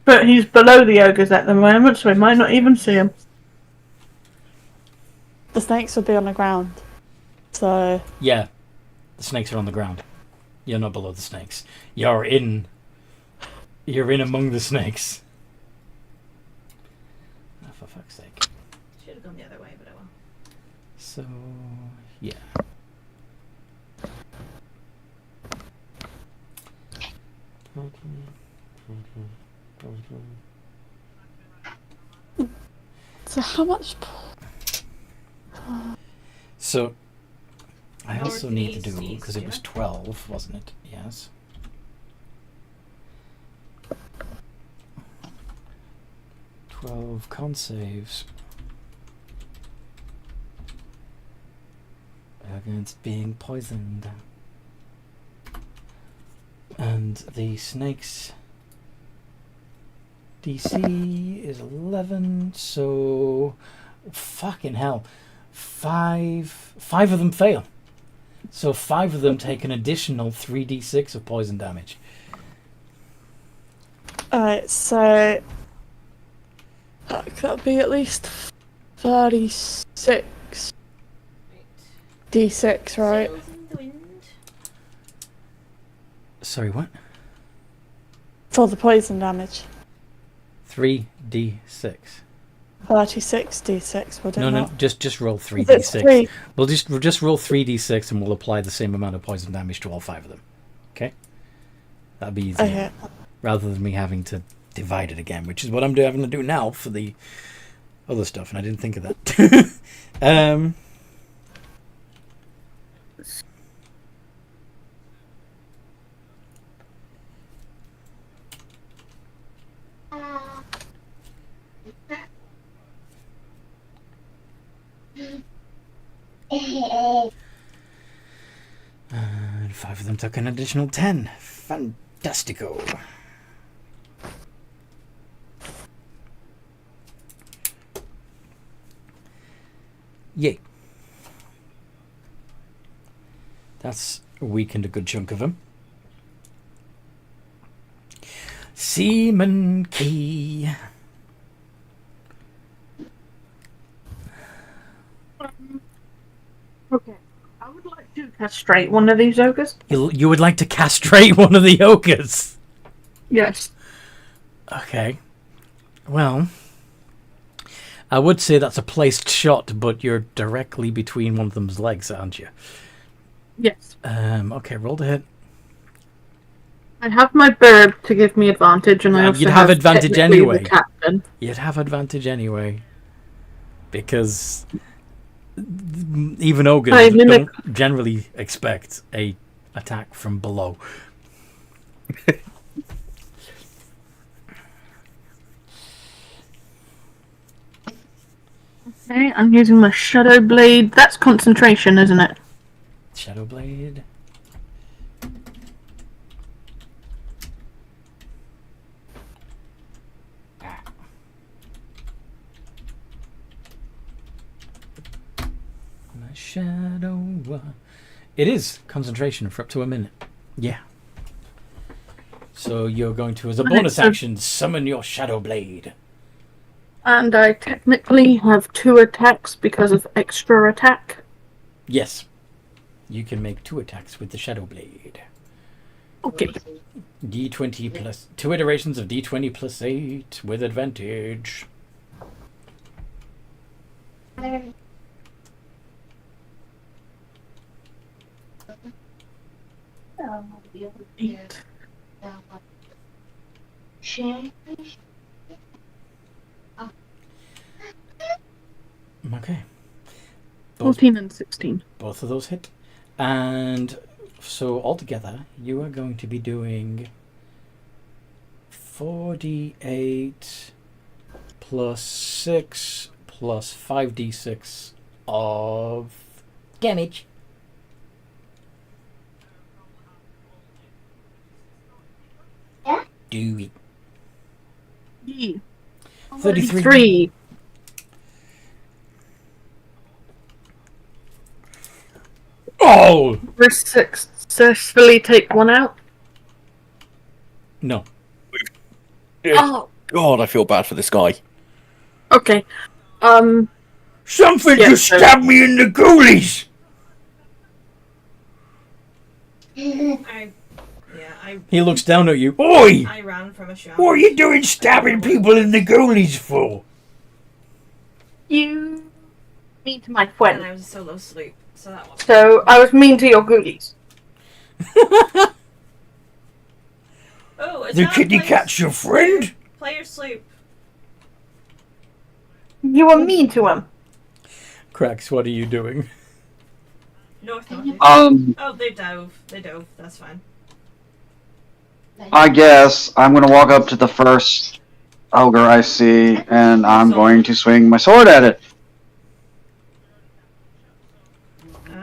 But he's below the ogres at the moment, so we might not even see him. The snakes would be on the ground. So... yeah. The snakes are on the ground. You're not below the snakes. You're in among the snakes. Oh, for fuck's sake. Should have gone the other way, but I will. So, yeah. So how much... So, I also need to do, because it was 12, wasn't it? Yes. Con saves against being poisoned. And the snake's DC is 11, so fucking hell. Five of them fail. So 5 of them take an additional 3d6 of poison damage. Alright, so attack. That'd be at least 36 d6, right? Sails in the wind. Sorry, what? For the poison damage. 3d6. 36 d6, would it No, not? just roll It's 3d6. three. We'll just roll 3d6 and we'll apply the same amount of poison damage to all 5 of them. Okay? That'd be easier. Okay. Rather than me having to divide it again, which is what I'm having to do now for the other stuff, and I didn't think of that. And 5 of them took an additional 10. Fantastico. Yay. That's weakened a good chunk of them. Seaman Key. Okay. I would like to castrate one of these ogres. You would like to castrate one of the ogres? Yes. Okay. Well, I would say that's a placed shot, but you're directly between one of them's legs, aren't you? Yes. Okay, roll to hit. I have my bird to give me advantage, and I also You'd have advantage technically anyway. the captain. You'd have advantage anyway. Because even ogres I mimic- don't generally expect a attack from below. Okay, I'm using my shadow blade. That's concentration, isn't it? Shadow Blade. My shadow. It is concentration for up to a minute. Yeah. So you're going to, as a bonus action, summon your Shadow Blade. And I technically have 2 attacks because of extra attack. Yes. You can make 2 attacks with the Shadow Blade. Okay. D20 plus 2 iterations of D20 plus 8 with advantage. Eight. Okay. 14 and 16. Both of those hit. And so altogether, you are going to be doing 4d8 plus 6 plus 5d6 of damage. Yeah? Do it. Yeah. 33. Oh! We're successfully take 1 out. No. Oh, God, I feel bad for this guy. okay. Something Yeah, just so- stabbed me in the ghoulies! He looks down at you. Oi! I ran from a shop. What are you doing stabbing people in the ghoulies for? You mean to my And friend. I was a solo sloop, so that was. So I was mean to your ghoulies. Oh, it's The not kitty player- cat's your friend? Player sloop. You were mean to him. Cracks, what are you doing? North. Oh, they dove. They dove. That's fine. I guess I'm gonna walk up to the first ogre I see, and I'm going to swing my sword at it.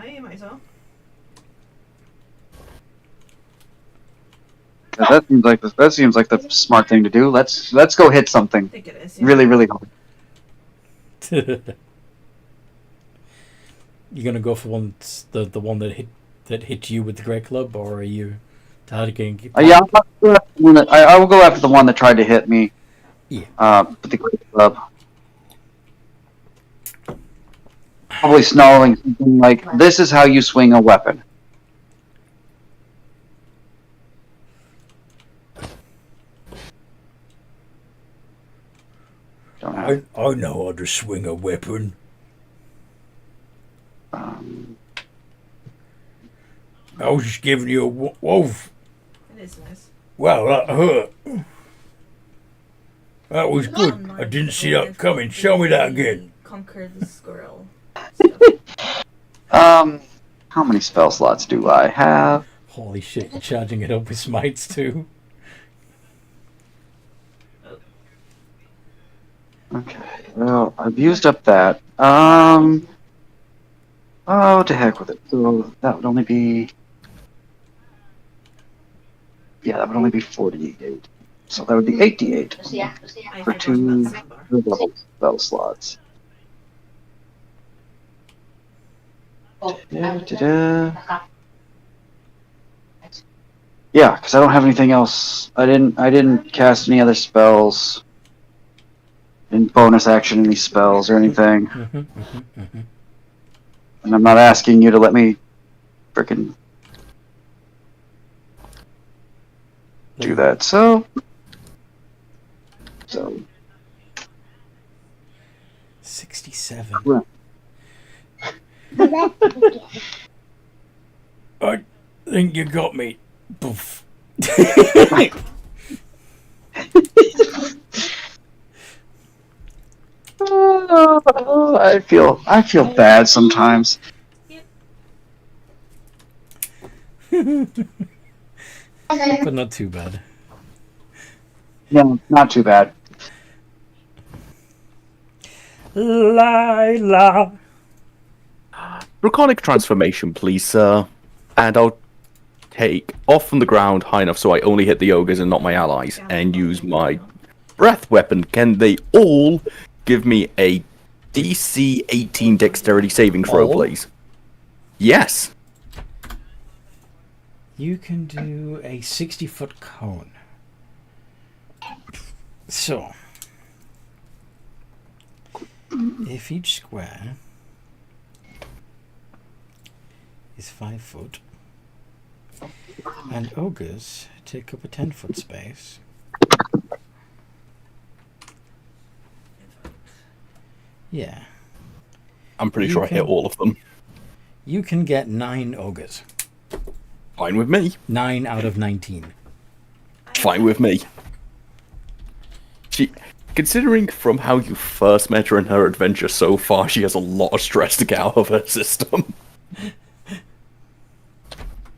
You might as well. That seems like the smart thing to do. Let's go hit I something think it is. Yeah. really, really hard. You gonna go for the one that hit you with the great club, or are you targeting? Yeah, I will go after the one that tried to hit me. Yeah. With the great club. probably snarling something like, "This is how you swing a weapon." Don't know. I know how to swing a weapon. I was just giving you a wolf. It is nice. Wow, that hurt. That was good. I didn't see that coming. Show me that again. Conquer the squirrel. How many spell slots do I have? Holy shit, you're charging it up with smites too. Okay, well, I've used up that. Oh, to heck with it. So that would only be... Yeah, that would only be 48. So that would be 88 I for forgot 2 about Sambar. double spell slots. Da-da-da. Yeah, because I don't have anything else. I didn't cast any other spells. Didn't bonus action any spells or anything. And I'm not asking you to let me frickin' do that. So 67. Right. I think you got me. Poof. I feel bad sometimes. But not too bad. No, not too bad. Lila. Draconic transformation, please, sir. And I'll take off from the ground high enough so I only hit the ogres and not my allies, and use my breath weapon. Can they all give me a DC 18 dexterity saving throw, All? please? Yes. You can do a 60-foot cone. So, if each square is 5 foot, and ogres take up a 10-foot space, yeah, I'm pretty You sure I hit can- all of them. you can get 9 ogres. Fine with me. 9 out of 19. Fine with me. She, considering from how you first met her in her adventure so far, she has a lot of stress to get out of her system.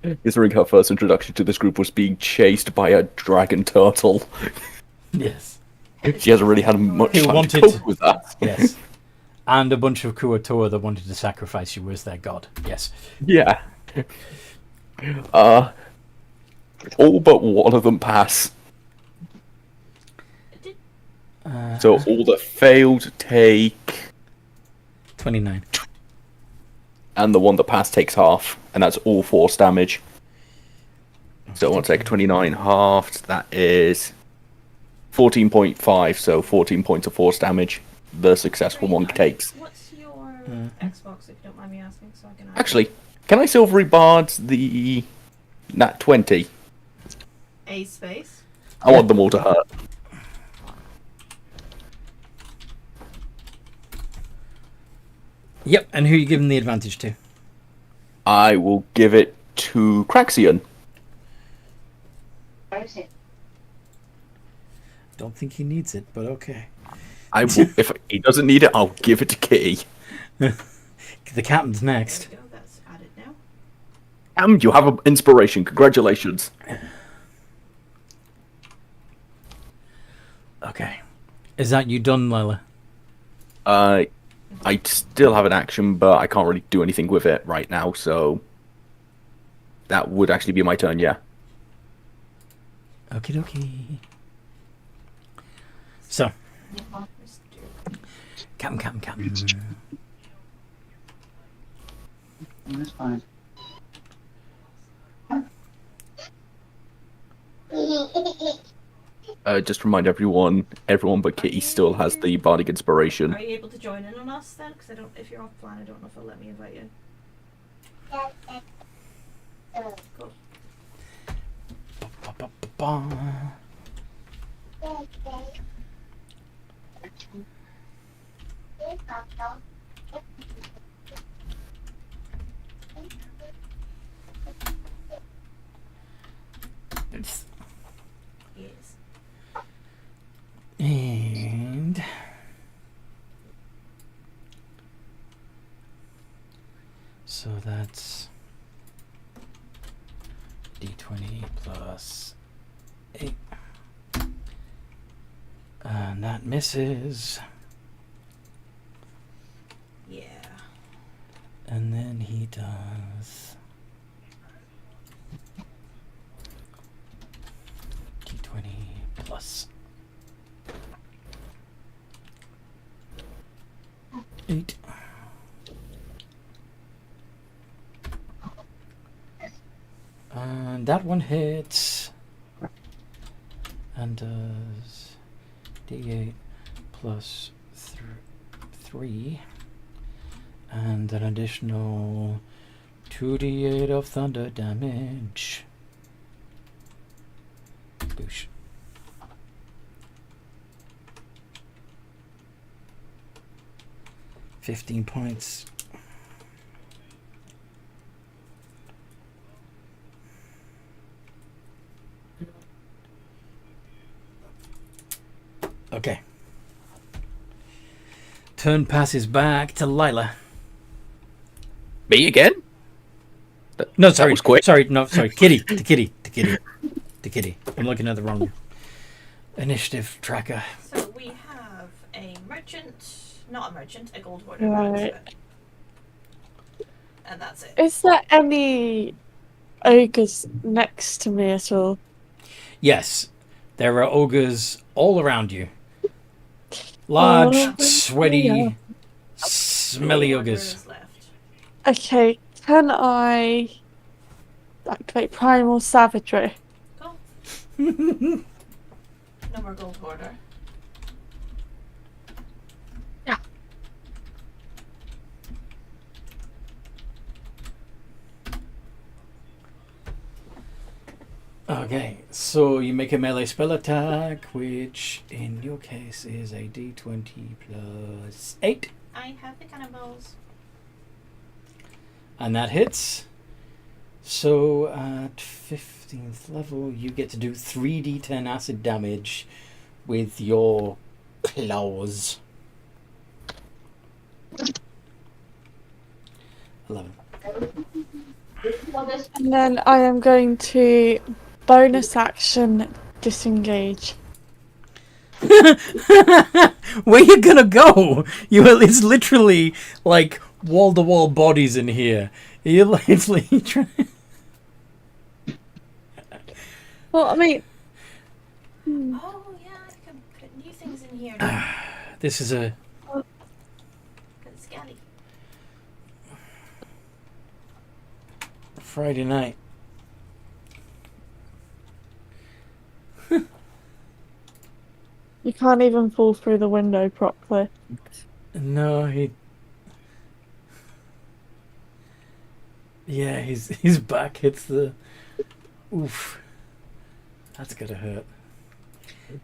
Considering her first introduction to this group was being chased by a dragon turtle. Yes. She hasn't really had much Who time wanted- to cope with that. Yes. And a bunch of Kuatoa that wanted to sacrifice you as their god. Yes. Yeah. All but one of them pass. So all that failed take, 29. and the one that passed takes half, and that's all force damage. So I'll take 29 halved. That is 14.5. So 14 points of force damage. The successful one takes. What's your Xbox, if you don't mind me asking, so I can... Actually, can I silvery bard the nat 20? A space? I want them all to hurt. Yep, and who are you giving the advantage to? I will give it to Craxian. Don't think he needs it, but okay. I will, if he doesn't need it, I'll give it to Kitty. The captain's next. There we go, that's added now. You have an inspiration. Congratulations. Okay. Is that you done, Lila? I still have an action, but I can't really do anything with it right now, so that would actually be my turn, yeah. Okie dokie. So, Captain. That's fine. Just remind everyone but Kitty still has the bardic inspiration. Are you able to join in on us then? Because I don't. If you're offline, I don't know if it'll let me invite you. Cool. Yes. And so that's d20 plus 8. And that misses. Yeah. And then he does d20 plus 8. And that one hits and does d8 plus 3 and an additional 2d8 of thunder damage. Boosh. $15 points. Okay. Turn passes back to Lila. Me again? No, sorry. That was quick. Sorry, no, sorry. Kitty. To Kitty. I'm looking at the wrong initiative tracker. So we have a merchant, not a merchant, a gold hoarder. Right. And that's it. Is there any ogres next to me at all? Yes, there are ogres all around you. Large, sweaty, smelly ogres. Left. Okay, can I activate primal savagery? Cool. No more gold hoarder. Yeah. Okay, so you make a melee spell attack, which in your case is a d20 plus 8. I have the cannonballs. And that hits. So at 15th level, you get to do 3d10 acid damage with your claws. 11. And then I am going to bonus action disengage. Where you gonna go? It's literally like wall-to-wall bodies in here. You're literally trying. Well, I mean, Oh yeah, I can put new things in here. Now. This is a It's scally. Friday night. you can't even fall through the window properly. No, yeah, his back hits the. Oof. That's gonna hurt.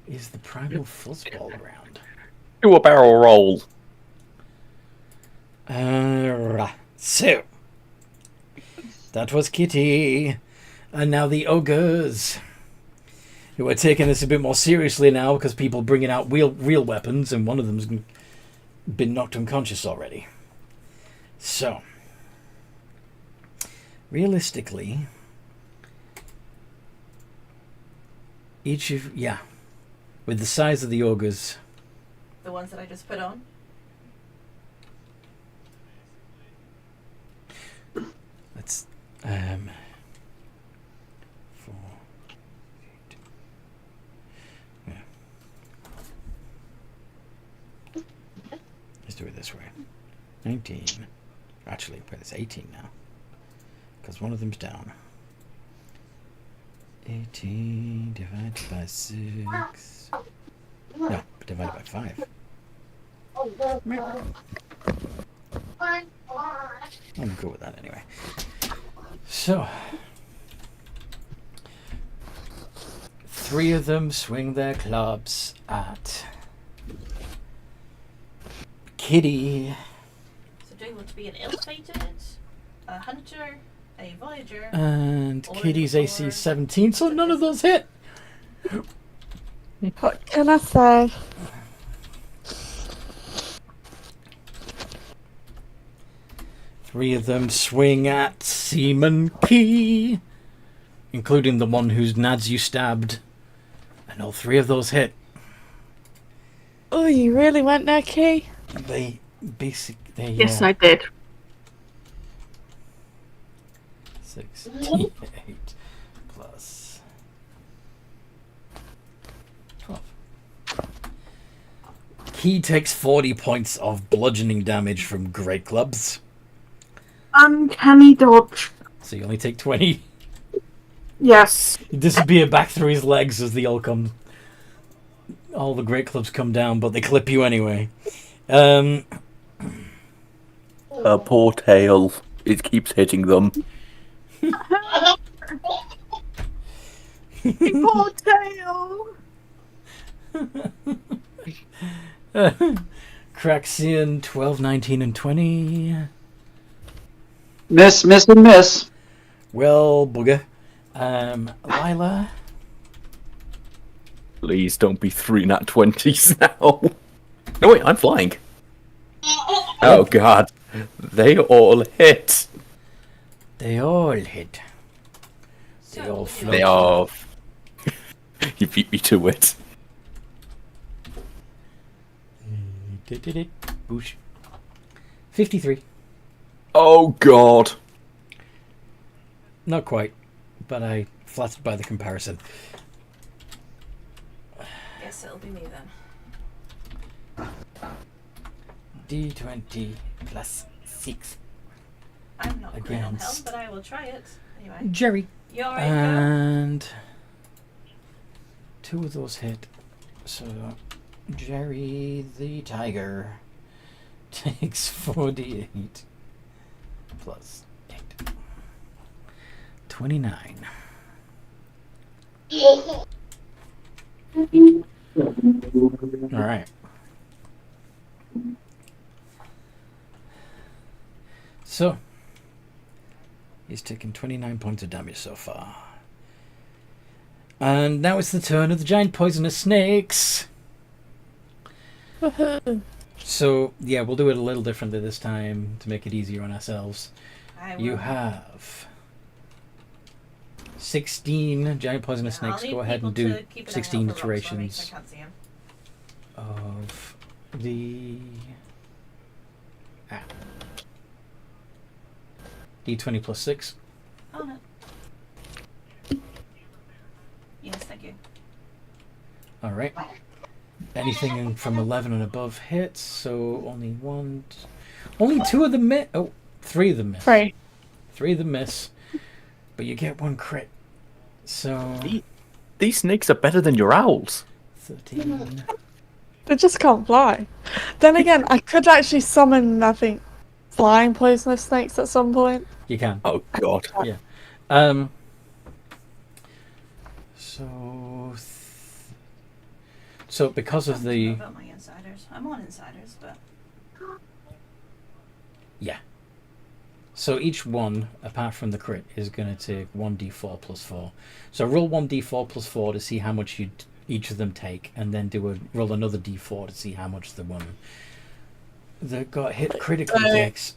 Is the primal fuzzball around? Do a barrel roll. So that was Kitty, and now the ogres, who are taking this a bit more seriously now because people bringing out real weapons, and one of them's been knocked unconscious already. So, realistically, with the size of the ogres. The ones that I just put on. Let's 4, 8. Yeah. Let's do it this way. 19. Actually, wait, it's 18 now, because one of them's down. 18 divided by 6. No, divided by 5. I'm good with that anyway. So, 3 of them swing their clubs at Kitty. So do you want to be an ill-fated, a hunter, a voyager, And or Kitty's or- AC is 17, so none of those hit. What can I say? Three of them swing at Seaman Key, including the one whose nads you stabbed. And all 3 of those hit. Oh, you really went there, Key? They Yes, I did. 68 plus 12. He takes 40 points of bludgeoning damage from great clubs. Uncanny dodge. So you only take 20. Yes. You disappear back through his legs as all the great clubs come down, but they clip you anyway. Poor tail. It keeps hitting them. Poor tail. Craxian, 12, 19, and 20. Miss, and miss. Well, bugger. Lila. Please don't be 3 nat 20s now. No, wait, I'm flying. Oh, God. They all hit. They all hit. They all float. They are. You beat me to it. Boosh. 53. Oh, God. Not quite, but I flattered by the comparison. Yes, it'll be me then. D20 plus 6. I'm not great on Against- health, but I will try it. Anyway, Jerry. you're right. And 2 of those hit. So Jerry the tiger takes 48 plus 8. 29. Alright. So, he's taken 29 points of damage so far. And now it's the turn of the giant poisonous snakes. So, yeah, we'll do it a little differently this time to make it easier on ourselves. I will. You have 16 giant poisonous I'll snakes. need Go ahead and people do to keep an eye 16 out for rocks for me, iterations 'cause I can't see 'em. of the D20 plus 6. Oh no. Yes, thank you. Alright. Anything from 11 and above hits, so only 2 of them miss. Oh, 3 of them miss. 3. 3 of them miss. But you get 1 crit. So These snakes are better than your owls. 13. They just can't fly. Then again, I could actually summon, I think, flying poisonous snakes at some point. You can. Oh, God. Yeah. So because of I don't know the about my insiders. I'm on insiders, but so each one, apart from the crit, is going to take 1d4 plus 4. So roll 1d4 plus 4 to see how much each of them take, and then roll another d4 to see how much the one that got hit critically takes.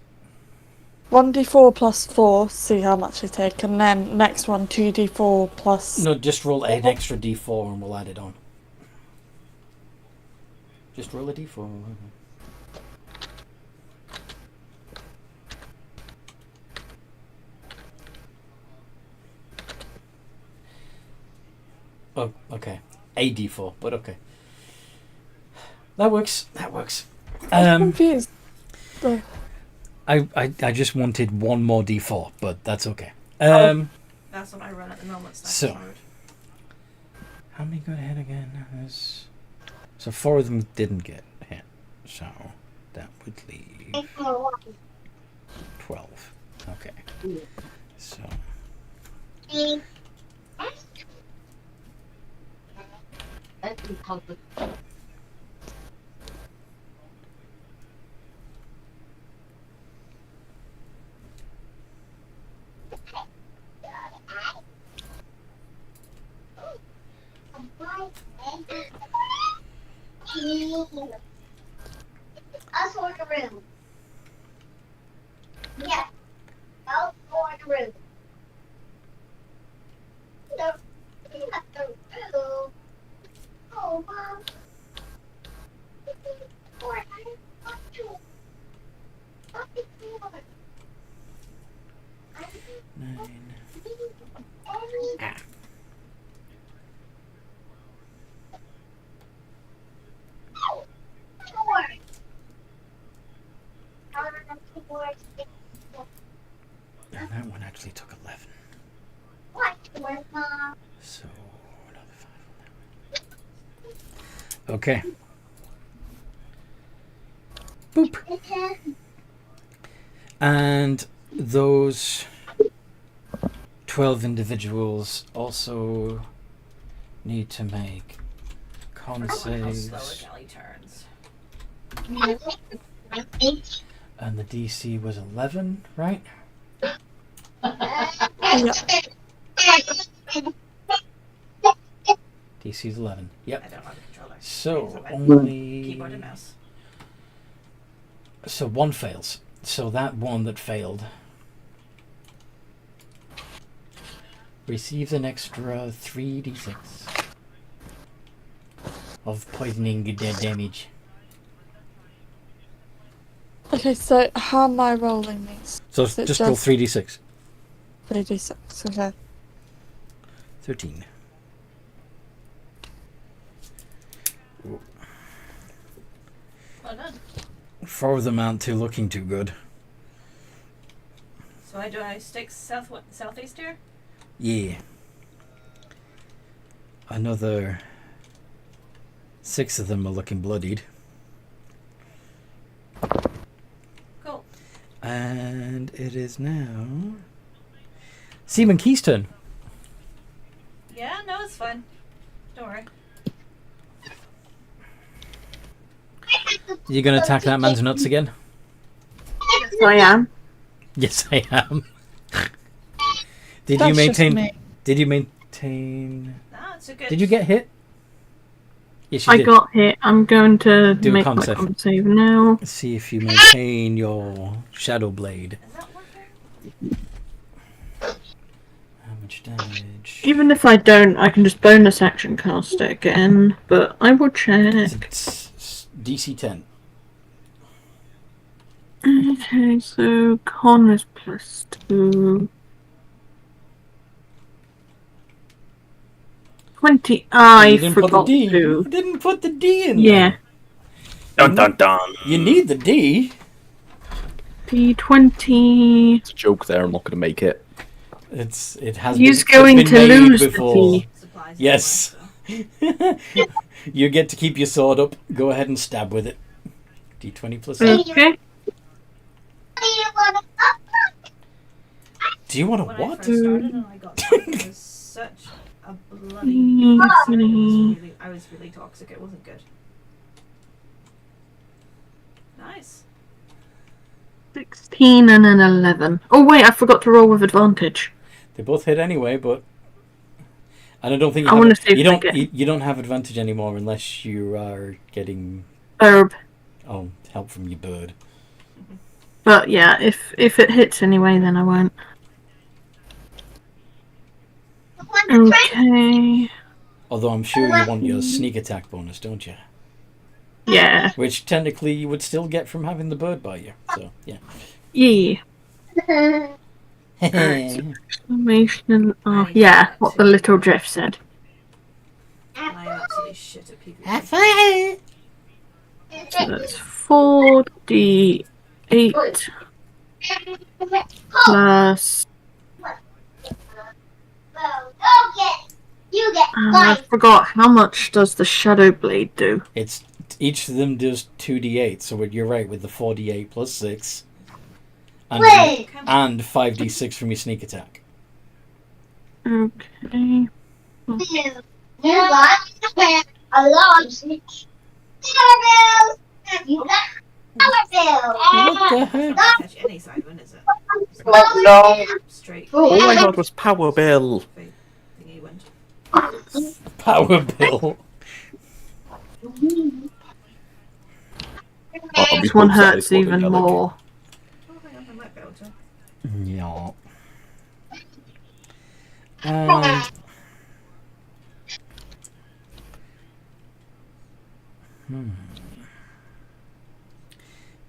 1d4 plus 4, see how much they take, and then next one 2d4 plus. No, just roll an extra d4 and we'll add it on. Just roll a d4. Oh, okay. A d4, but okay. That works. I'm confused. Oh. I just wanted one more d4, but that's okay. that's what I run at the moment. So- Mode. how many got hit again? So 4 of them didn't get hit. So that would leave 12. Okay. So. Us or the room. Yeah. Us or the room. Not the room. Oh, Mom. Nine. And that one actually took 11. So another 5 on that one. Okay. Boop. And those 12 individuals also need to make con saves. Slower Kelly turns. And the DC was 11, right? Yeah. DC's 11. Yep. I don't have a controller. So Keyboard only. and mouse. So one fails. So that one that failed receives an extra 3d6 of poisoning damage. Okay, so how am I rolling these? So Is it just roll 3d6. 3d6, okay. 13. Well done. 4 of them aren't looking too good. So I stick southeast here? Yeah. Another 6 of them are looking bloodied. Cool. And it is now Seaman Key's turn. Yeah, no, it's fine. Don't worry. You gonna attack that man's nuts again? Yes, I am. Yes, I am. Did That's you maintain? just me. Did you maintain? No, it's a good. Did you get hit? Yes, you I did. got hit. I'm going to Do a make con my save. con save now. See if you maintain your shadow blade. Is that working? How much damage? Even if I don't, I can just bonus action cast it again. But I will check. It's DC 10. Okay, so con is +2. 20. I You didn't put the forgot D. to. You didn't put the D in. Yeah. Dun dun dun. You need the D. D20. It's a joke there. I'm not going to make it. It has. He's been, going it's to been made lose before. the D. Supplies Yes. everywhere, You get to keep your sword up. Go ahead and stab with it. D20 plus 8. Okay. Do you want so. to When I what? first started and I got that, it was such a bloody. I was really toxic. It wasn't good. Nice. 16 and an 11. Oh, wait, I forgot to roll with advantage. They both hit anyway, but and I don't think you I have wanna it- see if you I don't get- you don't have advantage anymore unless you are getting Herb. help from your bird. But yeah, if it hits anyway, then I won't. Okay. Although I'm sure you want your sneak attack bonus, don't you? Yeah. Which technically you would still get from having the bird by you. So yeah. Yeah. Exclamation. Oh, yeah, what the little Jeff said. And I am absolutely shit at people. So that's 4d8 plus You get I 5. forgot, how much does the Shadow Blade do? It's each of them does 2d8, so you're right with the 4d8 plus 6. Wait. And 5d6 from your sneak attack. Okay. You got a large Power Bill. You got Power Bill. What the heck? Catch any side one, is it? No. Straight. All I heard was Power Bill. Thingy went. Power Bill. This one hurts even more. Oh, hang on, I might be able to. Yeah. And... Yes.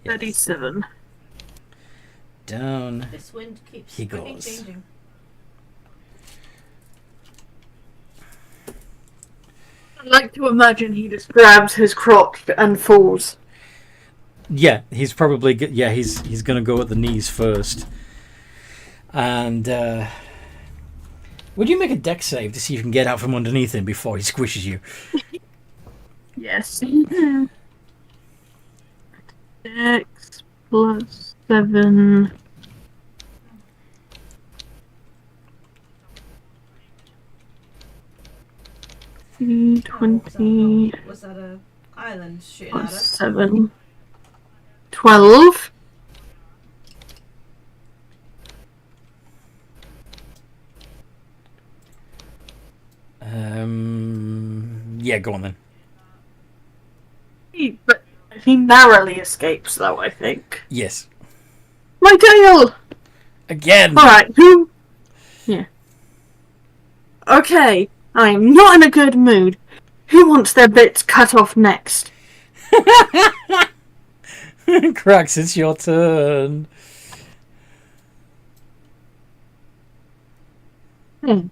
37. Down. This wind keeps He fucking goes. changing. I like to imagine he just grabs his crotch and falls. Yeah, he's probably... Yeah, he's going to go at the knees first. And... would you make a dex save to see if you can get out from underneath him before he squishes you? Yes. Dex plus 7. D20 Was that a island shooting plus at us? 7. 12. Yeah, go on then. But he narrowly escapes, though, I think. Yes. My tail! Again! Alright, who? Yeah. Okay, I'm not in a good mood. Who wants their bits cut off next? Cracks, it's your turn. And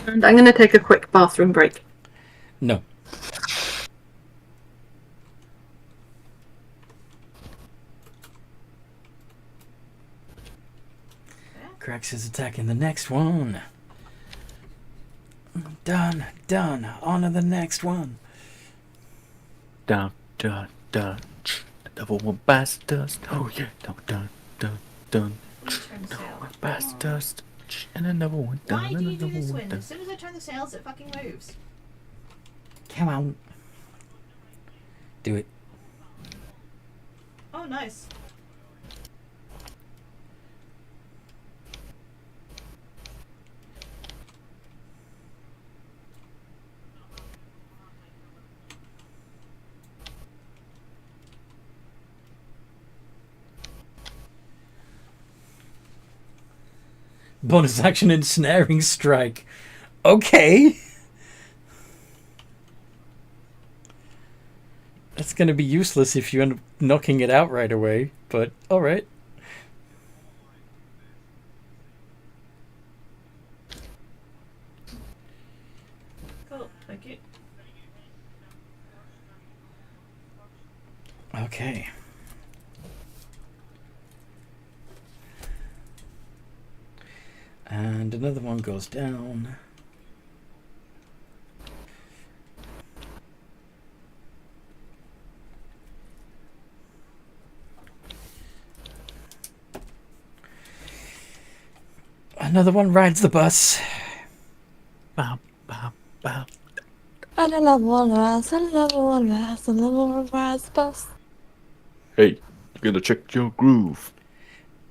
I'm going to take a quick bathroom break. No. Cracks is attacking the next one. Done. On to the next one. Dun. The devil will bast dust. Oh yeah. Dun. Turn sail. Bast dust. And another one. Why do you do this wind? As soon as I turn the sails, it fucking moves. Come on. Do it. Oh, nice. Bonus action ensnaring strike. Okay. That's going to be useless if you end up knocking it out right away, but alright. Cool, thank you. Okay. And another one goes down. Another one rides the bus. Bow, bow, bow. Another one rides the bus. Hey, you gotta check your groove.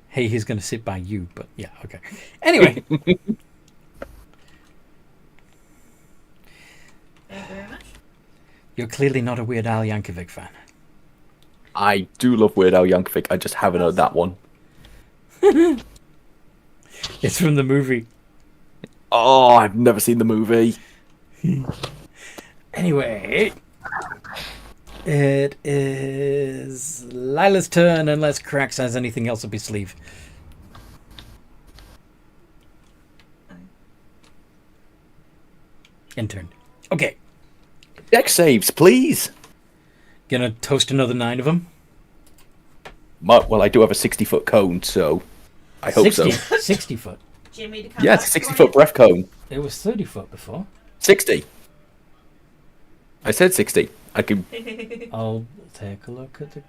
Hey, he's going to sit by you, but yeah, okay. Anyway. Thank you very much. You're clearly not a Weird Al Yankovic fan. I do love Weird Al Yankovic. I just haven't heard that one. It's from the movie. Oh, I've never seen the movie. Anyway. It is Lila's turn unless Cracks has anything else up his sleeve. Intern. Okay. Dex saves, please. Gonna toast another 9 of them. Well, I do have a 60-foot cone, so I hope 60, so. 60 foot. Jimmy to come Yeah, back it's a 60 for foot you? breath cone. It was 30 foot before. 60. I said 60. I can. I'll take a look at the...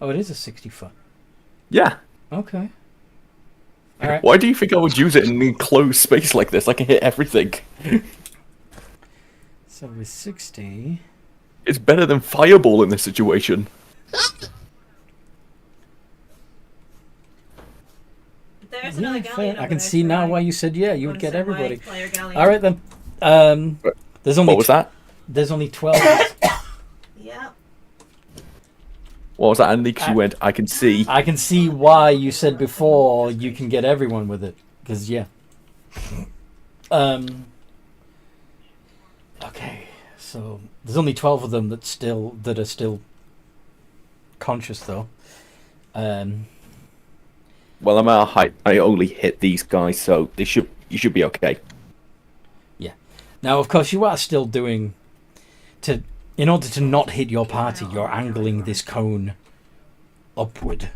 Oh, it is a 60 foot. Yeah. Okay. All right. Why do you think I would use it in an enclosed space like this? I can hit everything. So with 60... It's better than Fireball in this situation. There's Yeah, another fair. galleon I over can there, see so now I why you said yeah, you would wanna get send my everybody. player galleon. All right then. There's only What was that? There's only 12. Yeah. What was that, Andy? Because you went, I can see. I can see why you said before you can get everyone with it. Because yeah. Okay, so there's only 12 of them that are still conscious though. Well, I'm at a height. I only hit these guys, so you should be okay. Yeah. Now, of course, you are still doing in order to not hit your party, you're angling this cone upward,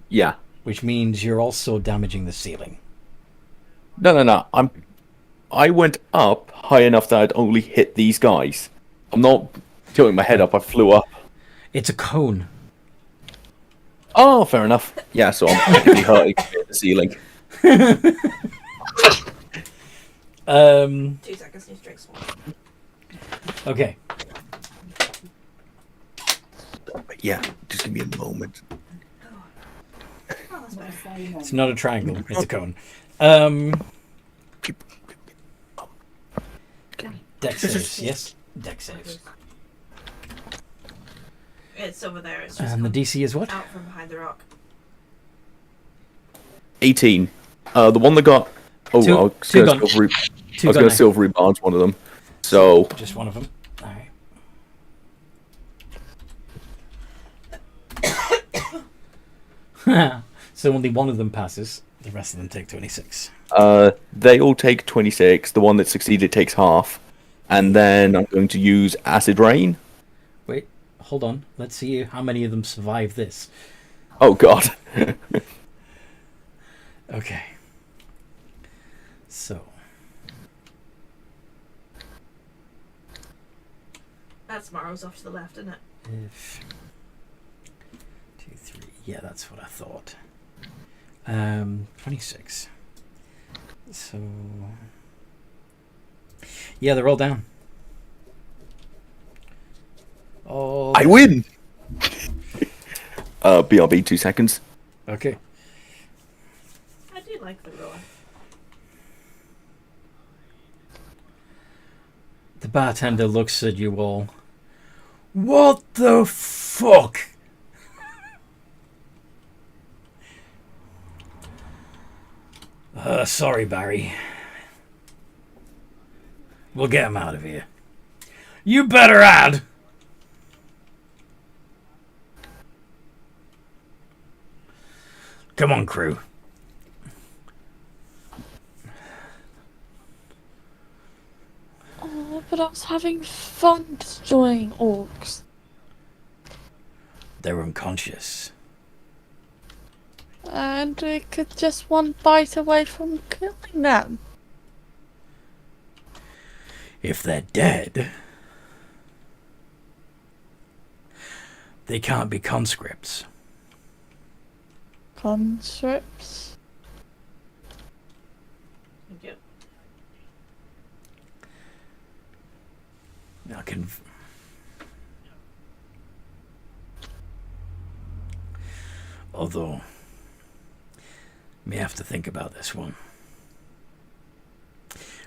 Yeah. which means you're also damaging the ceiling. No. I went up high enough that I'd only hit these guys. I'm not tilting my head up. I flew up. It's a cone. Oh, fair enough. Yeah, so I'm technically hurting the ceiling. 2 seconds, need to drink some water. Okay. But yeah, just give me a moment. Oh, that's better. It's not a triangle. It's a cone. Dex saves. Yes. Dex saves. It's over there. It's just And the DC is what? out from behind the rock. 18. The one that got... Oh, Two- I was two going gun- to two gun knife. silvery barge one of them. So... Just one of them. All right. So only one of them passes. The rest of them take 26. They all take 26. The one that succeeded takes half. And then I'm going to use Acid Rain. Wait, hold on. Let's see how many of them survive this. Oh, God. Okay. So. That's Morrow's off to the left, isn't it? If 2, 3. Yeah, that's what I thought. 26. So. Yeah, they're all down. Oh. I win! BRB, 2 seconds. Okay. I do like the roar. The bartender looks at you all. What the fuck? Sorry, Barry. We'll get him out of here. You better add. Come on, crew. Oh, but I was having fun destroying orcs. They're unconscious. And we could just one bite away from killing them. If they're dead, they can't be conscripts. Conscripts? Thank you. I can. Although, may have to think about this one.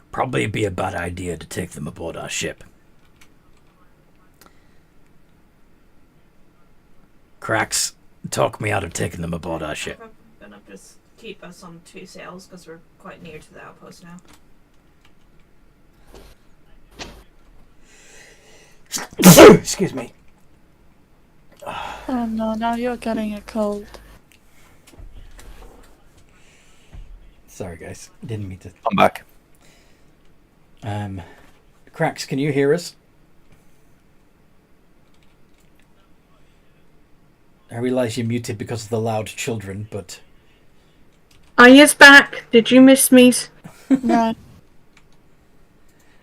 Probably be a bad idea to take them aboard our ship. Cracks, talk me out of taking them aboard our ship. I'm gonna just keep us on 2 sails because we're quite near to the outpost now. Excuse me. Oh no, now you're getting a cold. Sorry, guys. Didn't mean to. I'm back. Cracks, can you hear us? I realize you're muted because of the loud children, but Are you back? Did you miss me? No.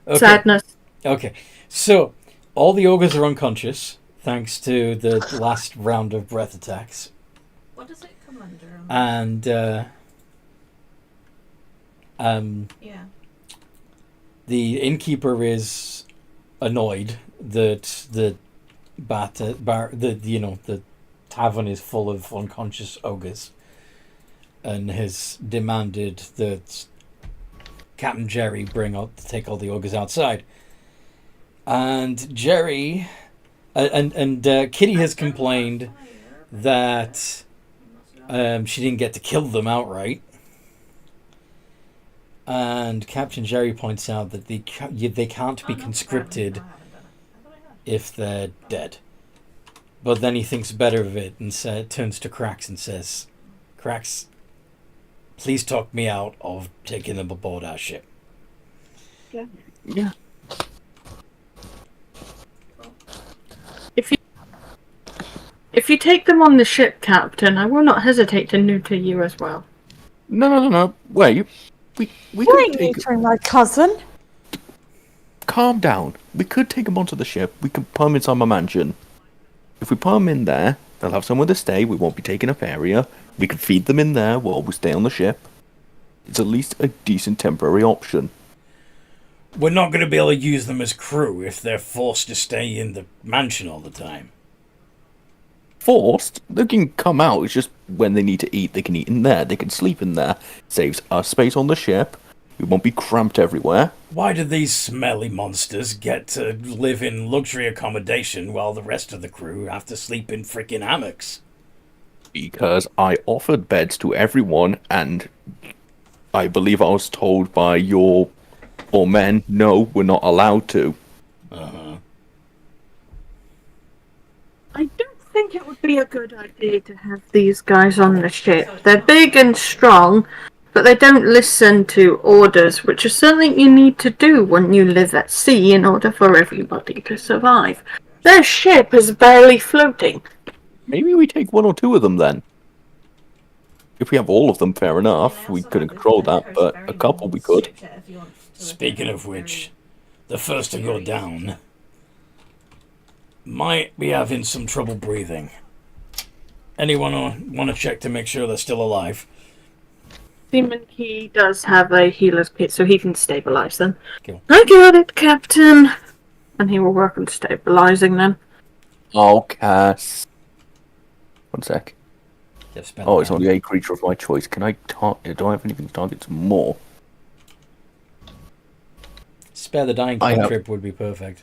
Okay. Sadness. Okay. So, all the ogres are unconscious, thanks to the last round of breath attacks. What does it come under? And, Yeah. the innkeeper is annoyed that the the tavern is full of unconscious ogres, and has demanded that Captain Jerry take all the ogres outside. And Jerry and Kitty has complained that she didn't get to kill them outright. And Captain Jerry points out that they can't be conscripted if they're dead. But then he thinks better of it and turns to Krax and says, "Krax, please talk me out of taking them aboard our ship." Yeah. If you take them on the ship, Captain, I will not hesitate to neuter you as well. No. Wait. We You could ain't take... neutering my cousin. Calm down. We could take them onto the ship. We could put them inside my mansion. If we put them in there, they'll have somewhere to stay. We won't be taking up area. We can feed them in there while we stay on the ship. It's at least a decent temporary option. We're not going to be able to use them as crew if they're forced to stay in the mansion all the time. Forced? They can come out. It's just when they need to eat, they can eat in there. They can sleep in there. Saves us space on the ship. We won't be cramped everywhere. Why do these smelly monsters get to live in luxury accommodation while the rest of the crew have to sleep in freaking hammocks? Because I offered beds to everyone, and I believe I was told by your men, no, we're not allowed to. Uh-huh. I don't think it would be a good idea to have these guys on the ship. They're big and strong, but they don't listen to orders, which is something you need to do when you live at sea in order for everybody to survive. Their ship is barely floating. Maybe we take one or two of them then. If we have all of them, fair enough. We couldn't control that, but a couple we could. Speaking of which, the first to go down might be having some trouble breathing. Anyone want to check to make sure they're still alive? Demon Key does have a healer's kit, so he can stabilize them. Cool. I got it, Captain. And he will work on stabilizing them. Oh, Cass. 1 sec. They've spent Oh, it's that. only a creature of my choice. Can I target? Do I have anything to target some more? Spare the dying I have- cantrip would be perfect.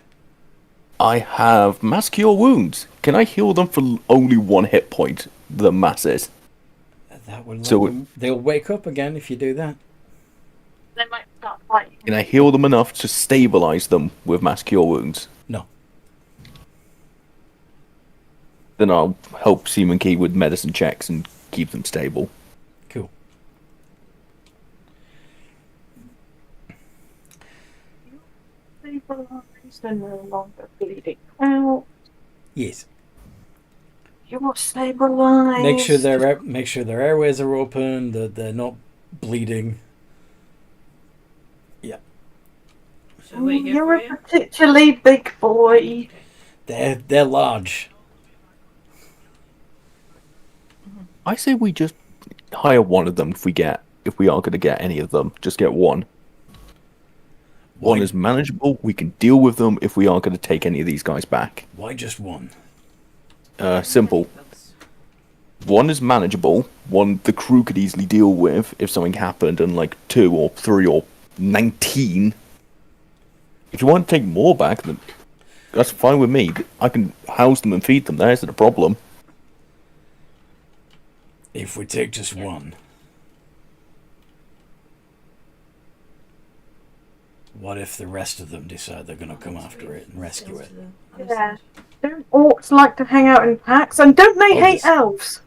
I have Mass Cure Wounds. Can I heal them for only 1 hit point? The masses. That would So they'll wake up again if you do that. They might start fighting. Can I heal them enough to stabilize them with Mass Cure Wounds? No. Then I'll help Seaman Key with medicine checks and keep them stable. Cool. Stabilized and no longer bleeding out. Yes. You're stabilized. Make sure their airways are open. That they're not bleeding. Yeah. Shall we get You're for a you? particularly big boy. They're large. I say we just hire one of them if we are going to get any of them. Just get one. One Why- is manageable. We can deal with them if we are going to take any of these guys back. Why just one? Simple. One is manageable. One the crew could easily deal with if something happened, and like 2 or 3 or 19. If you want to take more back, then that's fine with me. I can house them and feed them. There isn't a problem. If we take just one, what if the rest of them decide they're going to come after it and rescue it? Yeah. Don't orcs like to hang out in packs? And don't they hate Ogres. elves?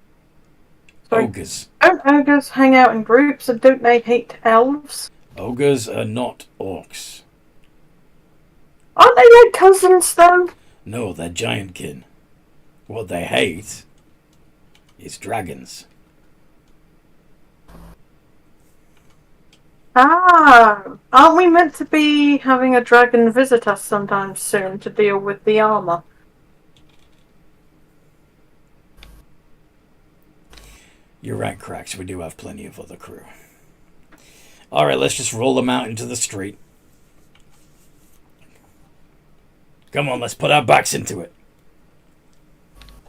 Sorry. Ogres. Don't ogres hang out in groups, and don't they hate elves? Ogres are not orcs. Aren't they like cousins, though? No, they're giantkin. What they hate is dragons. Ah, aren't we meant to be having a dragon visit us sometime soon to deal with the armor? You're right, Cracks. We do have plenty of other crew. All right, let's just roll them out into the street. Come on, let's put our backs into it.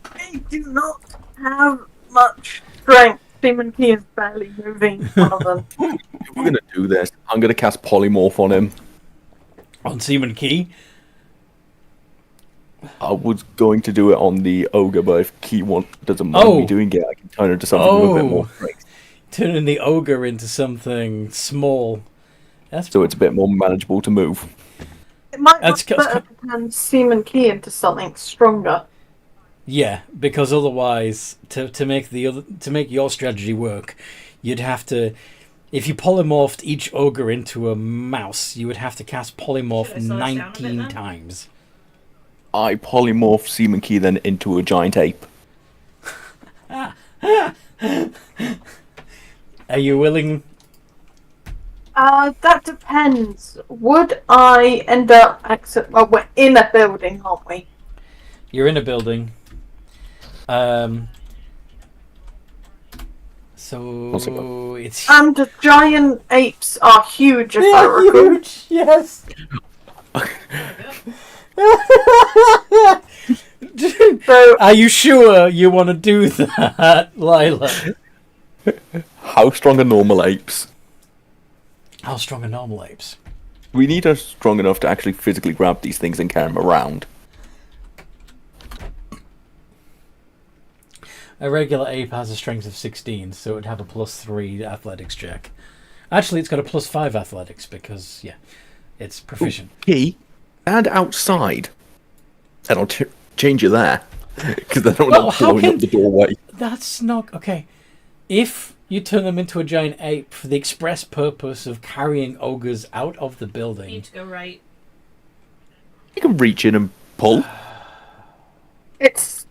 I do not have much strength. Demon Key is barely moving in front of them. If we're gonna do this, I'm gonna cast polymorph on him. On Seaman Key? I was going to do it on the ogre, but if Key doesn't mind me doing it, I can turn it into something with a bit more strength. Turning the ogre into something small. So it's a bit more manageable to move. It might be better to turn Seaman Key into something stronger. Yeah, because otherwise, to make your strategy work, you'd have to. If you polymorphed each ogre into a mouse, you would have to cast polymorph 19 times. I polymorph Seaman Key then into a giant ape. Are you willing? That depends. Would I end up well, we're in a building, aren't we? You're in a building. So it's and the giant apes are huge. If I recall. Huge, yes. So, are you sure you want to do that, Lila? How strong are normal apes? How strong are normal apes? We need us strong enough to actually physically grab these things and carry them around. A regular ape has a strength of 16, so it would have a +3 athletics check. Actually, it's got a +5 athletics because, yeah, it's proficient. Key, and outside. And I'll change you there. Because they don't want to blowing up the doorway. That's not... Okay. If you turn them into a giant ape for the express purpose of carrying ogres out of the building... You need to go right. You can reach in and pull.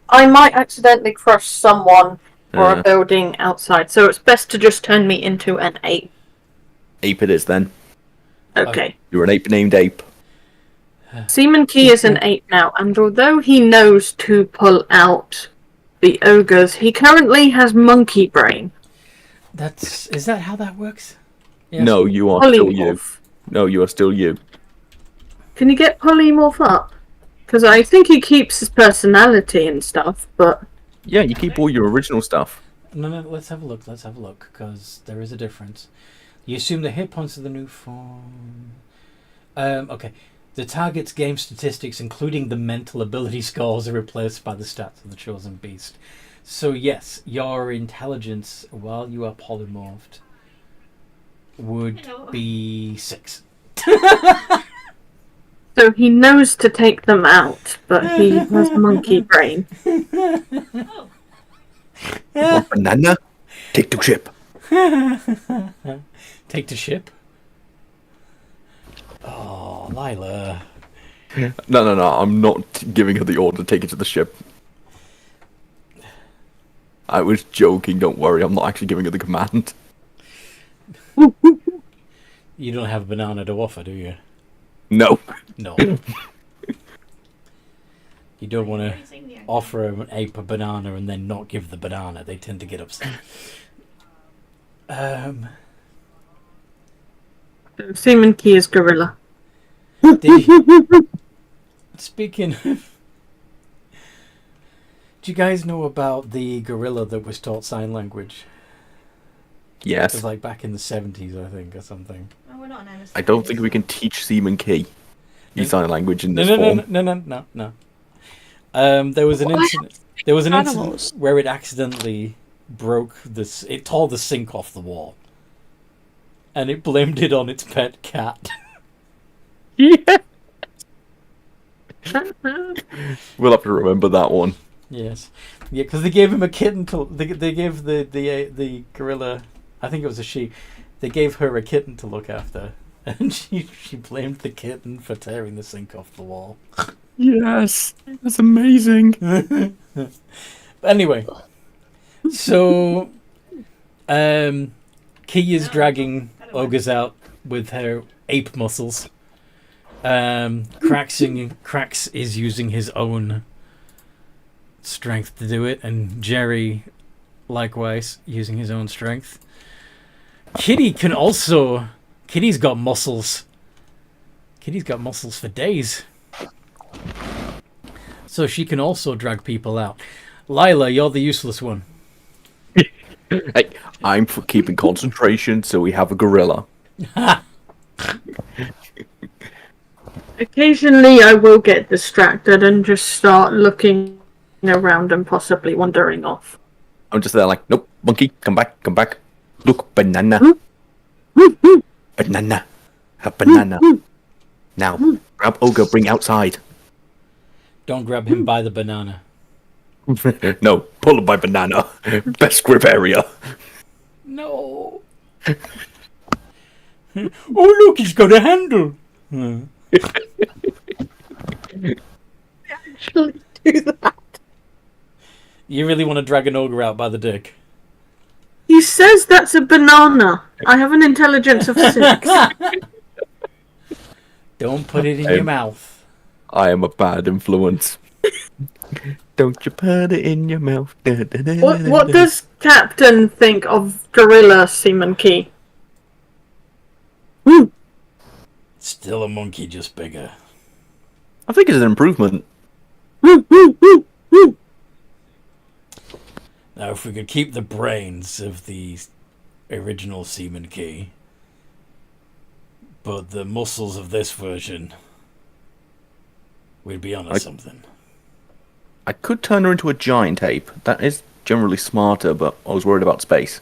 I might accidentally crush someone or a building outside, so it's best to just turn me into an ape. Ape it is then. Okay. You're an ape named Ape. Seaman Key is an ape now, and although he knows to pull out the ogres, he currently has monkey brain. Is that how that works? Yes. No, you are still you. No, you are still you. Can you get polymorph up? Because I think he keeps his personality and stuff, but... Yeah, you keep all your original stuff. No, let's have a look, because there is a difference. You assume the hit points of the new form... okay. The target's game statistics, including the mental ability scores, are replaced by the stats of the chosen beast. So yes, your intelligence, while you are polymorphed, would be 6. So he knows to take them out, but he has monkey brain. Want banana? Take the ship. Take the ship? Oh, Lila. No, I'm not giving her the order to take it to the ship. I was joking, don't worry, I'm not actually giving her the command. You don't have a banana to offer, do you? No. No. You don't want to offer an ape a banana and then not give the banana. They tend to get upset. Seaman Key is gorilla. Speaking of... Do you guys know about the gorilla that was taught sign language? Yes. It was like back in the 70s, I think, or something. Oh, we're not an MS. I don't think we can teach Seaman Key sign language in this form. No. There was an incident. There was an incident where it accidentally broke this. It tore the sink off the wall, and it blamed it on its pet cat. Yeah. We'll have to remember that one. Yes, yeah, because they gave him a kitten to. They gave the gorilla. I think it was a she. They gave her a kitten to look after, and she blamed the kitten for tearing the sink off the wall. Yes, that's amazing. But anyway, so Key is dragging ogres out with her ape muscles. Krax is using his own strength to do it, and Jerry likewise using his own strength. Kitty's got muscles. Kitty's got muscles for days. So she can also drag people out. Lila, you're the useless one. Hey, I'm for keeping concentration, so we have a gorilla. Occasionally I will get distracted and just start looking around and possibly wandering off. I'm just there like, nope, monkey, come back. Look, banana. Banana. A banana. Now, grab ogre, bring outside. Don't grab him by the banana. No, pull him by banana. Best grip area. No. Oh, look, he's got a handle. Actually do that. You really want to drag an ogre out by the dick? He says that's a banana. I have an intelligence of 6. Don't put it in your mouth. I am a bad influence. Don't you put it in your mouth. What does Captain think of gorilla semen key? Still a monkey, just bigger. I think it's an improvement. Now, if we could keep the brains of the original semen key, but the muscles of this version, we'd be onto something. I could turn her into a giant ape. That is generally smarter, but I was worried about space.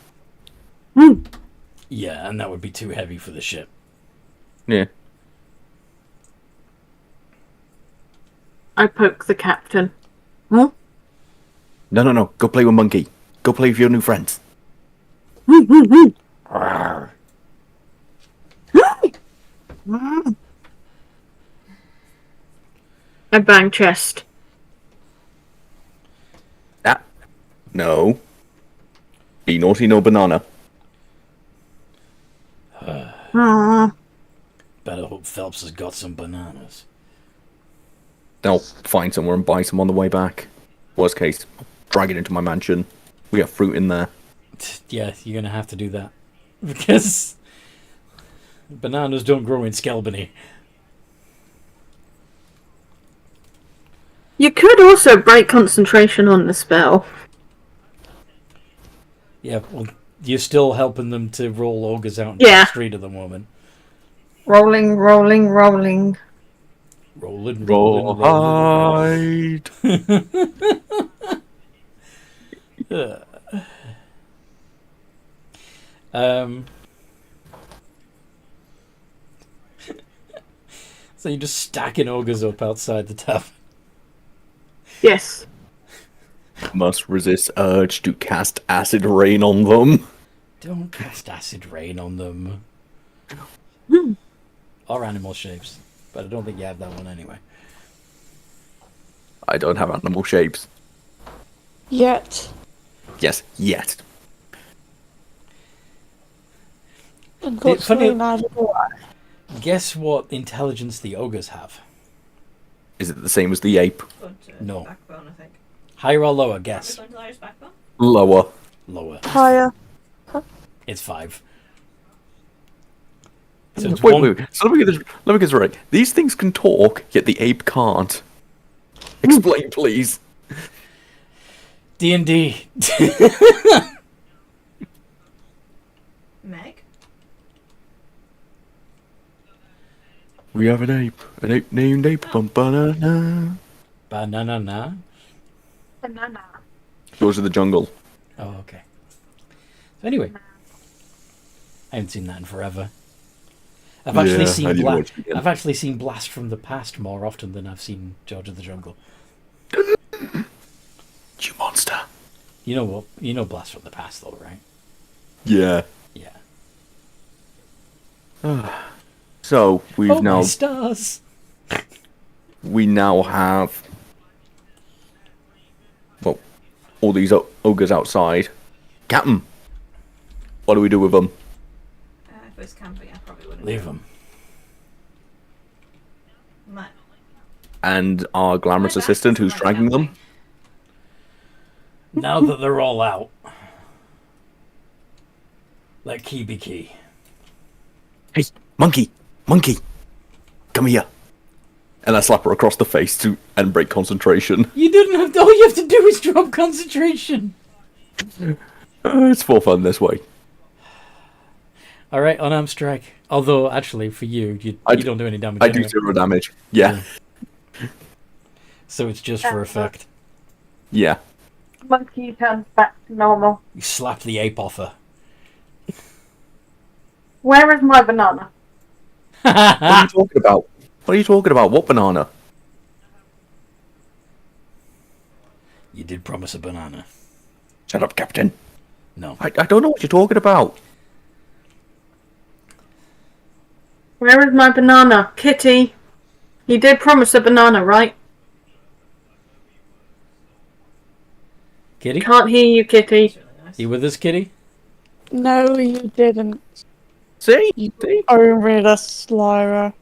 Yeah, and that would be too heavy for the ship. Yeah. I poke the captain. Huh? No. Go play with monkey. Go play with your new friends. I bang chest. No. Be naughty, no banana. Better hope Phelps has got some bananas. I'll find somewhere and buy some on the way back. Worst case, I'll drag it into my mansion. We got fruit in there. Yeah, you're going to have to do that. Because bananas don't grow in Skelbany. You could also break concentration on the spell. Yeah, well, you're still helping them to roll ogres out in Yeah. the street at the moment. Rolling. Rolling. Rawhide. So you're just stacking ogres up outside the tavern. Yes. Must resist urge to cast acid rain on them. Don't cast acid rain on them. Or animal shapes. But I don't think you have that one anyway. I don't have animal shapes. Yet. Yes, yet. Unfortunately, neither do I. Guess what intelligence the ogres have? Is it the same as the ape? No. Backbone, I think. Higher or lower? Guess. Backbone? Lower. Lower. Higher. It's 5. So it's Wait. So let me get this right. These things can talk, yet the ape can't. Explain, please. D&D. Meg? We have an ape named Ape Banana. Banana. Banana. Goes to the jungle. Oh, okay. So anyway, I haven't seen that in forever. I've actually I've actually seen Blast from the Past more often than I've seen George of the Jungle. You monster. You know what? You know Blast from the Past, though, right? Yeah. Yeah. So we've My stars. We now have all these ogres outside. Captain, what do we do with them? if I was camping, I probably wouldn't. Leave them. And our glamorous assistant who's dragging them. Now that they're all out, let key be key. Hey, monkey! Monkey! Come here! And I slap her across the face and break concentration. You didn't have to, all you have to do is drop concentration. It's for fun this way. Alright, unarmed strike. Although, actually, for you, you don't do any damage. I do 0 damage. Yeah. So it's just for effect. Yeah. Monkey turns back to normal. You slap the ape off her. Where is my banana? What are you talking about? What are you talking about? What banana? You did promise a banana. Shut up, Captain. No. I don't know what you're talking about. Where is my banana? Kitty. You did promise a banana, right? Kitty? Can't hear you, Kitty. You with us, Kitty? No, you didn't. See? You overread us, Lyra.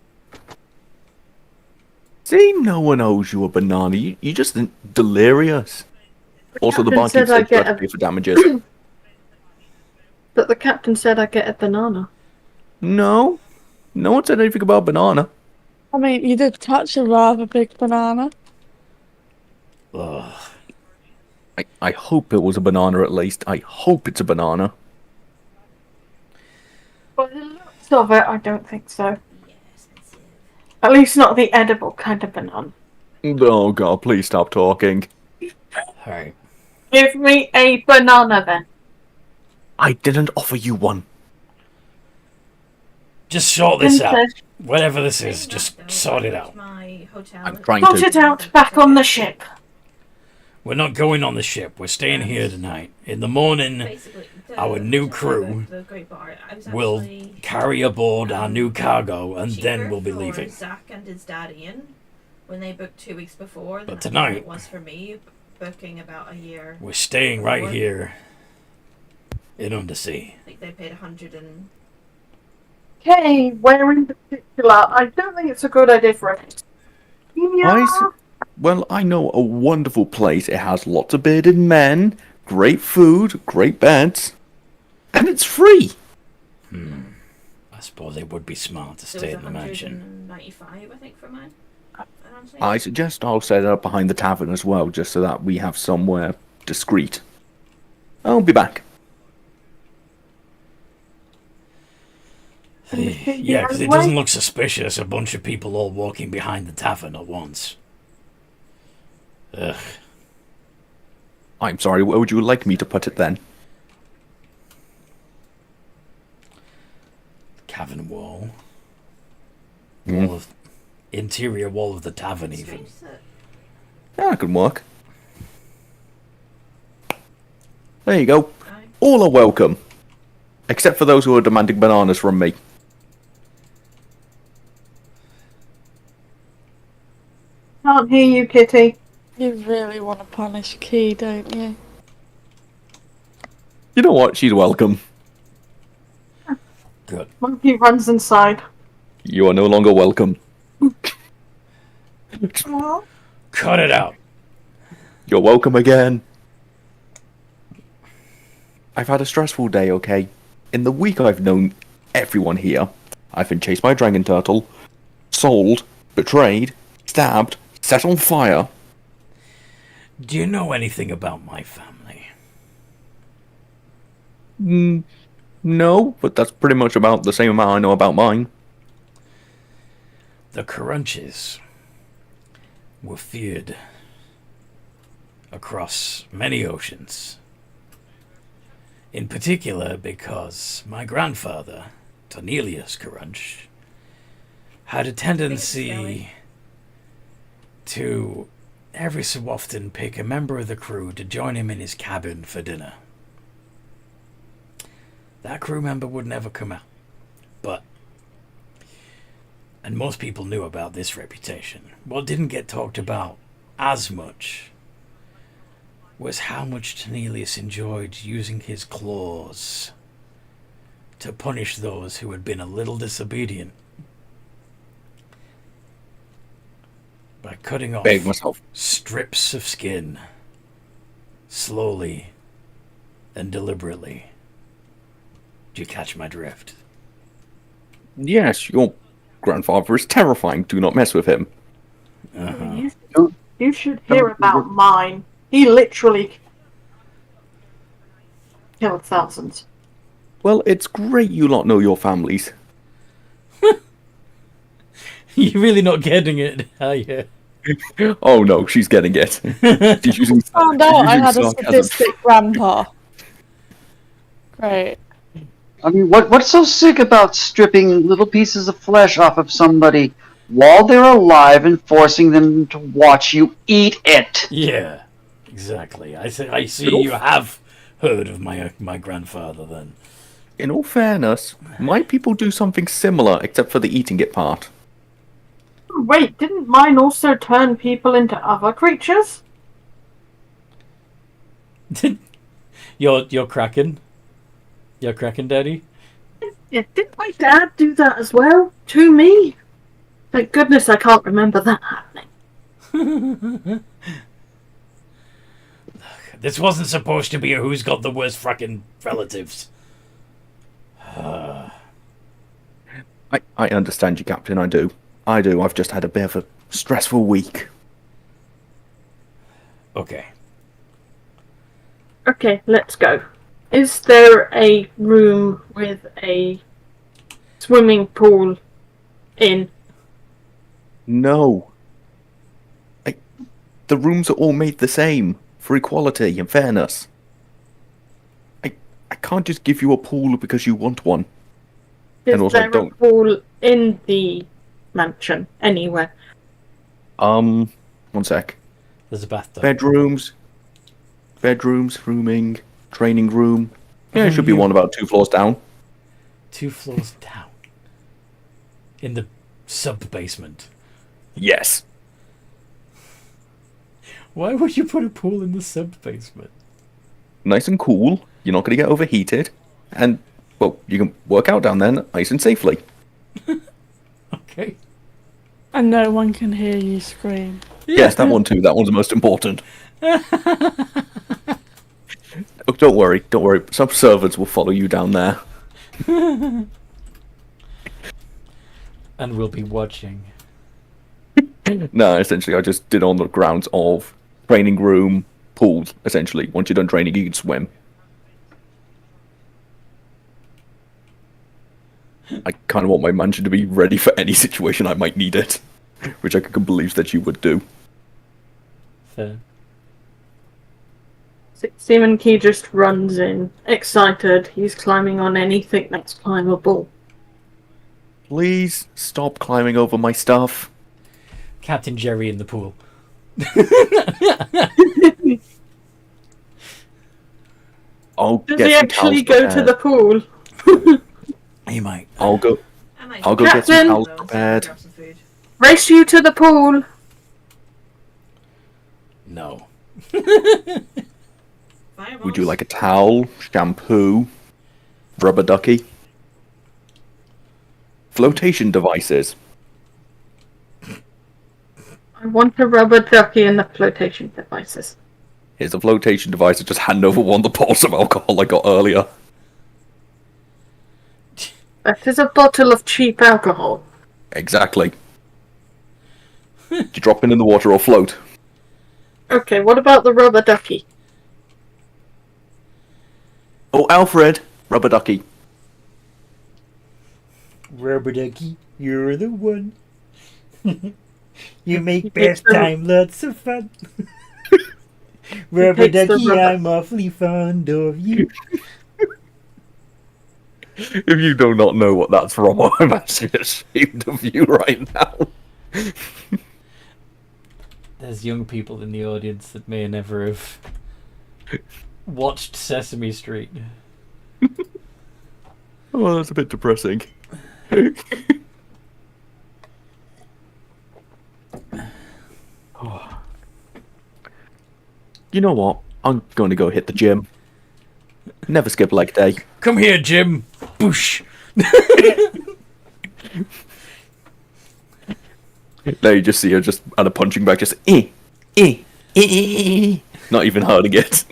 See? No one owes you a banana. You just delirious. Also, the barkeep said you have to pay for damages. But the captain said I get a banana. No. No one said anything about banana. I mean, you did touch a rather big banana. Ugh. I hope it was a banana at least. I hope it's a banana. By the looks of it, I don't think so. At least not the edible kind of banana. Oh god, please stop talking. Alright. Give me a banana then. I didn't offer you one. Just sort this out. Whatever this is, just sort it out. I'm trying Sort to. it out back on the ship. We're not going on the ship. We're staying here tonight. In the morning, our new crew will carry aboard our new cargo, and then we'll be leaving. Zach and his dad Ian, when they booked 2 weeks before, But tonight, it was for me, booking about a year. we're staying right here in Undersea. I think they paid 100 and... Okay, where in particular? I don't think it's a good idea for us. Yeah. Well, I know a wonderful place. It has lots of bearded men, great food, great beds, and it's free. I suppose it would be smart to stay in the mansion. 195, I think, for mine. I suggest I'll set it up behind the tavern as well, just so that we have somewhere discreet. I'll be back. Yeah, because it doesn't look suspicious, a bunch of people all walking behind the tavern at once. Ugh. I'm sorry, where would you like me to put it then? Cavern wall. Mm. Interior wall of the tavern, even. Yeah, that could work. There you go. All are welcome. Except for those who are demanding bananas from me. Can't hear you, Kitty. You really want to punish Key, don't you? You know what? She's welcome. Good. Monkey runs inside. You are no longer welcome. Cut it out. You're welcome again. I've had a stressful day, okay? In the week I've known everyone here. I've been chased by a dragon turtle, sold, betrayed, stabbed, set on fire. Do you know anything about my family? No, but that's pretty much about the same amount I know about mine. The Crunches were feared across many oceans. In particular because my grandfather, Cornelius Crunch, had a tendency to every so often pick a member of the crew to join him in his cabin for dinner. That crew member would never come out. And most people knew about this reputation. What didn't get talked about as much was how much Cornelius enjoyed using his claws to punish those who had been a little disobedient by cutting off myself. strips of skin slowly and deliberately. Do you catch my drift? Yes, your grandfather is terrifying. Do not mess with him. You should hear about mine. He literally killed thousands. Well, it's great you lot know your families. You're really not getting it, are you? Oh no, she's getting it. She's using, Found out I had a sarcasm. sadistic grandpa. Great. I mean, what's so sick about stripping little pieces of flesh off of somebody while they're alive and forcing them to watch you eat it? Yeah, exactly. I see you have heard of my grandfather then. In all fairness, my people do something similar, except for the eating it part. Wait, didn't mine also turn people into other creatures? You're cracking? You're cracking, Daddy? Yeah, didn't my dad do that as well? To me? Thank goodness I can't remember that happening. This wasn't supposed to be a who's got the worst fucking relatives. I understand you, Captain, I do. I've just had a bit of a stressful week. Okay. Okay, let's go. Is there a room with a swimming pool in? No. The rooms are all made the same, for equality and fairness. I can't just give you a pool because you want one. Is also, there a don't- pool in the mansion anywhere? One sec. There's a bathtub. Bedrooms, rooming, training room. Yeah, it should be one about 2 floors down. 2 floors down. In the sub-basement. Yes. Why would you put a pool in the sub-basement? Nice and cool. You're not going to get overheated. And, well, you can work out down there nice and safely. Okay. And no one can hear you scream. Yes, that one too. That one's the most important. Oh, don't worry. Some servants will follow you down there. And we'll be watching. No, essentially, I just did on the grounds of training room, pool, essentially. Once you're done training, you can swim. I kind of want my mansion to be ready for any situation I might need it. Which I can believe that you would do. Fair. Seaman Key just runs in, excited. He's climbing on anything that's climbable. Please stop climbing over my stuff. Captain Jerry in the pool. I'll Does get he some actually towels go to prepared. the pool? He might. I'll go get some Captain! towels prepared. Grab some food. Race you to the pool! No. Fireballs. Would you like a towel, shampoo, rubber ducky, flotation devices? I want a rubber ducky and the flotation devices. Here's a flotation device. I just hand over one of the bottles of alcohol I got earlier. That is a bottle of cheap alcohol. Exactly. You drop it in the water or float. Okay, what about the rubber ducky? Oh, Alfred, rubber ducky. Rubber ducky, you're the one. You make best time lots of fun. Rubber takes the ducky, rubber. I'm awfully fond of you. If you do not know what that's from, I'm actually ashamed of you right now. There's young people in the audience that may never have watched Sesame Street. Oh, that's a bit depressing. Oh. You know what? I'm going to go hit the gym. Never skip leg day. Come here, Jim. Boosh. Now you just see her just at a punching bag, just not even hurting it.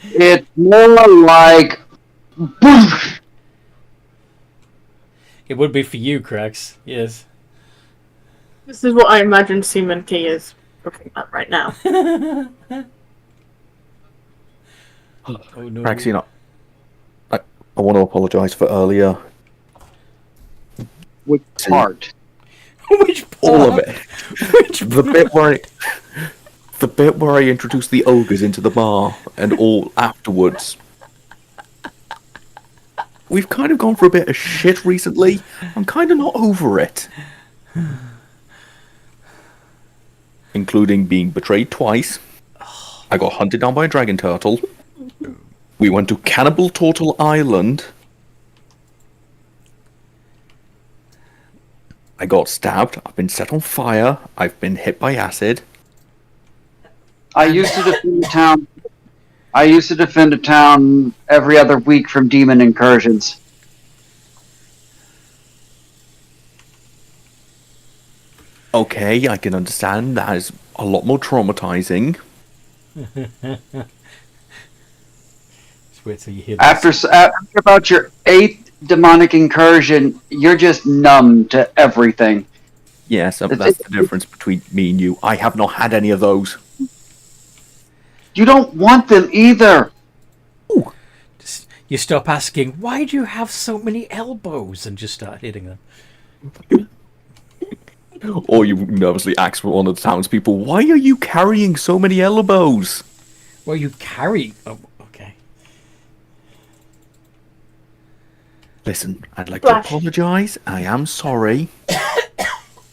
It's more like. Boof. It would be for you, Cracks. Yes. This is what I imagine Seaman Key is looking at right now. Oh no. Cracks, you know, I want to apologise for earlier. Which part? Which part? All of it. Which The bit where I introduced the ogres into the bar, and all afterwards. We've kind of gone for a bit of shit recently. I'm kind of not over it. Including being betrayed twice. I got hunted down by a dragon turtle. We went to Cannibal Turtle Island. I got stabbed. I've been set on fire. I've been hit by acid. I used to defend the town. I used to defend a town every other week from demon incursions. Okay, I can understand that is a lot more traumatizing. Just wait till you hear this. After about your 8th demonic incursion, you're just numb to everything. Yes, that's the difference between me and you. I have not had any of those. You don't want them either. Just, you stop asking, why do you have so many elbows? And just start hitting them. Or you nervously ask one of the townspeople, why are you carrying so many elbows? Well, you carry... Oh, okay. Listen, I'd like to Flash. apologise. I am sorry.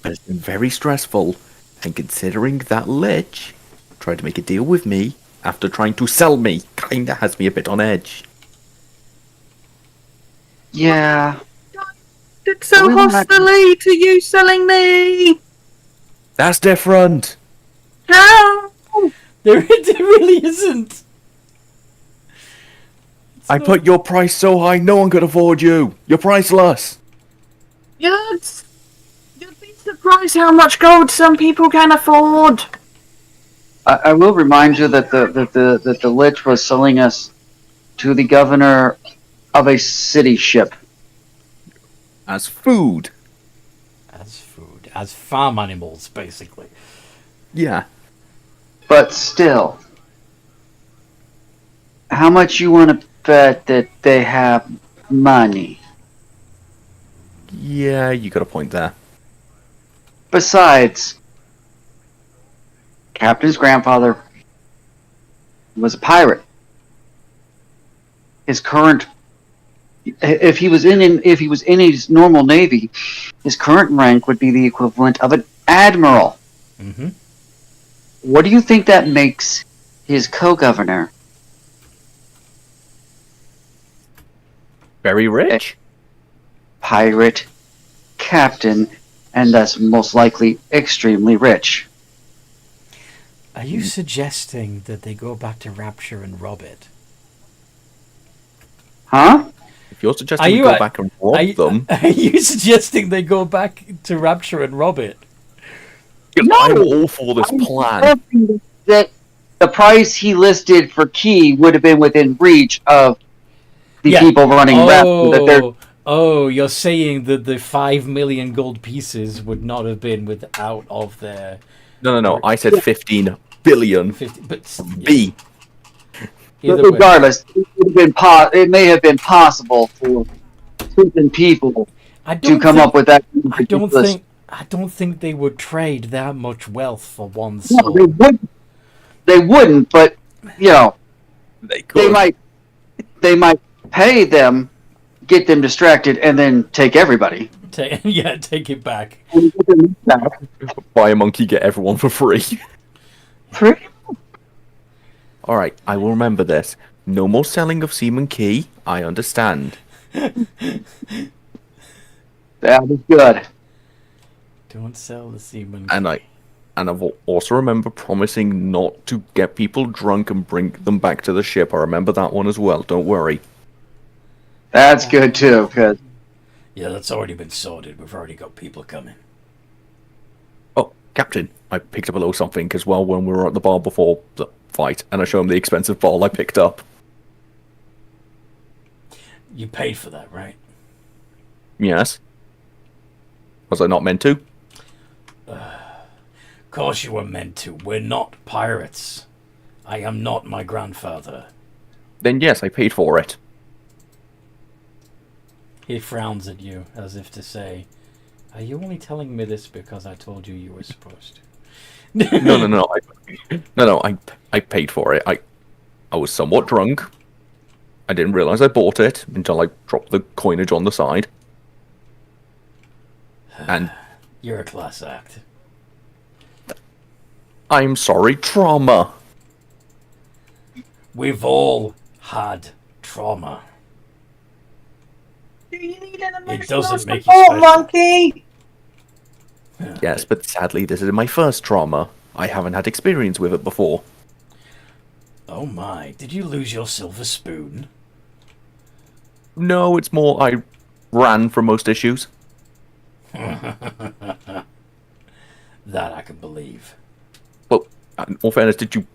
But it's been very stressful. And considering that Lich tried to make a deal with me after trying to sell me, kinda has me a bit on edge. Yeah. It's so We might- hostily to you selling me. That's different. How? There it really isn't. I put your price so high, no one could afford you. You're priceless. You'd be surprised how much gold some people can afford. I will remind you that the Lich was selling us to the governor of a city ship. As food. As food. As farm animals, basically. Yeah. But still, how much you want to bet that they have money? Yeah, you got a point there. Besides, Captain's grandfather was a pirate. His current, if he was in his normal navy, his current rank would be the equivalent of an admiral. Mm-hmm. What do you think that makes his co-governor? Very rich. Pirate, captain, and thus most likely extremely rich. Are you suggesting that they go back to Rapture and rob it? Huh? If you're suggesting we go back and rob them, Are you suggesting they go back to Rapture and rob it? I'm all for this plan. That the price he listed for Key would have been within reach of the people running Rapture. That they're You're saying that the 5 million gold pieces would not have been without of their... No. I said 15 billion. 50, but B. Either way. regardless, it may have been possible for certain people to come up with that. I don't think they would trade that much wealth for one No, soul. they wouldn't, but you know, They could. they might pay them, get them distracted, and then take everybody. Take it back. Buy a monkey, get everyone for free. Pretty Alright, I will remember this. No more selling of Seaman Key. I understand. That was good. Don't sell the seaman. And I also remember promising not to get people drunk and bring them back to the ship. I remember that one as well, don't worry. That's good too, because Yeah, that's already been sorted. We've already got people coming. Oh, Captain, I picked up a little something as well when we were at the bar before the fight, and I showed him the expensive bottle I picked up. You paid for that, right? Yes. Was I not meant to? Of course you were meant to. We're not pirates. I am not my grandfather. Then yes, I paid for it. He frowns at you as if to say, are you only telling me this because I told you you were supposed to? No. I paid for it. I was somewhat drunk. I didn't realize I bought it until I dropped the coinage on the side. And You're a class act. I'm sorry, trauma. We've all had trauma. Do you need an It emotional doesn't make you support, special. monkey? Yes, but sadly this is my first trauma. I haven't had experience with it before. Oh my, did you lose your silver spoon? No, it's more I ran from most issues. That I can believe. Well, in all fairness, did you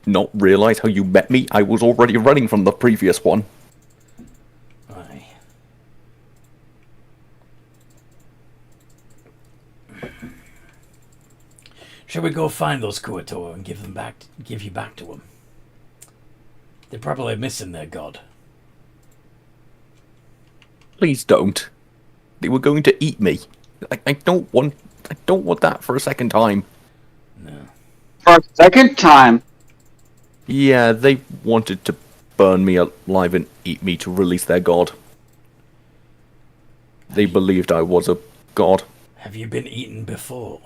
not realize how you met me? I was already running from the previous one. Aye. Shall we go find those Kuator and give you back to them? They're probably missing their god. Please don't. They were going to eat me. I don't want that for a second time. No. for a second time, Yeah, they wanted to burn me alive and eat me to release their god. They believed I was a god. Have you been eaten before?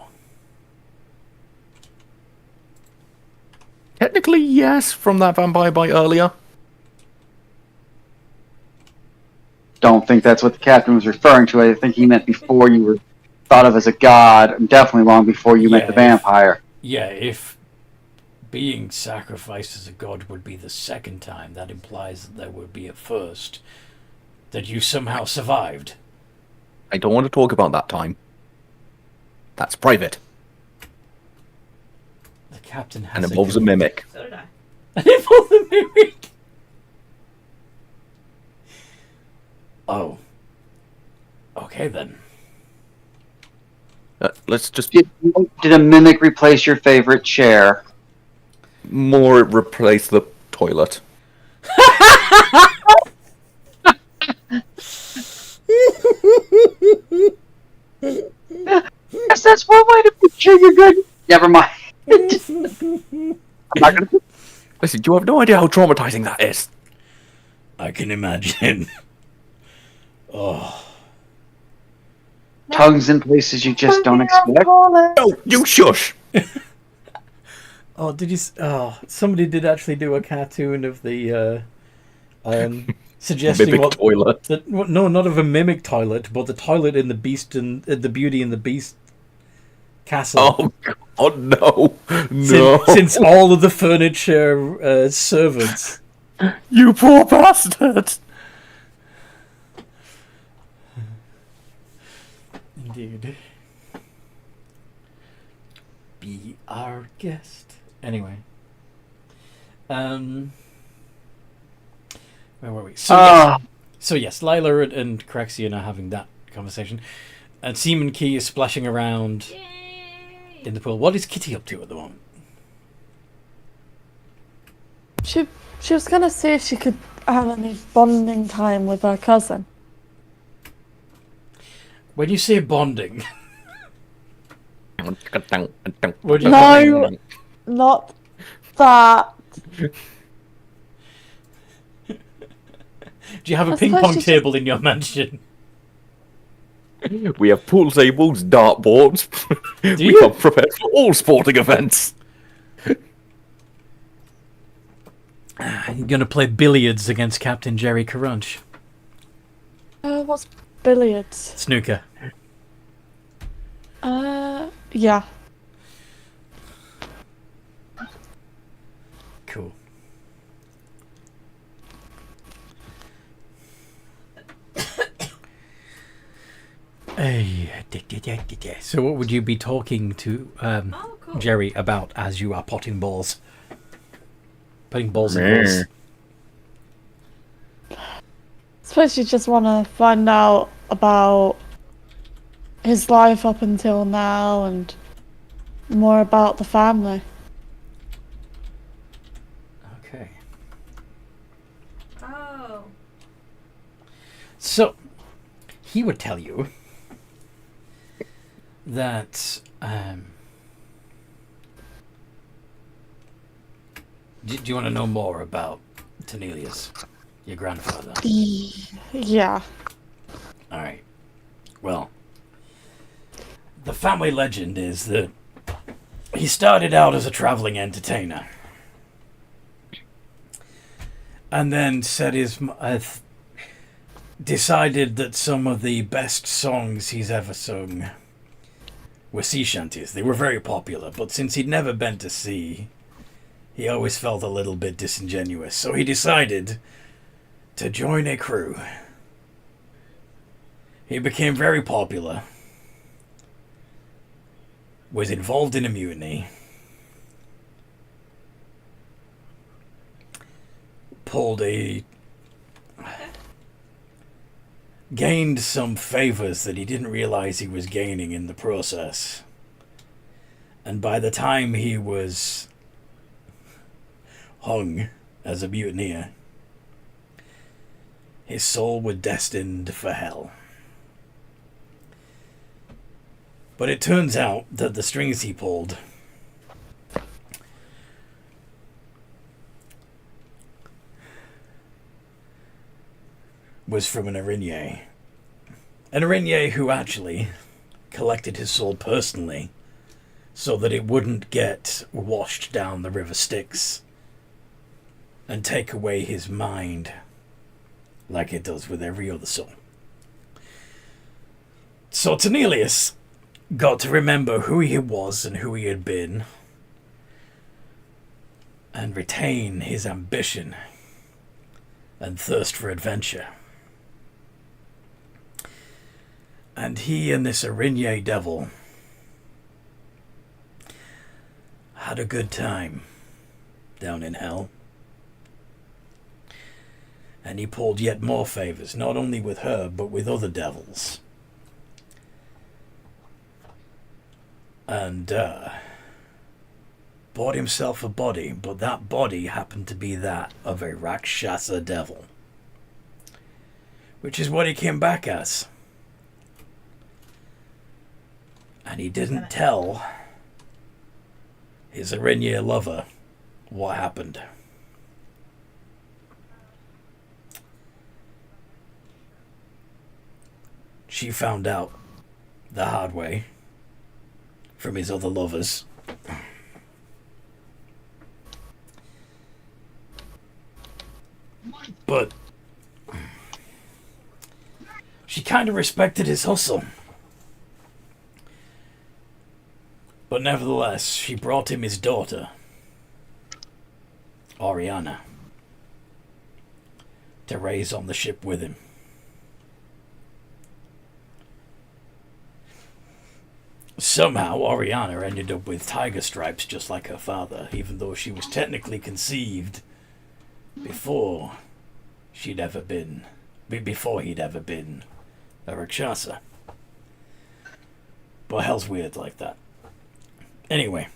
Technically, yes, from that vampire bite earlier. don't think that's what the captain was referring to. I think he meant before you were thought of as a god, and definitely long before you met the vampire. If being sacrificed as a god would be the second time, that implies that there would be a first. That you somehow survived. I don't want to talk about that time. That's private. The captain has And involves a mimic. So did I. And involves a mimic! Oh. Okay then. Let's just Did a mimic replace your favorite chair? more replace the toilet. Yes, that's one way to picture your good. Never mind. I'm not gonna. Listen, you have no idea how traumatizing that is. I can imagine. Oh. Tongues in places you just don't expect. No, you shush! Oh, somebody did actually do a cartoon of the, suggesting Mimic toilet. No, not of a mimic toilet, but the toilet in the Beast and the Beauty and the Beast castle. Oh god, no. No. Since all of the furniture servants. You poor bastard! Indeed. Be our guest. Anyway. Where were we? So yes, Lila and Craxian are having that conversation. And Seaman Key is splashing around in the pool. What is Kitty up to at the moment? She was gonna see if she could have any bonding time with her cousin. When you say bonding, what do you No, not that. do you have a I ping suppose pong she table in your mansion? We have pool tables, dartboards. We you? are prepared for all sporting events. You're gonna play billiards against Captain Jerry Crunch. What's billiards? Snooker. Yeah. Cool. So what would you be talking to Cool. Jerry about as you are potting balls? Putting balls in balls. I suppose you just want to find out about his life up until now and more about the family. Okay. Oh. So, he would tell you that do you want to know more about Tenelius, your grandfather? Yeah. All right. Well, the family legend is that he started out as a traveling entertainer, and then said decided that some of the best songs he's ever sung were sea shanties. They were very popular, but since he'd never been to sea, he always felt a little bit disingenuous. So he decided to join a crew. He became very popular, was involved in a mutiny, gained some favors that he didn't realize he was gaining in the process. And by the time he was hung as a mutineer, his soul was destined for hell. But it turns out that the strings he pulled was from an Araignée. An Araignée who actually collected his soul personally so that it wouldn't get washed down the River Styx and take away his mind like it does with every other soul. So Tenelius got to remember who he was and who he had been and retain his ambition and thirst for adventure. And he and this Araignée devil had a good time down in hell. And he pulled yet more favors, not only with her, but with other devils. And bought himself a body, but that body happened to be that of a Rakshasa devil, which is what he came back as. And he didn't tell his Araignée lover what happened. She found out the hard way from his other lovers. But she kind of respected his hustle. But nevertheless, she brought him his daughter, Oriana, to raise on the ship with him. Somehow, Oriana ended up with tiger stripes just like her father, even though she was technically conceived before he'd ever been a Rakshasa. But hell's weird like that. Anyway,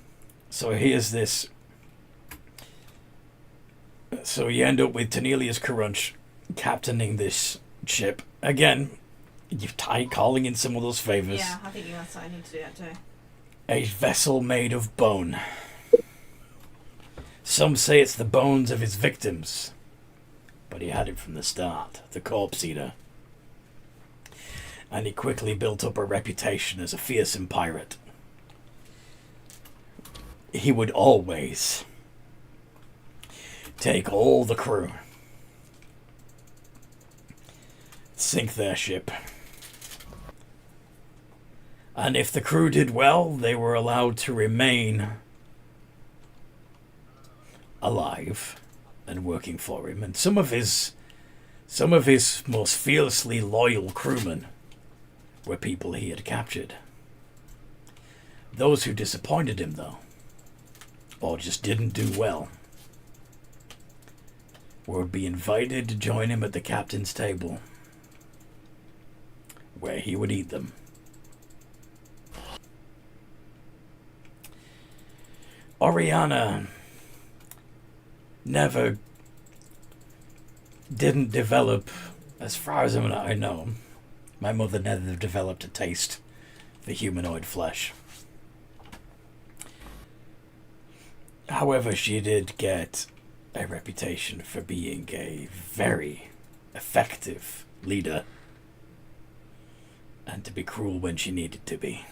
so here's this. So you end up with Tenelius Crunch captaining this ship. Again, you're calling in some of those favors. Yeah, I think that's what I need to do that too. A vessel made of bone. Some say it's the bones of his victims, but he had it from the start, the corpse eater. And he quickly built up a reputation as a fearsome pirate. He would always take all the crew, sink their ship, and if the crew did well, they were allowed to remain alive and working for him. And some of his most fearlessly loyal crewmen were people he had captured. Those who disappointed him, though, or just didn't do well, would be invited to join him at the captain's table, where he would eat them. Oriana never didn't develop, as far as I know, my mother never developed a taste for humanoid flesh. However, she did get a reputation for being a very effective leader and to be cruel when she needed to be.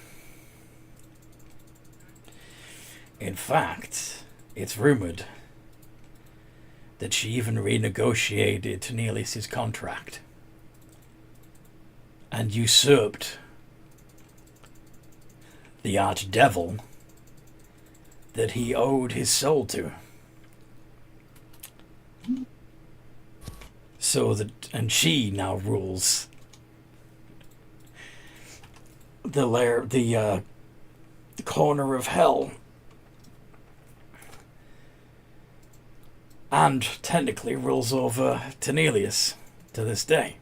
In fact, it's rumored that she even renegotiated Tennelius' contract and usurped the archdevil that he owed his soul to. So that, and she now rules the corner of hell, and technically rules over Tennelius to this day.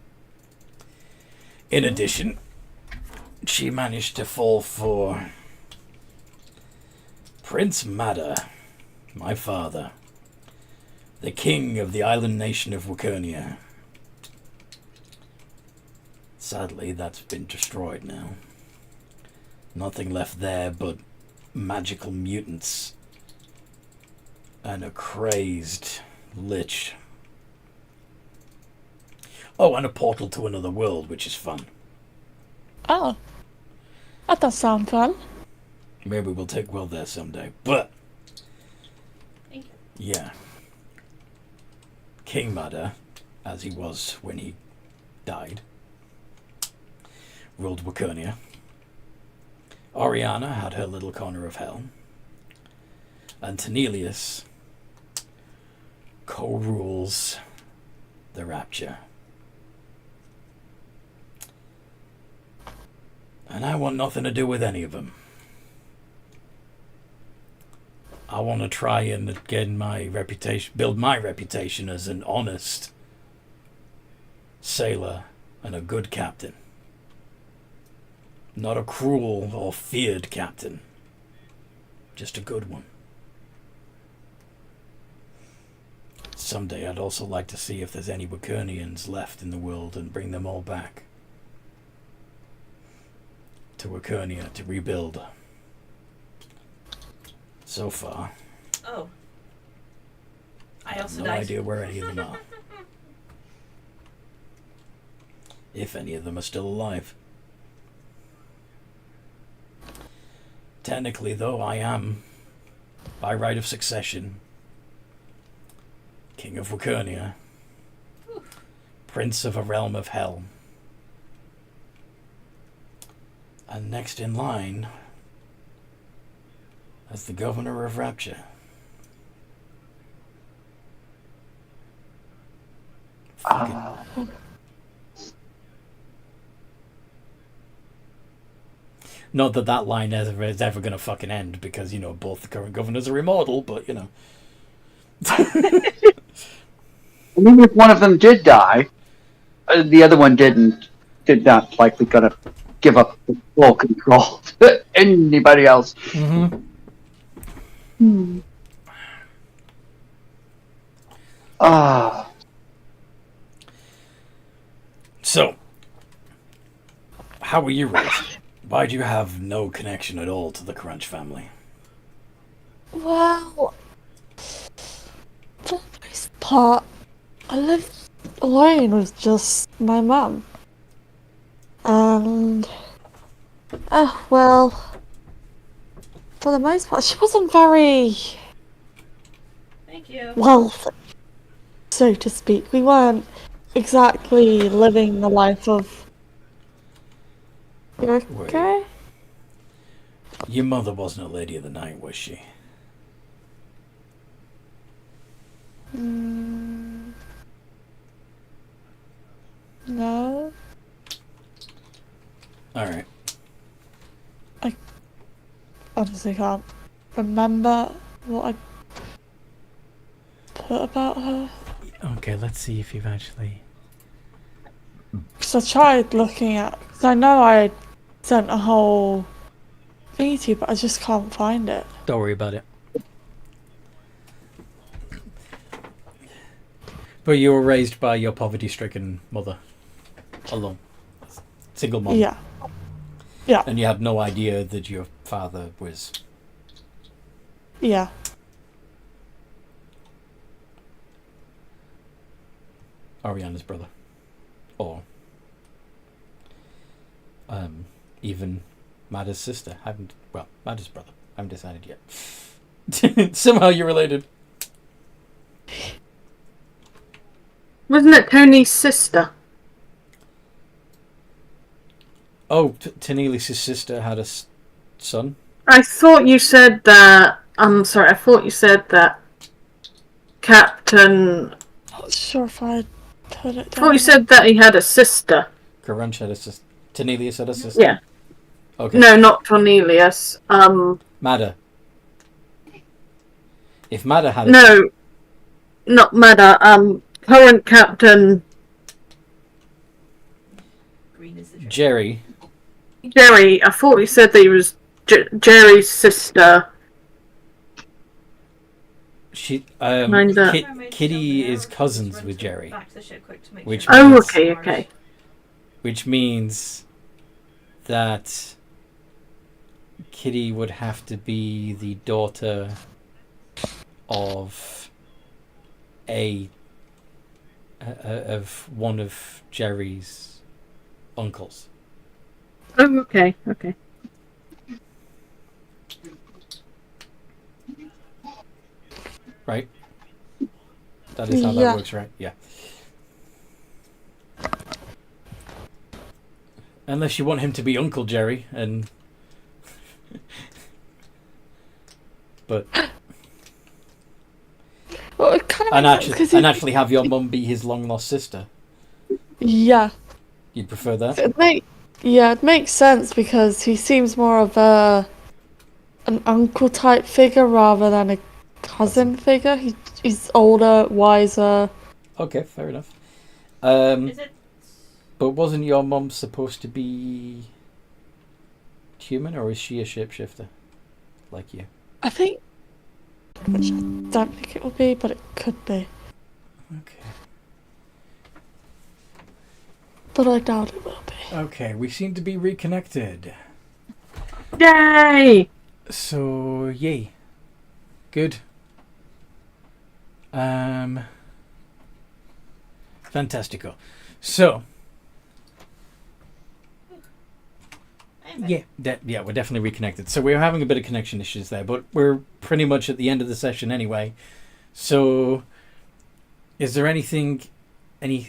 In addition, she managed to fall for Prince Mada, my father, the king of the island nation of Wakernia. Sadly, that's been destroyed now. Nothing left there but magical mutants and a crazed lich. Oh, and a portal to another world, which is fun. Oh. That does sound fun. Maybe we'll take Will there someday, but... Thank you. Yeah. King Mada, as he was when he died, ruled Wakernia. Oriana had her little corner of hell. And Tennelius co-rules the Rapture. And I want nothing to do with any of them. I want to try and gain my reputation, build my reputation as an honest sailor and a good captain. Not a cruel or feared captain. Just a good one. Someday I'd also like to see if there's any Wakernians left in the world and bring them all back to Wakernia to rebuild. So far, Oh. I have also no died. idea where any of them are. If any of them are still alive. Technically, though, I am, by right of succession, King of Wakernia, Prince of a realm of hell, and next in line as the Governor of Rapture. Not that that line is ever going to fucking end, because, you know, both the current governors are immortal, but, you know. Even if one of them did die, the other one did not likely gonna give up full control to anybody else. Mm-hmm. So, how were you raised? Why do you have no connection at all to the Crunch family? Well, for the most part, I lived alone with just my mum. And, well, for the most part, she wasn't very Thank you. wealthy, so to speak. We weren't exactly living the life of... You okay? Your mother wasn't a lady of the night, was she? No. Alright. honestly can't remember what I put about her. Okay, let's see if you've actually... Because I tried looking at... Because I know I sent a whole thingy to you, but I just can't find it. Don't worry about it. But you were raised by your poverty-stricken mother. Alone. Single mom. Yeah. Yeah. And you had no idea that your father was... Yeah. Ariana's brother. Or... even Mada's sister. Mada's brother. I haven't decided yet. Somehow you're related. Wasn't it Tony's sister? Oh, Tanelius' sister had a son? I thought you said that... I'm sorry, I thought you said that Captain... Not sure if I put it I down. thought you said that he had a sister. Karunch had a sister. Tanelius had a sister? Yeah. Okay. No, not Cornelius. Mada. If Mada had a No, not Mada. Current Captain Green is the drink. Jerry. Jerry. I thought he said that he was Jerry's sister. She Kinda. Kitty is cousins with Jerry. Back to the ship quick to make Which sure Oh, means- okay. Which means that Kitty would have to be the daughter of of one of Jerry's uncles. Oh, okay. Right? That is how that Yeah. works, right? Yeah. Unless you want him to be Uncle Jerry, and... but... Well, it kind of And makes sense, 'cause and actually have your mum be his long-lost sister. Yeah. You'd prefer that? It makes sense because he seems more of an uncle type figure rather than a cousin figure. He's older, wiser. Okay, fair enough. Is it? But wasn't your mum supposed to be human, or is she a shapeshifter? Like you? I think. Which I don't think it will be, but it could be. Okay. But I doubt it will be. Okay, we seem to be reconnected. Yay! So, yay. Good. Fantastico. So, yeah, we're definitely reconnected. So we're having a bit of connection issues there, but we're pretty much at the end of the session anyway. So, is there anything in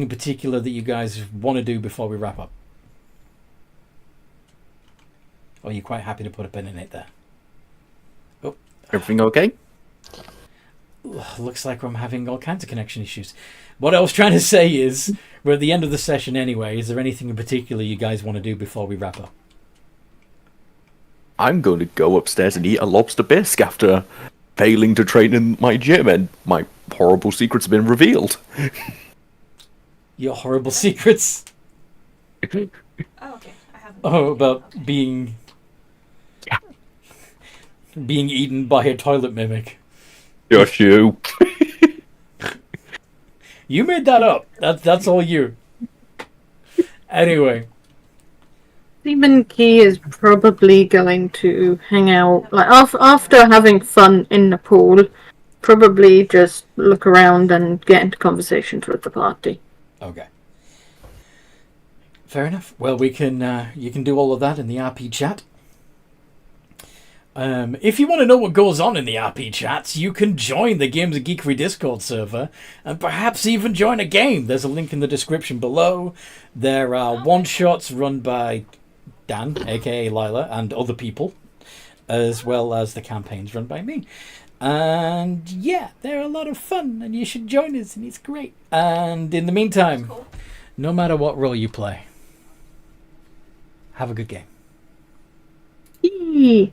particular that you guys want to do before we wrap up? Or are you quite happy to put a pin in it there? Oh, Everything okay? looks like I'm having all kinds of connection issues. What I was trying to say is, we're at the end of the session anyway. Is there anything in particular you guys want to do before we wrap up? I'm going to go upstairs and eat a lobster bisque after failing to train in my gym, and my horrible secrets have been revealed. Your horrible secrets. Oh, okay. I haven't. Oh, about Okay. being eaten by a toilet mimic. Just you. You made that up. That's all you. Anyway, Stephen Key is probably going to hang out, like after having fun in the pool, probably just look around and get into conversations with the party. okay. Fair enough. Well, we can. You can do all of that in the RP chat. If you want to know what goes on in the RP chats, you can join the Games of Geekery Discord server and perhaps even join a game. There's a link in the description below. There are one-shots run by Dan, aka Lila, and other people, as well as the campaigns run by me. And yeah, they're a lot of fun, and you should join us, and it's great. And in the meantime, no matter what role you play, have a good game. Yee.